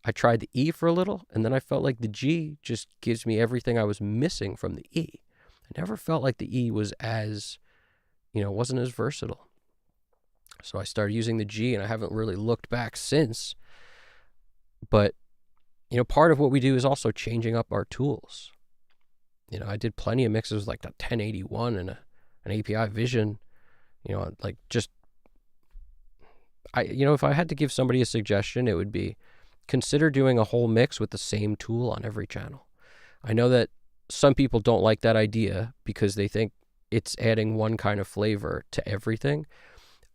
I tried the E for a little, and then I felt like the G just gives me everything I was missing from the E. I never felt like the E was as, wasn't as versatile. So I started using the G, and I haven't really looked back since. But, part of what we do is also changing up our tools. I did plenty of mixes like the 1081 and an API Vision, like, just, if I had to give somebody a suggestion, it would be, consider doing a whole mix with the same tool on every channel. I know that some people don't like that idea because they think it's adding one kind of flavor to everything.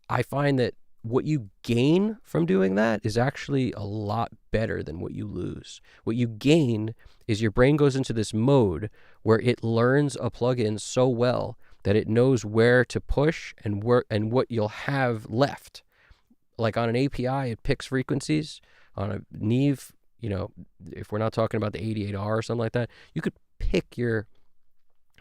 I find that what you gain from doing that is actually a lot better than what you lose. What you gain is your brain goes into this mode where it learns a plugin so well that it knows where to push and what you'll have left. Like, on an API, it picks frequencies. On a Neve, if we're not talking about the 88R or something like that, you could pick your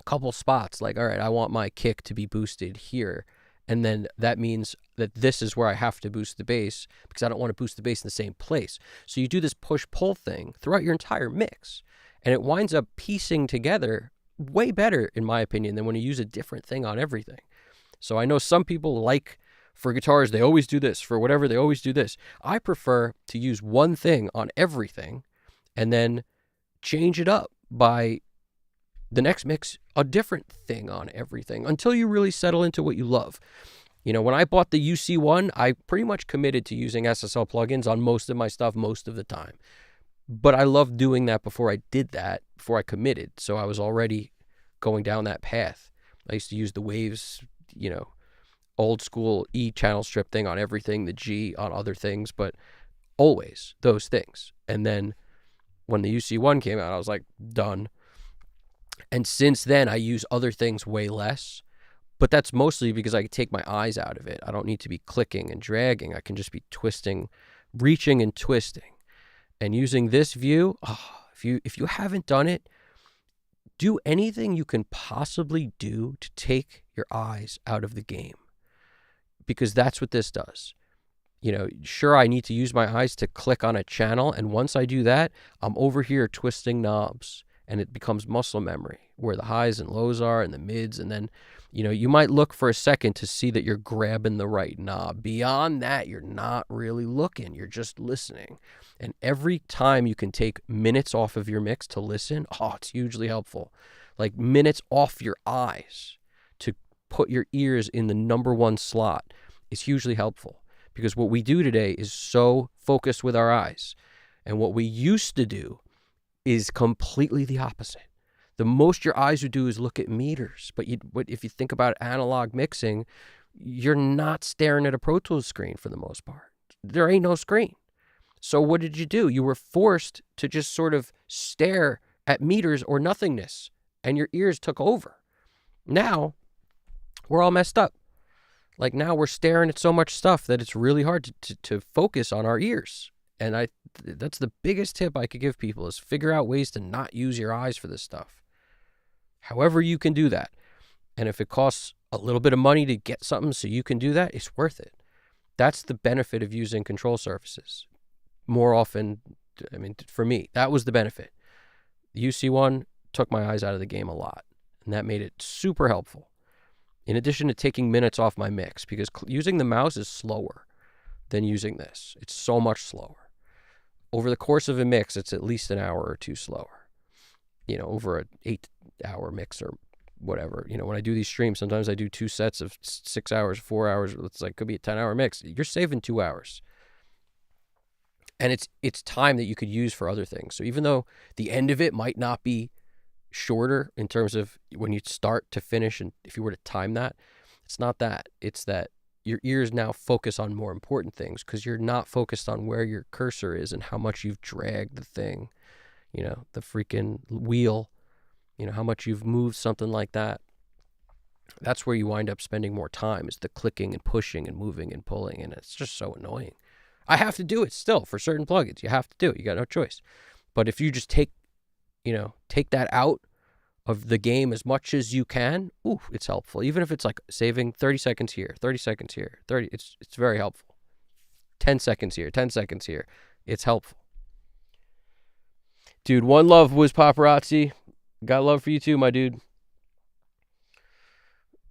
couple spots. Like, all right, I want my kick to be boosted here. And then that means that this is where I have to boost the bass, because I don't want to boost the bass in the same place. So you do this push-pull thing throughout your entire mix, and it winds up piecing together way better, in my opinion, than when you use a different thing on everything. So I know some people like, for guitars, they always do this. For whatever, they always do this. I prefer to use one thing on everything and then change it up by the next mix, a different thing on everything, until you really settle into what you love. When I bought the UC1, I pretty much committed to using SSL plugins on most of my stuff most of the time. But I loved doing that before I did that, before I committed. So I was already going down that path. I used to use the Waves, old school E channel strip thing on everything, the G on other things, but always those things. And then when the UC1 came out, I was like, done. And since then, I use other things way less, but that's mostly because I can take my eyes out of it. I don't need to be clicking and dragging. I can just be twisting, reaching and twisting. And using this view, if you haven't done it, do anything you can possibly do to take your eyes out of the game, because that's what this does. Sure, I need to use my eyes to click on a channel, and once I do that, I'm over here twisting knobs, and it becomes muscle memory where the highs and lows are and the mids, and then you might look for a second to see that you're grabbing the right knob. Beyond that, you're not really looking, you're just listening. And every time you can take minutes off of your mix to listen, it's hugely helpful. Like minutes off your eyes to put your ears in the number one slot is hugely helpful. Because what we do today is so focused with our eyes. And what we used to do is completely the opposite. The most your eyes would do is look at meters. But if you think about analog mixing, you're not staring at a Pro Tools screen for the most part. There ain't no screen. So what did you do? You were forced to just sort of stare at meters or nothingness, and your ears took over. Now, we're all messed up. Like now we're staring at so much stuff that it's really hard to focus on our ears. And that's the biggest tip I could give people is figure out ways to not use your eyes for this stuff. However you can do that. And if it costs a little bit of money to get something so you can do that, it's worth it. That's the benefit of using control surfaces. More often, for me, that was the benefit. The UC1 took my eyes out of the game a lot, and that made it super helpful. In addition to taking minutes off my mix, because using the mouse is slower than using this. It's so much slower. Over the course of a mix, it's at least an hour or two slower. Over an 8-hour mix or whatever. When I do these streams, sometimes I do 2 sets of 6 hours, 4 hours. It's like could be a 10-hour mix. You're saving 2 hours. And it's time that you could use for other things. So even though the end of it might not be shorter in terms of when you start to finish, and if you were to time that, it's not that. It's that your ears now focus on more important things because you're not focused on where your cursor is and how much you've dragged the thing, the freaking wheel, how much you've moved something like that. That's where you wind up spending more time, is the clicking and pushing and moving and pulling, and it's just so annoying. I have to do it still for certain plugins. You have to do it. You got no choice. But if you just take that out of the game as much as you can, it's helpful. Even if it's like saving 30 seconds here, 30 seconds here, it's very helpful. 10 seconds here, 10 seconds here. It's helpful. Dude, one love was paparazzi. Got love for you too, my dude.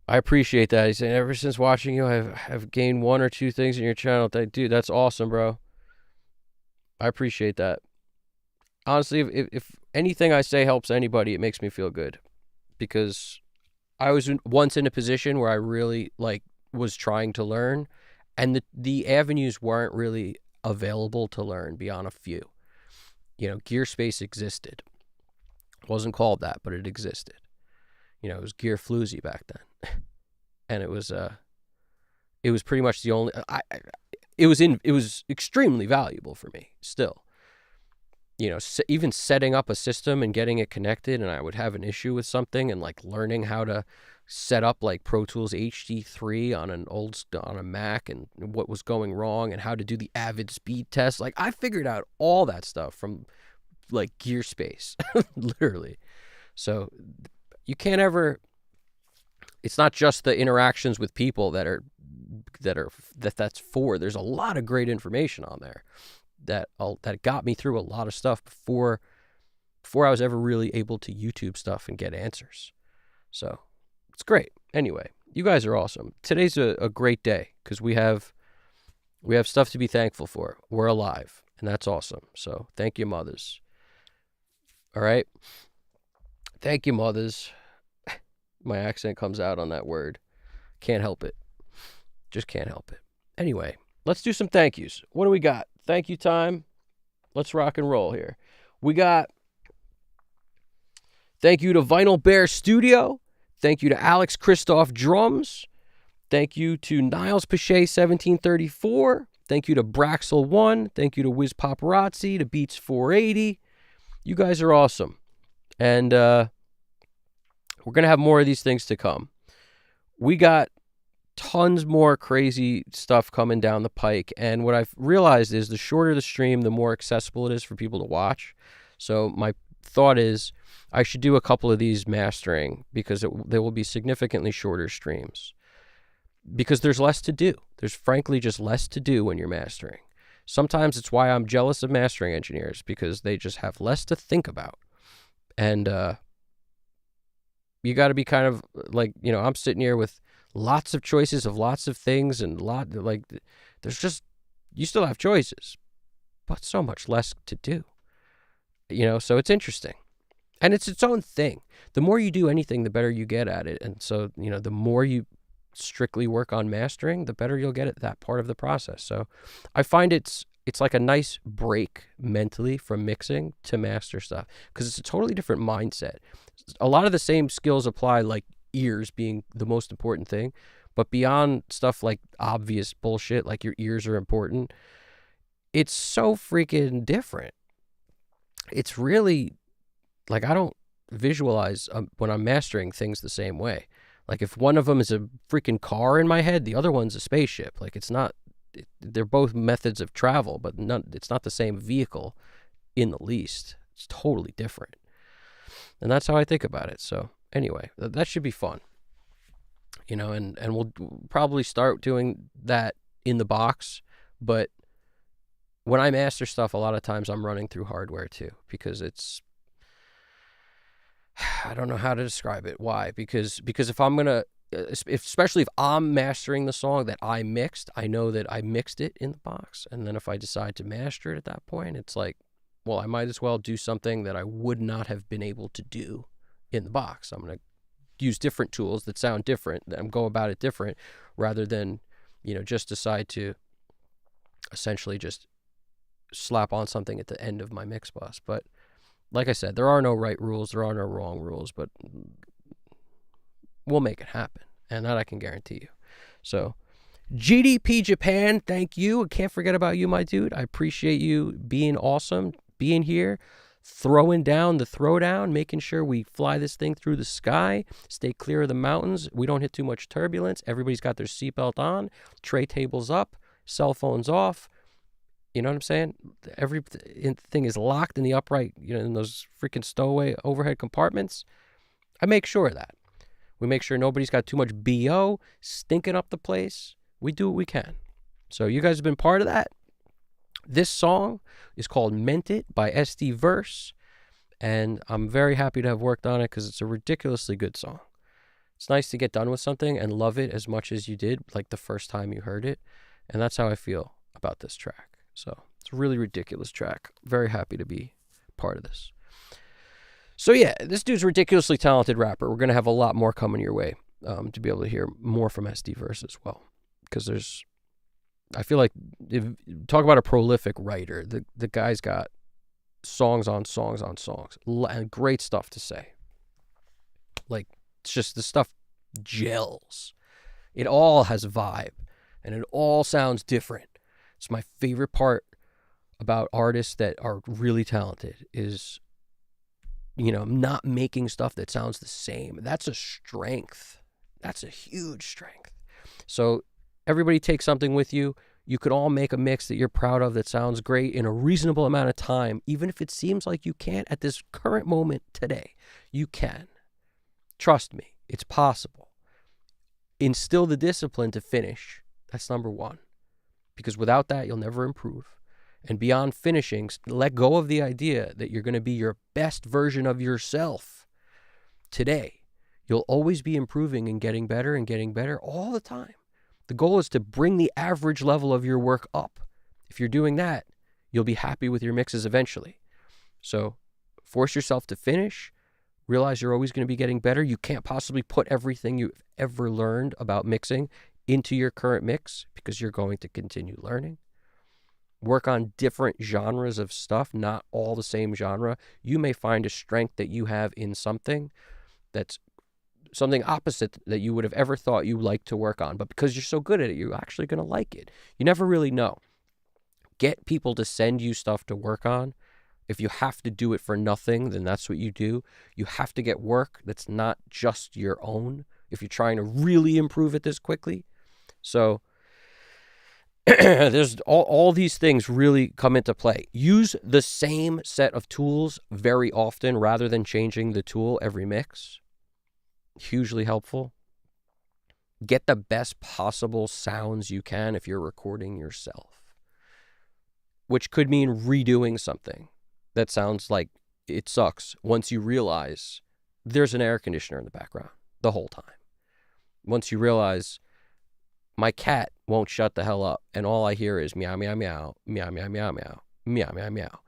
I appreciate that. He's saying, ever since watching you, I've gained 1 or 2 things in your channel. Dude, that's awesome, bro. I appreciate that. Honestly, if anything I say helps anybody, it makes me feel good. Because I was once in a position where I really was trying to learn, and the avenues weren't really available to learn beyond a few. Gear Space existed. It wasn't called that, but it existed. It was Gear Floozy back then. And it was pretty much the only it was extremely valuable for me still. Even setting up a system and getting it connected, and I would have an issue with something, and learning how to set up Pro Tools HD3 on a Mac, and what was going wrong, and how to do the Avid speed test. I figured out all that stuff from Gear Space, literally. So you can't ever. It's not just the interactions with people that's for. There's a lot of great information on there that got me through a lot of stuff before I was ever really able to YouTube stuff and get answers. So it's great. Anyway, you guys are awesome. Today's a great day because we have stuff to be thankful for. We're alive, and that's awesome. So thank you, mothers. All right. Thank you, mothers. My accent comes out on that word. Can't help it. Just can't help it. Anyway, let's do some thank yous. What do we got? Thank you time. Let's rock and roll here. We got thank you to Vinyl Bear Studio. Thank you to Alex Christoph Drums. Thank you to Niles Pache 1734. Thank you to Braxel1. Thank you to Wiz Paparazzi, to Beats 480. You guys are awesome. And we're going to have more of these things to come. We got tons more crazy stuff coming down the pike. And what I've realized is the shorter the stream, the more accessible it is for people to watch. So my thought is I should do a couple of these mastering because there will be significantly shorter streams because there's less to do. There's frankly just less to do when you're mastering. Sometimes it's why I'm jealous of mastering engineers because they just have less to think about. And you got to be kind of like, I'm sitting here with lots of choices of lots of things and there's just, you still have choices, but so much less to do, so it's interesting and it's its own thing. The more you do anything, the better you get at it. And so, the more you strictly work on mastering, the better you'll get at that part of the process. So I find it's like a nice break mentally from mixing to master stuff because it's a totally different mindset. A lot of the same skills apply, like ears being the most important thing, but beyond stuff like obvious bullshit, like your ears are important, it's so freaking different. It's really like I don't visualize when I'm mastering things the same way. Like if one of them is a freaking car in my head, the other one's a spaceship. Like it's not, they're both methods of travel, but it's not the same vehicle in the least. It's totally different. And that's how I think about it. So anyway, that should be fun. And we'll probably start doing that in the box. But when I master stuff, a lot of times I'm running through hardware too, because I don't know how to describe it. Why? Because if I'm going to, especially if I'm mastering the song that I mixed, I know that I mixed it in the box. And then if I decide to master it at that point, it's like, well, I might as well do something that I would not have been able to do in the box. I'm going to use different tools that sound different and go about it different rather than, just decide to essentially just slap on something at the end of my mix bus. But like I said, there are no right rules. There are no wrong rules, but we'll make it happen. And that I can guarantee you. So GDP Japan, thank you. I can't forget about you, my dude. I appreciate you being awesome, being here, throwing down the throwdown, making sure we fly this thing through the sky, stay clear of the mountains. We don't hit too much turbulence. Everybody's got their seatbelt on, tray tables up, cell phones off. You know what I'm saying? Everything is locked in the upright, in those freaking stowaway overhead compartments. I make sure of that. We make sure nobody's got too much BO stinking up the place. We do what we can. So you guys have been part of that. This song is called Meant It by SD Verse, and I'm very happy to have worked on it because it's a ridiculously good song. It's nice to get done with something and love it as much as you did like the first time you heard it, and that's how I feel about this track. So it's a really ridiculous track. Very happy to be part of this. So yeah, this dude's a ridiculously talented rapper. We're going to have a lot more coming your way to be able to hear more from SD Verse as well. Because I feel like, talk about a prolific writer. The guy's got songs on songs on songs. And great stuff to say. Like, it's just the stuff gels. It all has a vibe. And it all sounds different. It's my favorite part about artists that are really talented is, not making stuff that sounds the same. That's a strength. That's a huge strength. So everybody take something with you. You could all make a mix that you're proud of that sounds great in a reasonable amount of time, even if it seems like you can't at this current moment today. You can. Trust me, it's possible. Instill the discipline to finish. That's number one. Because without that, you'll never improve. And beyond finishing, let go of the idea that you're going to be your best version of yourself today. You'll always be improving and getting better all the time. The goal is to bring the average level of your work up. If you're doing that, you'll be happy with your mixes eventually. So force yourself to finish. Realize you're always going to be getting better. You can't possibly put everything you've ever learned about mixing into your current mix because you're going to continue learning. Work on different genres of stuff, not all the same genre. You may find a strength that you have in something that's something opposite that you would have ever thought you liked to work on. But because you're so good at it, you're actually going to like it. You never really know. Get people to send you stuff to work on. If you have to do it for nothing, then that's what you do. You have to get work that's not just your own. If you're trying to really improve at this quickly, So there's all these things really come into play. Use the same set of tools very often rather than changing the tool every mix. Hugely helpful. Get the best possible sounds you can if you're recording yourself, which could mean redoing something that sounds like it sucks once you realize there's an air conditioner in the background the whole time. Once you realize my cat won't shut the hell up and all I hear is meow, meow, meow, meow, meow, meow, meow, meow, meow, meow.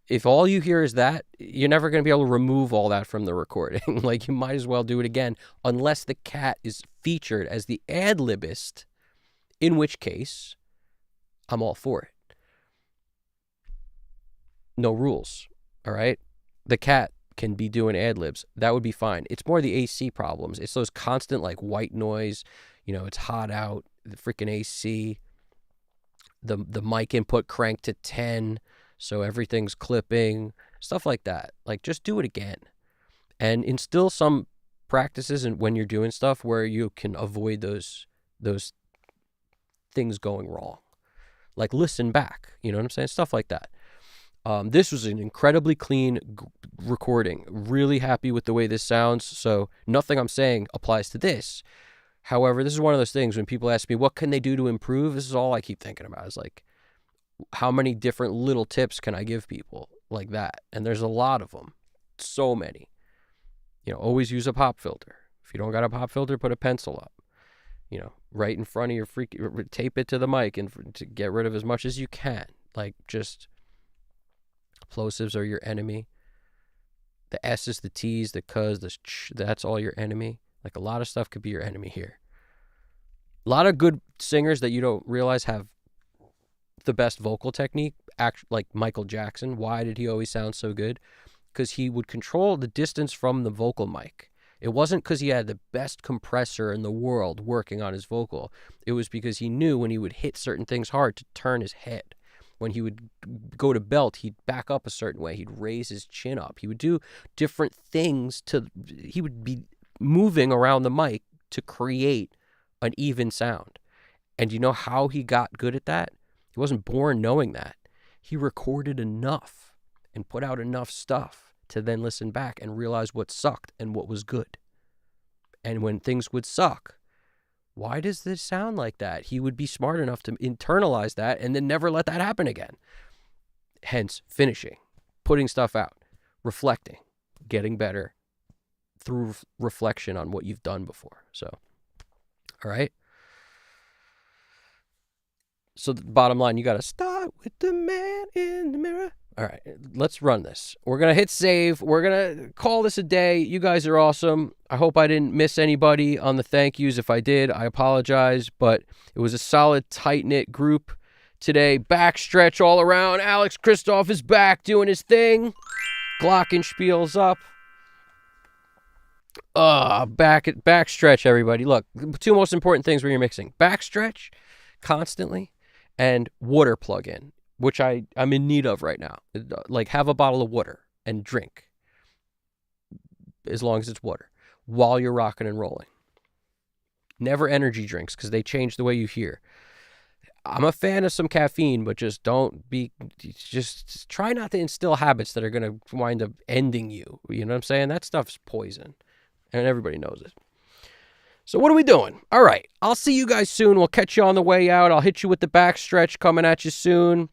If all you hear is that, you're never going to be able to remove all that from the recording. Like, you might as well do it again, unless the cat is featured as the ad-libist, in which case, I'm all for it. No rules, all right? The cat can be doing ad-libs. That would be fine. It's more the AC problems. It's those constant, like, white noise. You know, it's hot out, the freaking AC, the mic input cranked to 10, so everything's clipping, stuff like that. Like, just do it again. And instill some practices when you're doing stuff where you can avoid those things going wrong. Like, listen back, you know what I'm saying? Stuff like that. This was an incredibly clean recording. Really happy with the way this sounds, so nothing I'm saying applies to this. However, this is one of those things when people ask me, what can they do to improve? This is all I keep thinking about is like, how many different little tips can I give people like that? And there's a lot of them. So many. You know, always use a pop filter. If you don't got a pop filter, put a pencil up. You know, right in front of your tape it to the mic and to get rid of as much as you can. Like, just plosives are your enemy. The S's, the T's, the cuz, the ch, that's all your enemy. Like, a lot of stuff could be your enemy here. A lot of good singers that you don't realize have the best vocal technique, like Michael Jackson. Why did he always sound so good? Because he would control the distance from the vocal mic. It wasn't because he had the best compressor in the world working on his vocal. It was because he knew when he would hit certain things hard to turn his head. When he would go to belt, he'd back up a certain way. He'd raise his chin up. He would do different things he would be moving around the mic to create an even sound. And you know how he got good at that? He wasn't born knowing that. He recorded enough and put out enough stuff to then listen back and realize what sucked and what was good. And when things would suck, why does this sound like that? He would be smart enough to internalize that and then never let that happen again. Hence, finishing, putting stuff out, reflecting, getting better through reflection on what you've done before. So, all right. So the bottom line, you got to start with the man in the mirror. All right, let's run this. We're going to hit save. We're going to call this a day. You guys are awesome. I hope I didn't miss anybody on the thank yous. If I did, I apologize. But it was a solid, tight-knit group today. Backstretch all around. Alex Kristoff is back doing his thing. Glockenspiel's up. Backstretch, everybody. Look, the two most important things when you're mixing. Backstretch constantly and water plug-in, which I'm in need of right now. Like, have a bottle of water and drink, as long as it's water, while you're rocking and rolling. Never energy drinks, because they change the way you hear. I'm a fan of some caffeine, but just try not to instill habits that are going to wind up ending you. You know what I'm saying? That stuff's poison, and everybody knows it. So what are we doing? All right, I'll see you guys soon. We'll catch you on the way out. I'll hit you with the backstretch coming at you soon.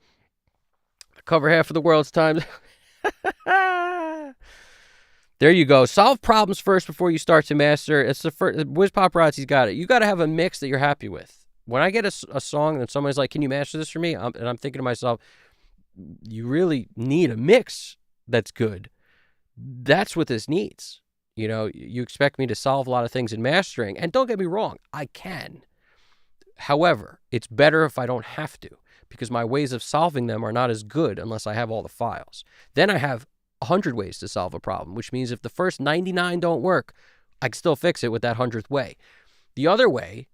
Cover half of the world's time. There you go. Solve problems first before you start to master. It's the first. Wiz Paparazzi's got it. You got to have a mix that you're happy with. When I get a song and somebody's like, "Can you master this for me?" and I'm thinking to myself, you really need a mix that's good. That's what this needs. You know, you expect me to solve a lot of things in mastering, and don't get me wrong, I can. However, it's better if I don't have to, because my ways of solving them are not as good unless I have all the files. Then I have 100 ways to solve a problem, which means if the first 99 don't work, I can still fix it with that 100th way. The other way,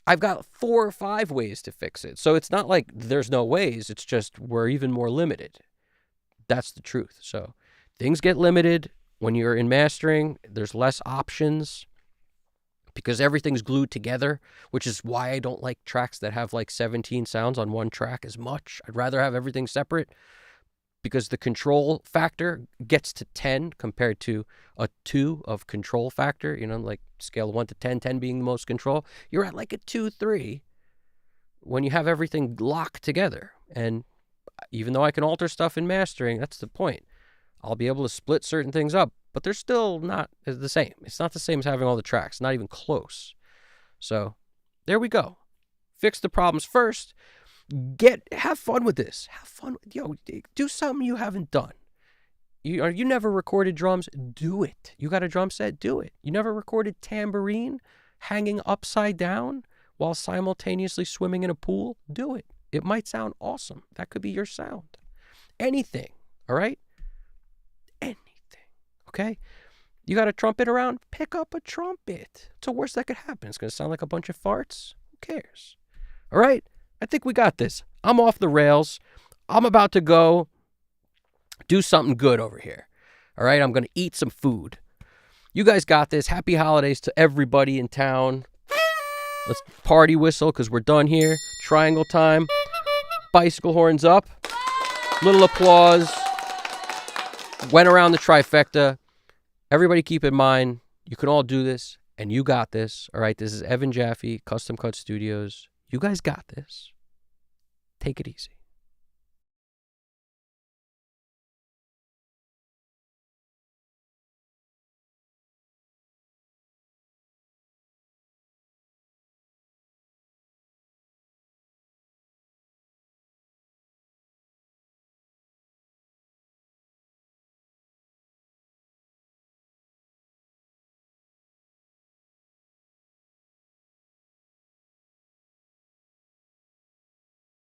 I've got 4 or 5 ways to fix it. So it's not like there's no ways, it's just we're even more limited. That's the truth. So things get limited. When you're in mastering, there's less options. because everything's glued together, which is why I don't like tracks that have like 17 sounds on one track as much. I'd rather have everything separate, because the control factor gets to 10 compared to a 2 of control factor, like scale of 1 to 10, 10 being the most control. You're at like a 2, 3 when you have everything locked together. And even though I can alter stuff in mastering, that's the point. I'll be able to split certain things up, but they're still not the same. It's not the same as having all the tracks, not even close. So there we go. Fix the problems first. Have fun with this. Have fun. Do something you haven't done. You never recorded drums? Do it. You got a drum set? Do it. You never recorded tambourine hanging upside down while simultaneously swimming in a pool? Do it. It might sound awesome. That could be your sound. Anything. All right? Anything. Okay? You got a trumpet around? Pick up a trumpet. It's the worst that could happen. It's going to sound like a bunch of farts. Who cares? All right? I think we got this. I'm off the rails. I'm about to go do something good over here. All right? I'm going to eat some food. You guys got this. Happy holidays to everybody in town. Let's party whistle because we're done here. Triangle time. Bicycle horns up. Little applause. Went around the trifecta. Everybody keep in mind, you can all do this, and you got this. All right? This is Evan Jaffe, Custom Cut Studios. You guys got this. Take it easy.